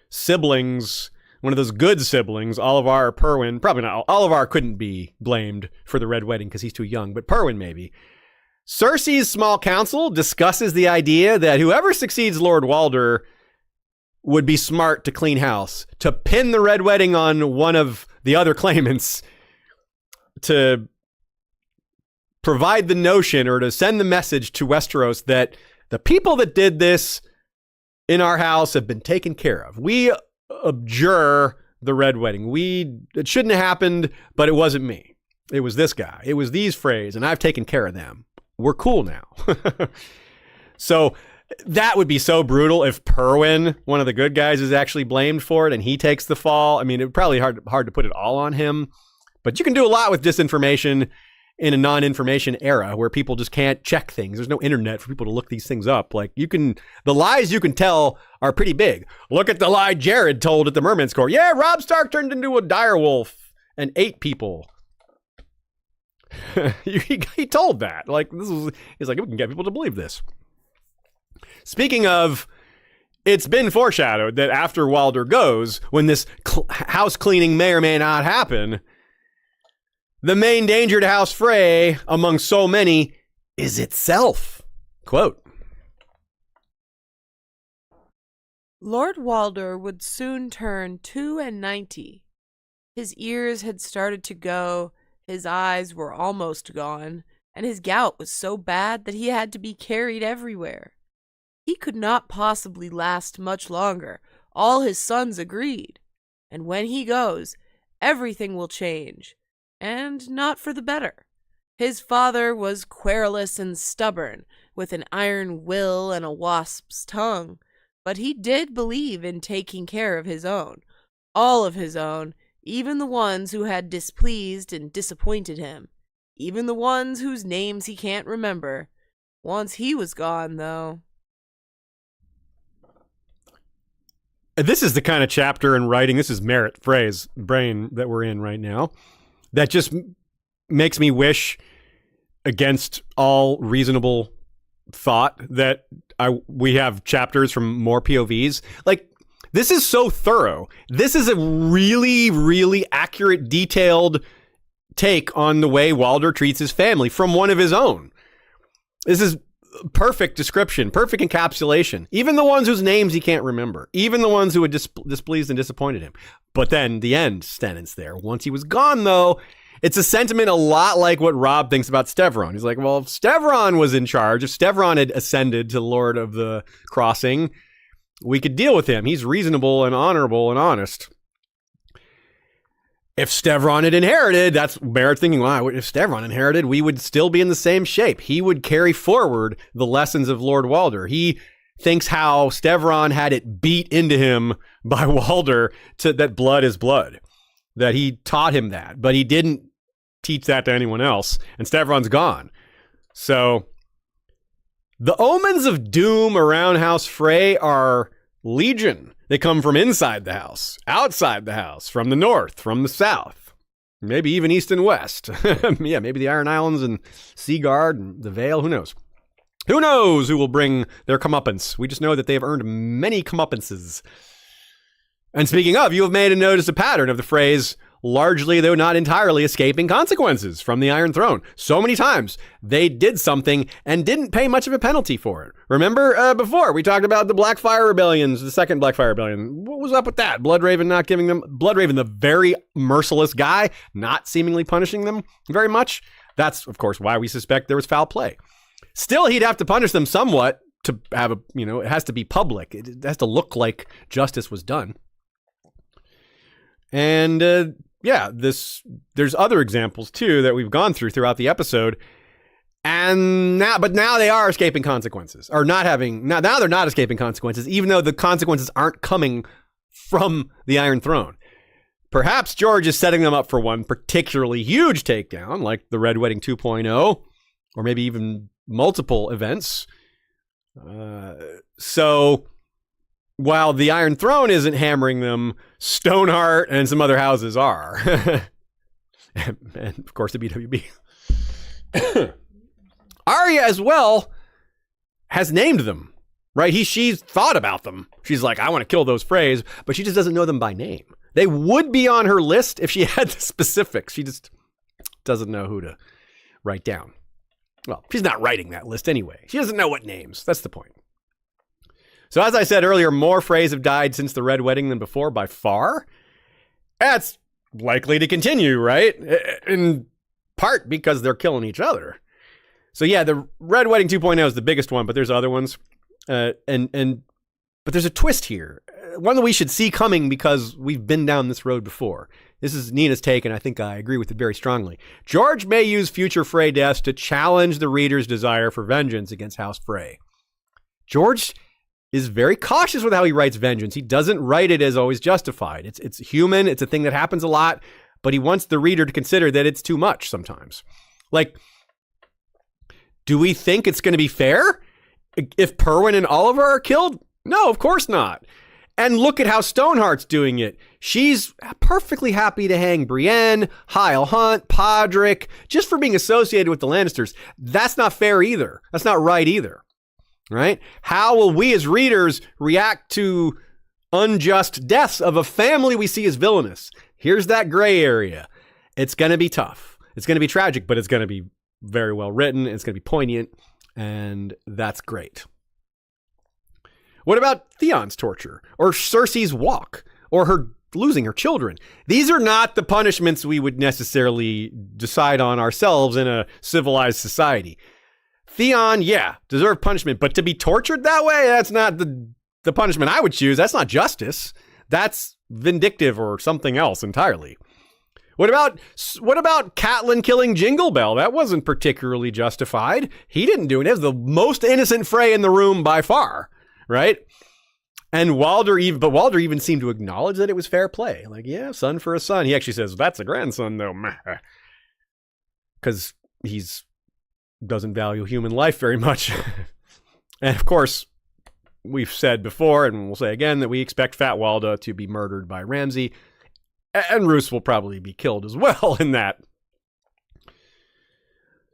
siblings, one of those good siblings, Olyvar or Perwyn, probably not, Olyvar couldn't be blamed for the Red Wedding because he's too young, but Perwyn maybe. Cersei's small council discusses the idea that whoever succeeds Lord Walder would be smart to clean house, to pin the Red Wedding on one of the other claimants, to provide the notion or to send the message to Westeros that the people that did this in our house have been taken care of. We abjure the Red Wedding. It shouldn't have happened, but it wasn't me. It was this guy. It was these Freys, and I've taken care of them. We're cool now. So that would be so brutal if Perwyn, one of the good guys, is actually blamed for it and he takes the fall. I mean, it would probably be hard to put it all on him, but you can do a lot with disinformation in a non-information era where people just can't check things. There's no internet for people to look these things up. Like the lies you can tell are pretty big. Look at the lie Jared told at the Merman's Court. Yeah, Robb Stark turned into a direwolf and ate people. he told that. He's like, we can get people to believe this. Speaking of, it's been foreshadowed that after Walder goes, when this house cleaning may or may not happen, the main danger to House Frey, among so many, is itself. Quote, Lord Walder would soon turn 92. His ears had started to go, his eyes were almost gone, and his gout was so bad that he had to be carried everywhere. He could not possibly last much longer, all his sons agreed. And when he goes, everything will change. And not for the better. His father was querulous and stubborn, with an iron will and a wasp's tongue, but he did believe in taking care of his own, all of his own, even the ones who had displeased and disappointed him, even the ones whose names he can't remember. Once he was gone, though. This is the kind of chapter in writing, this is Merritt Frey's brain that we're in right now, that just makes me wish, against all reasonable thought, that we have chapters from more POVs. Like, this is so thorough. This is a really, really accurate, detailed take on the way Walder treats his family from one of his own. This is perfect description, perfect encapsulation. Even the ones whose names he can't remember. Even the ones who had displeased and disappointed him. But then the end sentence there. Once he was gone, though, it's a sentiment a lot like what Robb thinks about Stevron. He's like, well, if Stevron was in charge, if Stevron had ascended to Lord of the Crossing, we could deal with him. He's reasonable and honorable and honest. If Stevron had inherited, that's Barrett's thinking, wow, if Stevron inherited, we would still be in the same shape. He would carry forward the lessons of Lord Walder. He thinks how Stevron had it beat into him by Walder that blood is blood, that he taught him that, but he didn't teach that to anyone else, and Stevron's gone. So the omens of doom around House Frey are legion. They come from inside the house, outside the house, from the north, from the south, maybe even east and west. Yeah, maybe the Iron Islands and Seaguard and the Vale, who knows? Who knows who will bring their comeuppance? We just know that they have earned many comeuppances. And speaking of, you have made a notice a pattern of the phrase, largely, though not entirely, escaping consequences from the Iron Throne. So many times they did something and didn't pay much of a penalty for it. Remember before we talked about the Blackfire rebellions, the second Blackfire rebellion. What was up with that? Bloodraven not giving them, Bloodraven, the very merciless guy, not seemingly punishing them very much. That's, of course, why we suspect there was foul play. Still, he'd have to punish them somewhat to have it has to be public. It has to look like justice was done. And there's other examples too that we've gone throughout the episode, and now they are escaping consequences, or now they're not escaping consequences, even though the consequences aren't coming from the Iron Throne. Perhaps George is setting them up for one particularly huge takedown, like the Red Wedding 2.0, or maybe even multiple events. So while the Iron Throne isn't hammering them, Stoneheart and some other houses are. and of course the BWB. Arya as well has named them, right? She's thought about them. She's like, I want to kill those Freys, but she just doesn't know them by name. They would be on her list if she had the specifics. She just doesn't know who to write down. Well, she's not writing that list anyway. She doesn't know what names. That's the point. So as I said earlier, more Freys have died since the Red Wedding than before by far. That's likely to continue, right? In part because they're killing each other. So yeah, the Red Wedding 2.0 is the biggest one, but there's other ones. But there's a twist here. One that we should see coming because we've been down this road before. This is Nina's take, and I think I agree with it very strongly. George may use future Frey deaths to challenge the reader's desire for vengeance against House Frey. George is very cautious with how he writes vengeance. He doesn't write it as always justified. It's human. It's a thing that happens a lot, but he wants the reader to consider that it's too much sometimes. Like, do we think it's going to be fair if Perwyn and Oliver are killed? No, of course not. And look at how Stoneheart's doing it. She's perfectly happy to hang Brienne, Hyle Hunt, Podrick, just for being associated with the Lannisters. That's not fair either. That's not right either. Right? How will we as readers react to unjust deaths of a family we see as villainous? Here's that gray area. It's going to be tough. It's going to be tragic, but it's going to be very well written. It's going to be poignant, and that's great. What about Theon's torture, or Cersei's walk, or her losing her children? These are not the punishments we would necessarily decide on ourselves in a civilized society. Theon, yeah, deserved punishment, but to be tortured that way, that's not the punishment I would choose. That's not justice. That's vindictive or something else entirely. What about Catelyn killing Jingle Bell? That wasn't particularly justified. He didn't do it. It was the most innocent Frey in the room by far, right? And Walder even seemed to acknowledge that it was fair play. Like, yeah, son for a son. He actually says, that's a grandson, though. Because he's doesn't value human life very much. And of course, we've said before, and we'll say again, that we expect Fat Walda to be murdered by Ramsay. And Roose will probably be killed as well in that.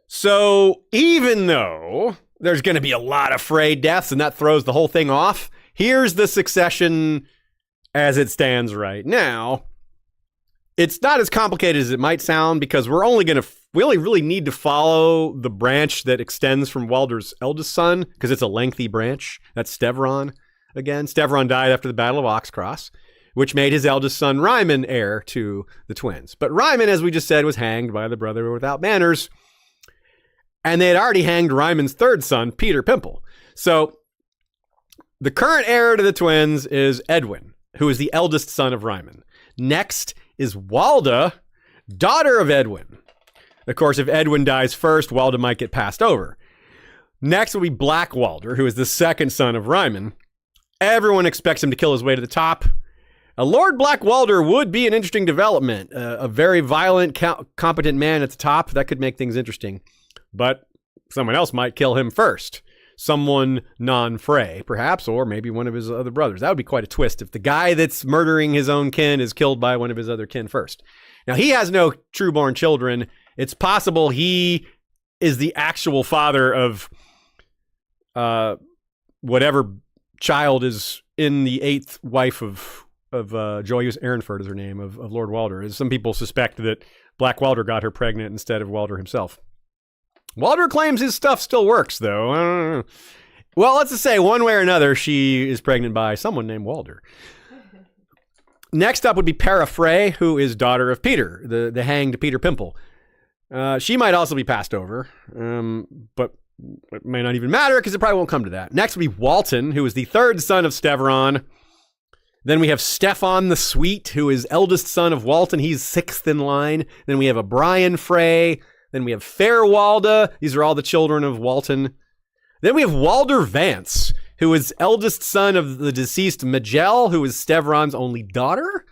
So even though there's going to be a lot of Frey deaths and that throws the whole thing off, here's the succession as it stands right now. It's not as complicated as it might sound because we only really need to follow the branch that extends from Walder's eldest son because it's a lengthy branch. That's Stevron again. Stevron died after the Battle of Oxcross, which made his eldest son Ryman heir to the twins. But Ryman, as we just said, was hanged by the brother without manners. And they had already hanged Ryman's third son, Peter Pimple. So the current heir to the twins is Edwin, who is the eldest son of Ryman. Next is Walda, daughter of Edwin. Of course, if Edwin dies first, Walda might get passed over. Next will be Black Walder, who is the second son of Ryman. Everyone expects him to kill his way to the top. Lord Black Walder would be an interesting development. A very violent, competent man at the top. That could make things interesting. But someone else might kill him first. Someone non-Frey, perhaps, or maybe one of his other brothers. That would be quite a twist if the guy that's murdering his own kin is killed by one of his other kin first. Now, he has no true-born children. It's possible he is the actual father of whatever child is in the eighth wife of Joyous Ehrenford is her name, of Lord Walder. As some people suspect that Black Walder got her pregnant instead of Walder himself. Walder claims his stuff still works, though. Well, let's just say one way or another, she is pregnant by someone named Walder. Next up would be Para Frey, who is daughter of Peter, the hanged Peter Pimple. She might also be passed over, but it may not even matter because it probably won't come to that. Next would be Walton, who is the third son of Stevron. Then we have Stefan the Sweet, who is eldest son of Walton. He's sixth in line. Then we have a Brian Frey. Then we have Fair Walda. These are all the children of Walton. Then we have Walder Vance, who is eldest son of the deceased Majel, who is Stevron's only daughter,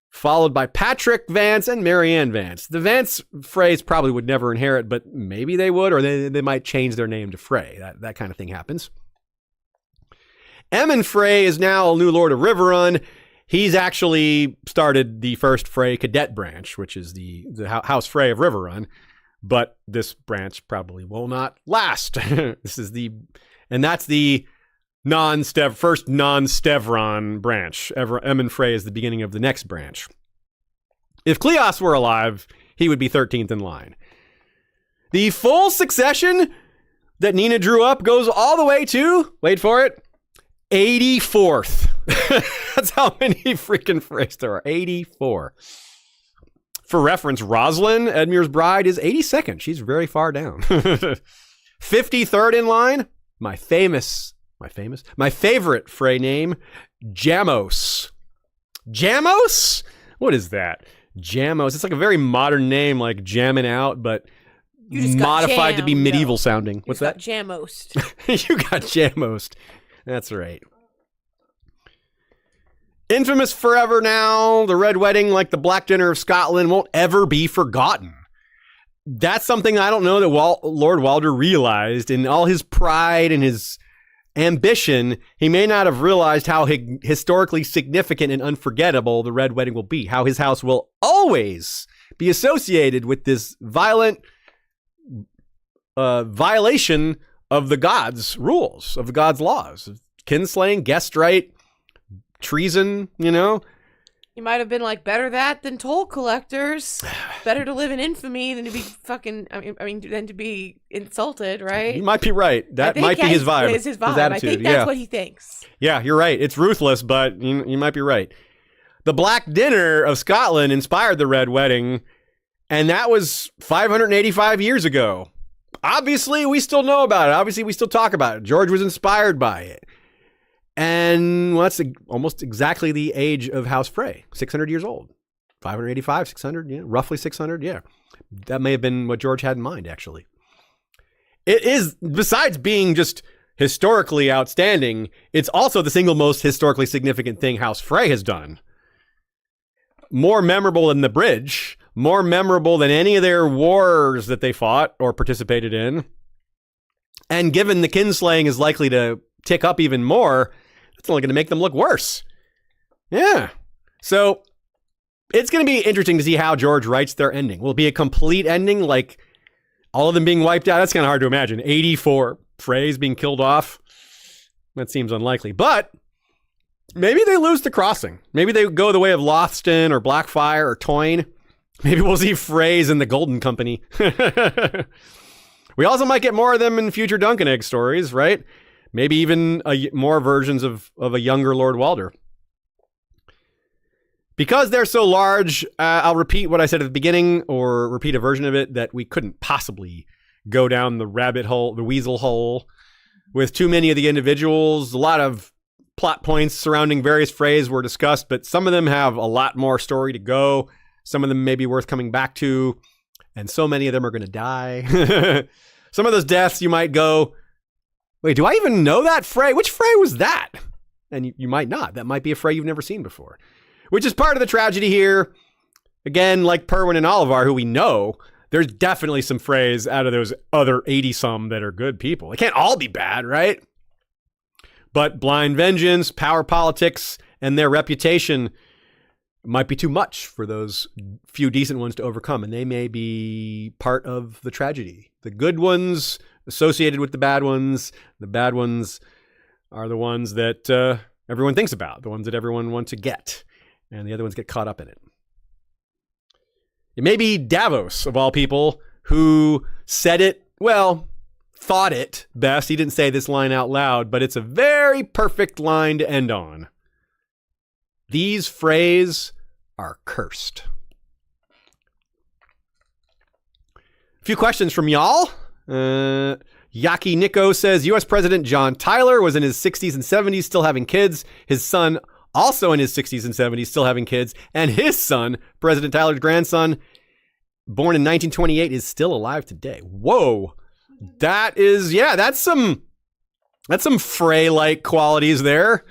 followed by Patrick Vance and Marianne Vance. The Vance Freys probably would never inherit, but maybe they would, or they might change their name to Frey. That kind of thing happens. Emmon Frey is now a new Lord of Riverrun. He's actually started the first Frey cadet branch, which is the House Frey of Riverrun. but this branch probably will not last. That's the first non-Stevron branch. Aemon Frey is the beginning of the next branch. If Cleos were alive, he would be 13th in line. The full succession that Nina drew up goes all the way to, wait for it, 84th. That's how many freaking Freys there are. 84. For reference, Rosalind, Edmure's bride, is 82nd. She's very far down. 53rd in line, my favorite Frey name, Jamos. Jamos? What is that? Jamos. It's like a very modern name, like jamming out, but modified to be medieval sounding. What's that? Jamosed. You got Jamosed. That's right. Infamous forever now, the Red Wedding, like the Black Dinner of Scotland, won't ever be forgotten. That's something I don't know that Lord Walder realized. In all his pride and his ambition, he may not have realized how historically significant and unforgettable the Red Wedding will be. How his house will always be associated with this violent violation of the gods' rules, of the gods' laws. Kinslaying, guest right, treason, you know? You might have been like, better that than toll collectors. Better to live in infamy than to be fucking, than to be insulted, right? You might be right. That might be his vibe. It's his vibe. Attitude. I think that's what he thinks. Yeah, you're right. It's ruthless, but you might be right. The Black Dinner of Scotland inspired the Red Wedding, and that was 585 years ago. Obviously, we still know about it. Obviously, we still talk about it. George was inspired by it. And well, that's almost exactly the age of House Frey, 600 years old. 585, 600, yeah, roughly 600, yeah. That may have been what George had in mind, actually. It is, besides being just historically outstanding, it's also the single most historically significant thing House Frey has done. More memorable than the bridge, more memorable than any of their wars that they fought or participated in. And given the kinslaying is likely to tick up even more, it's only going to make them look worse. Yeah. So it's going to be interesting to see how George writes their ending. Will it be a complete ending, like all of them being wiped out? That's kind of hard to imagine. 84 Freys being killed off. That seems unlikely. But maybe they lose the crossing. Maybe they go the way of Lothston or Blackfire or Toyne. Maybe we'll see Freys in the Golden Company. We also might get more of them in future Duncan Egg stories, right? Maybe even more versions of a younger Lord Walder. Because they're so large, I'll repeat what I said at the beginning, or repeat a version of it, that we couldn't possibly go down the rabbit hole, the weasel hole, with too many of the individuals. A lot of plot points surrounding various Freys were discussed, but some of them have a lot more story to go. Some of them may be worth coming back to, and so many of them are going to die. Some of those deaths you might go, wait, do I even know that Frey? Which Frey was that? And you might not. That might be a Frey you've never seen before. Which is part of the tragedy here. Again, like Perwyn and Olivar, who we know, there's definitely some Freys out of those other 80-some that are good people. They can't all be bad, right? But blind vengeance, power politics, and their reputation might be too much for those few decent ones to overcome, and they may be part of the tragedy. The good ones associated with the bad ones are the ones that everyone thinks about, the ones that everyone wants to get, and the other ones get caught up in it. It may be Davos, of all people, who said it, well, thought it best. He didn't say this line out loud, but it's a very perfect line to end on. These Freys are cursed. A few questions from y'all. Yaki Nico says, U.S. President John Tyler was in his 60s and 70s still having kids. His son, also in his 60s and 70s, still having kids. And his son, President Tyler's grandson, born in 1928, is still alive today. Whoa. That is, yeah, that's some Frey-like qualities there.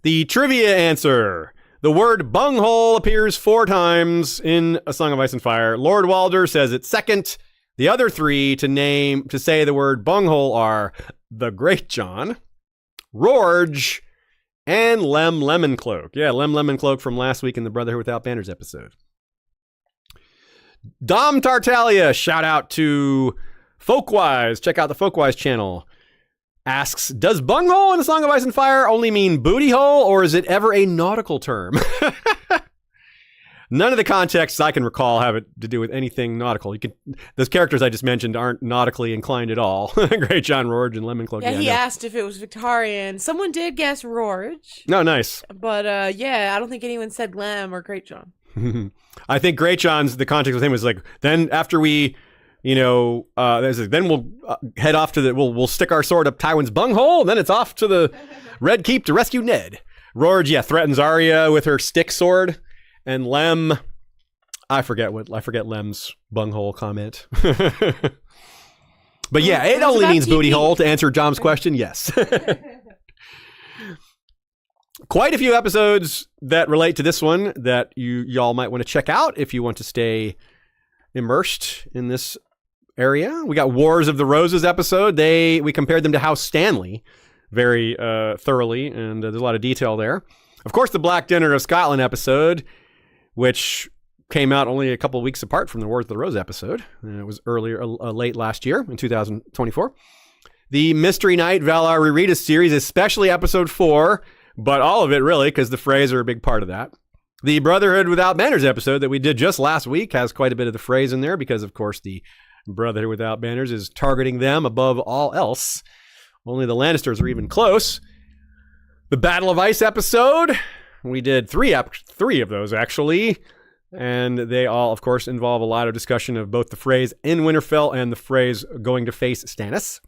The trivia answer. The word bunghole appears 4 times in A Song of Ice and Fire. Lord Walder says it's second. The other 3 to say the word bunghole are the Great John, Rorge, and Lem Lemoncloak. Yeah, Lem Lemoncloak from last week in the Brotherhood Without Banners episode. Dom Tartaglia, shout out to Folkwise. Check out the Folkwise channel. Asks, does bunghole in the Song of Ice and Fire only mean booty hole, or is it ever a nautical term? None of the contexts I can recall have it to do with anything nautical. Those characters I just mentioned aren't nautically inclined at all. Great John Rorge and Lemon Cloak. Yeah, he asked if it was Victorian. Someone did guess Rorge. No, nice. But I don't think anyone said Lem or Great John. I think Great John's, the context with him was like, then after we, then we'll head off to we'll stick our sword up Tywin's bunghole, and then it's off to the Red Keep to rescue Ned. Rorge, threatens Arya with her stick sword. And Lem, I forget Lem's bunghole comment. But yeah, it only means booty hole, to answer Dom's question. Yes. Quite a few episodes that relate to this one that y'all might want to check out if you want to stay immersed in this area. We got Wars of the Roses episode. We compared them to House Stanley very thoroughly, and there's a lot of detail there. Of course, the Black Dinner of Scotland episode, which came out only a couple of weeks apart from the Wars of the Rose episode. It was late last year in 2024. The Mystery Night Valar Reread series, especially episode 4, but all of it really, because the Freys are a big part of that. The Brotherhood Without Banners episode that we did just last week has quite a bit of the Freys in there because, of course, the Brotherhood Without Banners is targeting them above all else. Only the Lannisters are even close. The Battle of Ice episode, we did three of those, actually. And they all, of course, involve a lot of discussion of both the Freys in Winterfell and the Freys going to face Stannis.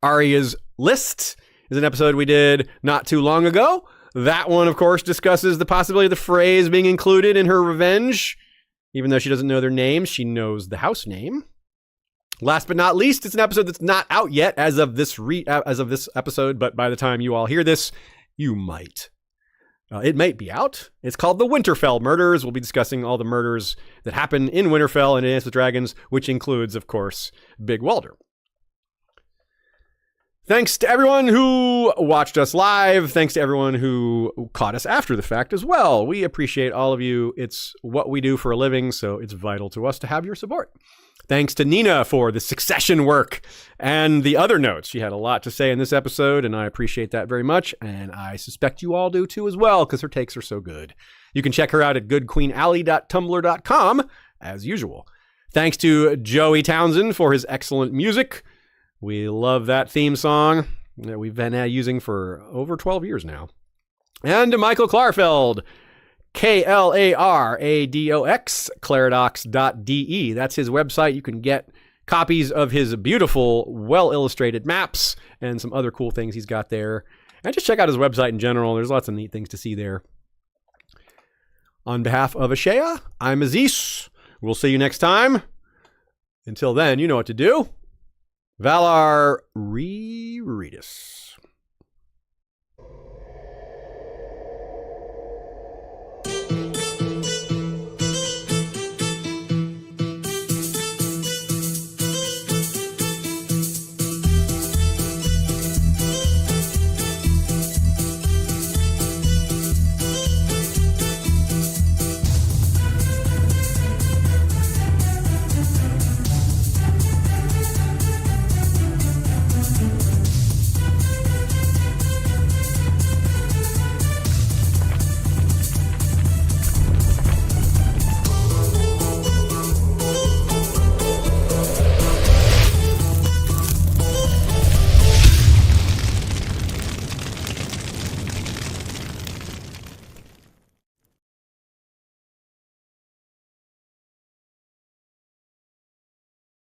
Arya's List is an episode we did not too long ago. That one, of course, discusses the possibility of the Freys being included in her revenge. Even though she doesn't know their names, she knows the house name. Last but not least, it's an episode that's not out yet as of this episode, but by the time you all hear this, you might. It might be out. It's called The Winterfell Murders. We'll be discussing all the murders that happen in Winterfell and Dance with Dragons, which includes, of course, Big Walder. Thanks to everyone who watched us live. Thanks to everyone who caught us after the fact as well. We appreciate all of you. It's what we do for a living, so it's vital to us to have your support. Thanks to Nina for the succession work and the other notes. She had a lot to say in this episode, and I appreciate that very much. And I suspect you all do too as well, because her takes are so good. You can check her out at goodqueenalley.tumblr.com as usual. Thanks to Joey Townsend for his excellent music. We love that theme song that we've been using for over 12 years now. And to Michael Klarfeld, Klaradox, claradox.de. That's his website. You can get copies of his beautiful, well-illustrated maps and some other cool things he's got there. And just check out his website in general. There's lots of neat things to see there. On behalf of Ashea, I'm Aziz. We'll see you next time. Until then, you know what to do. Valar Rereadus.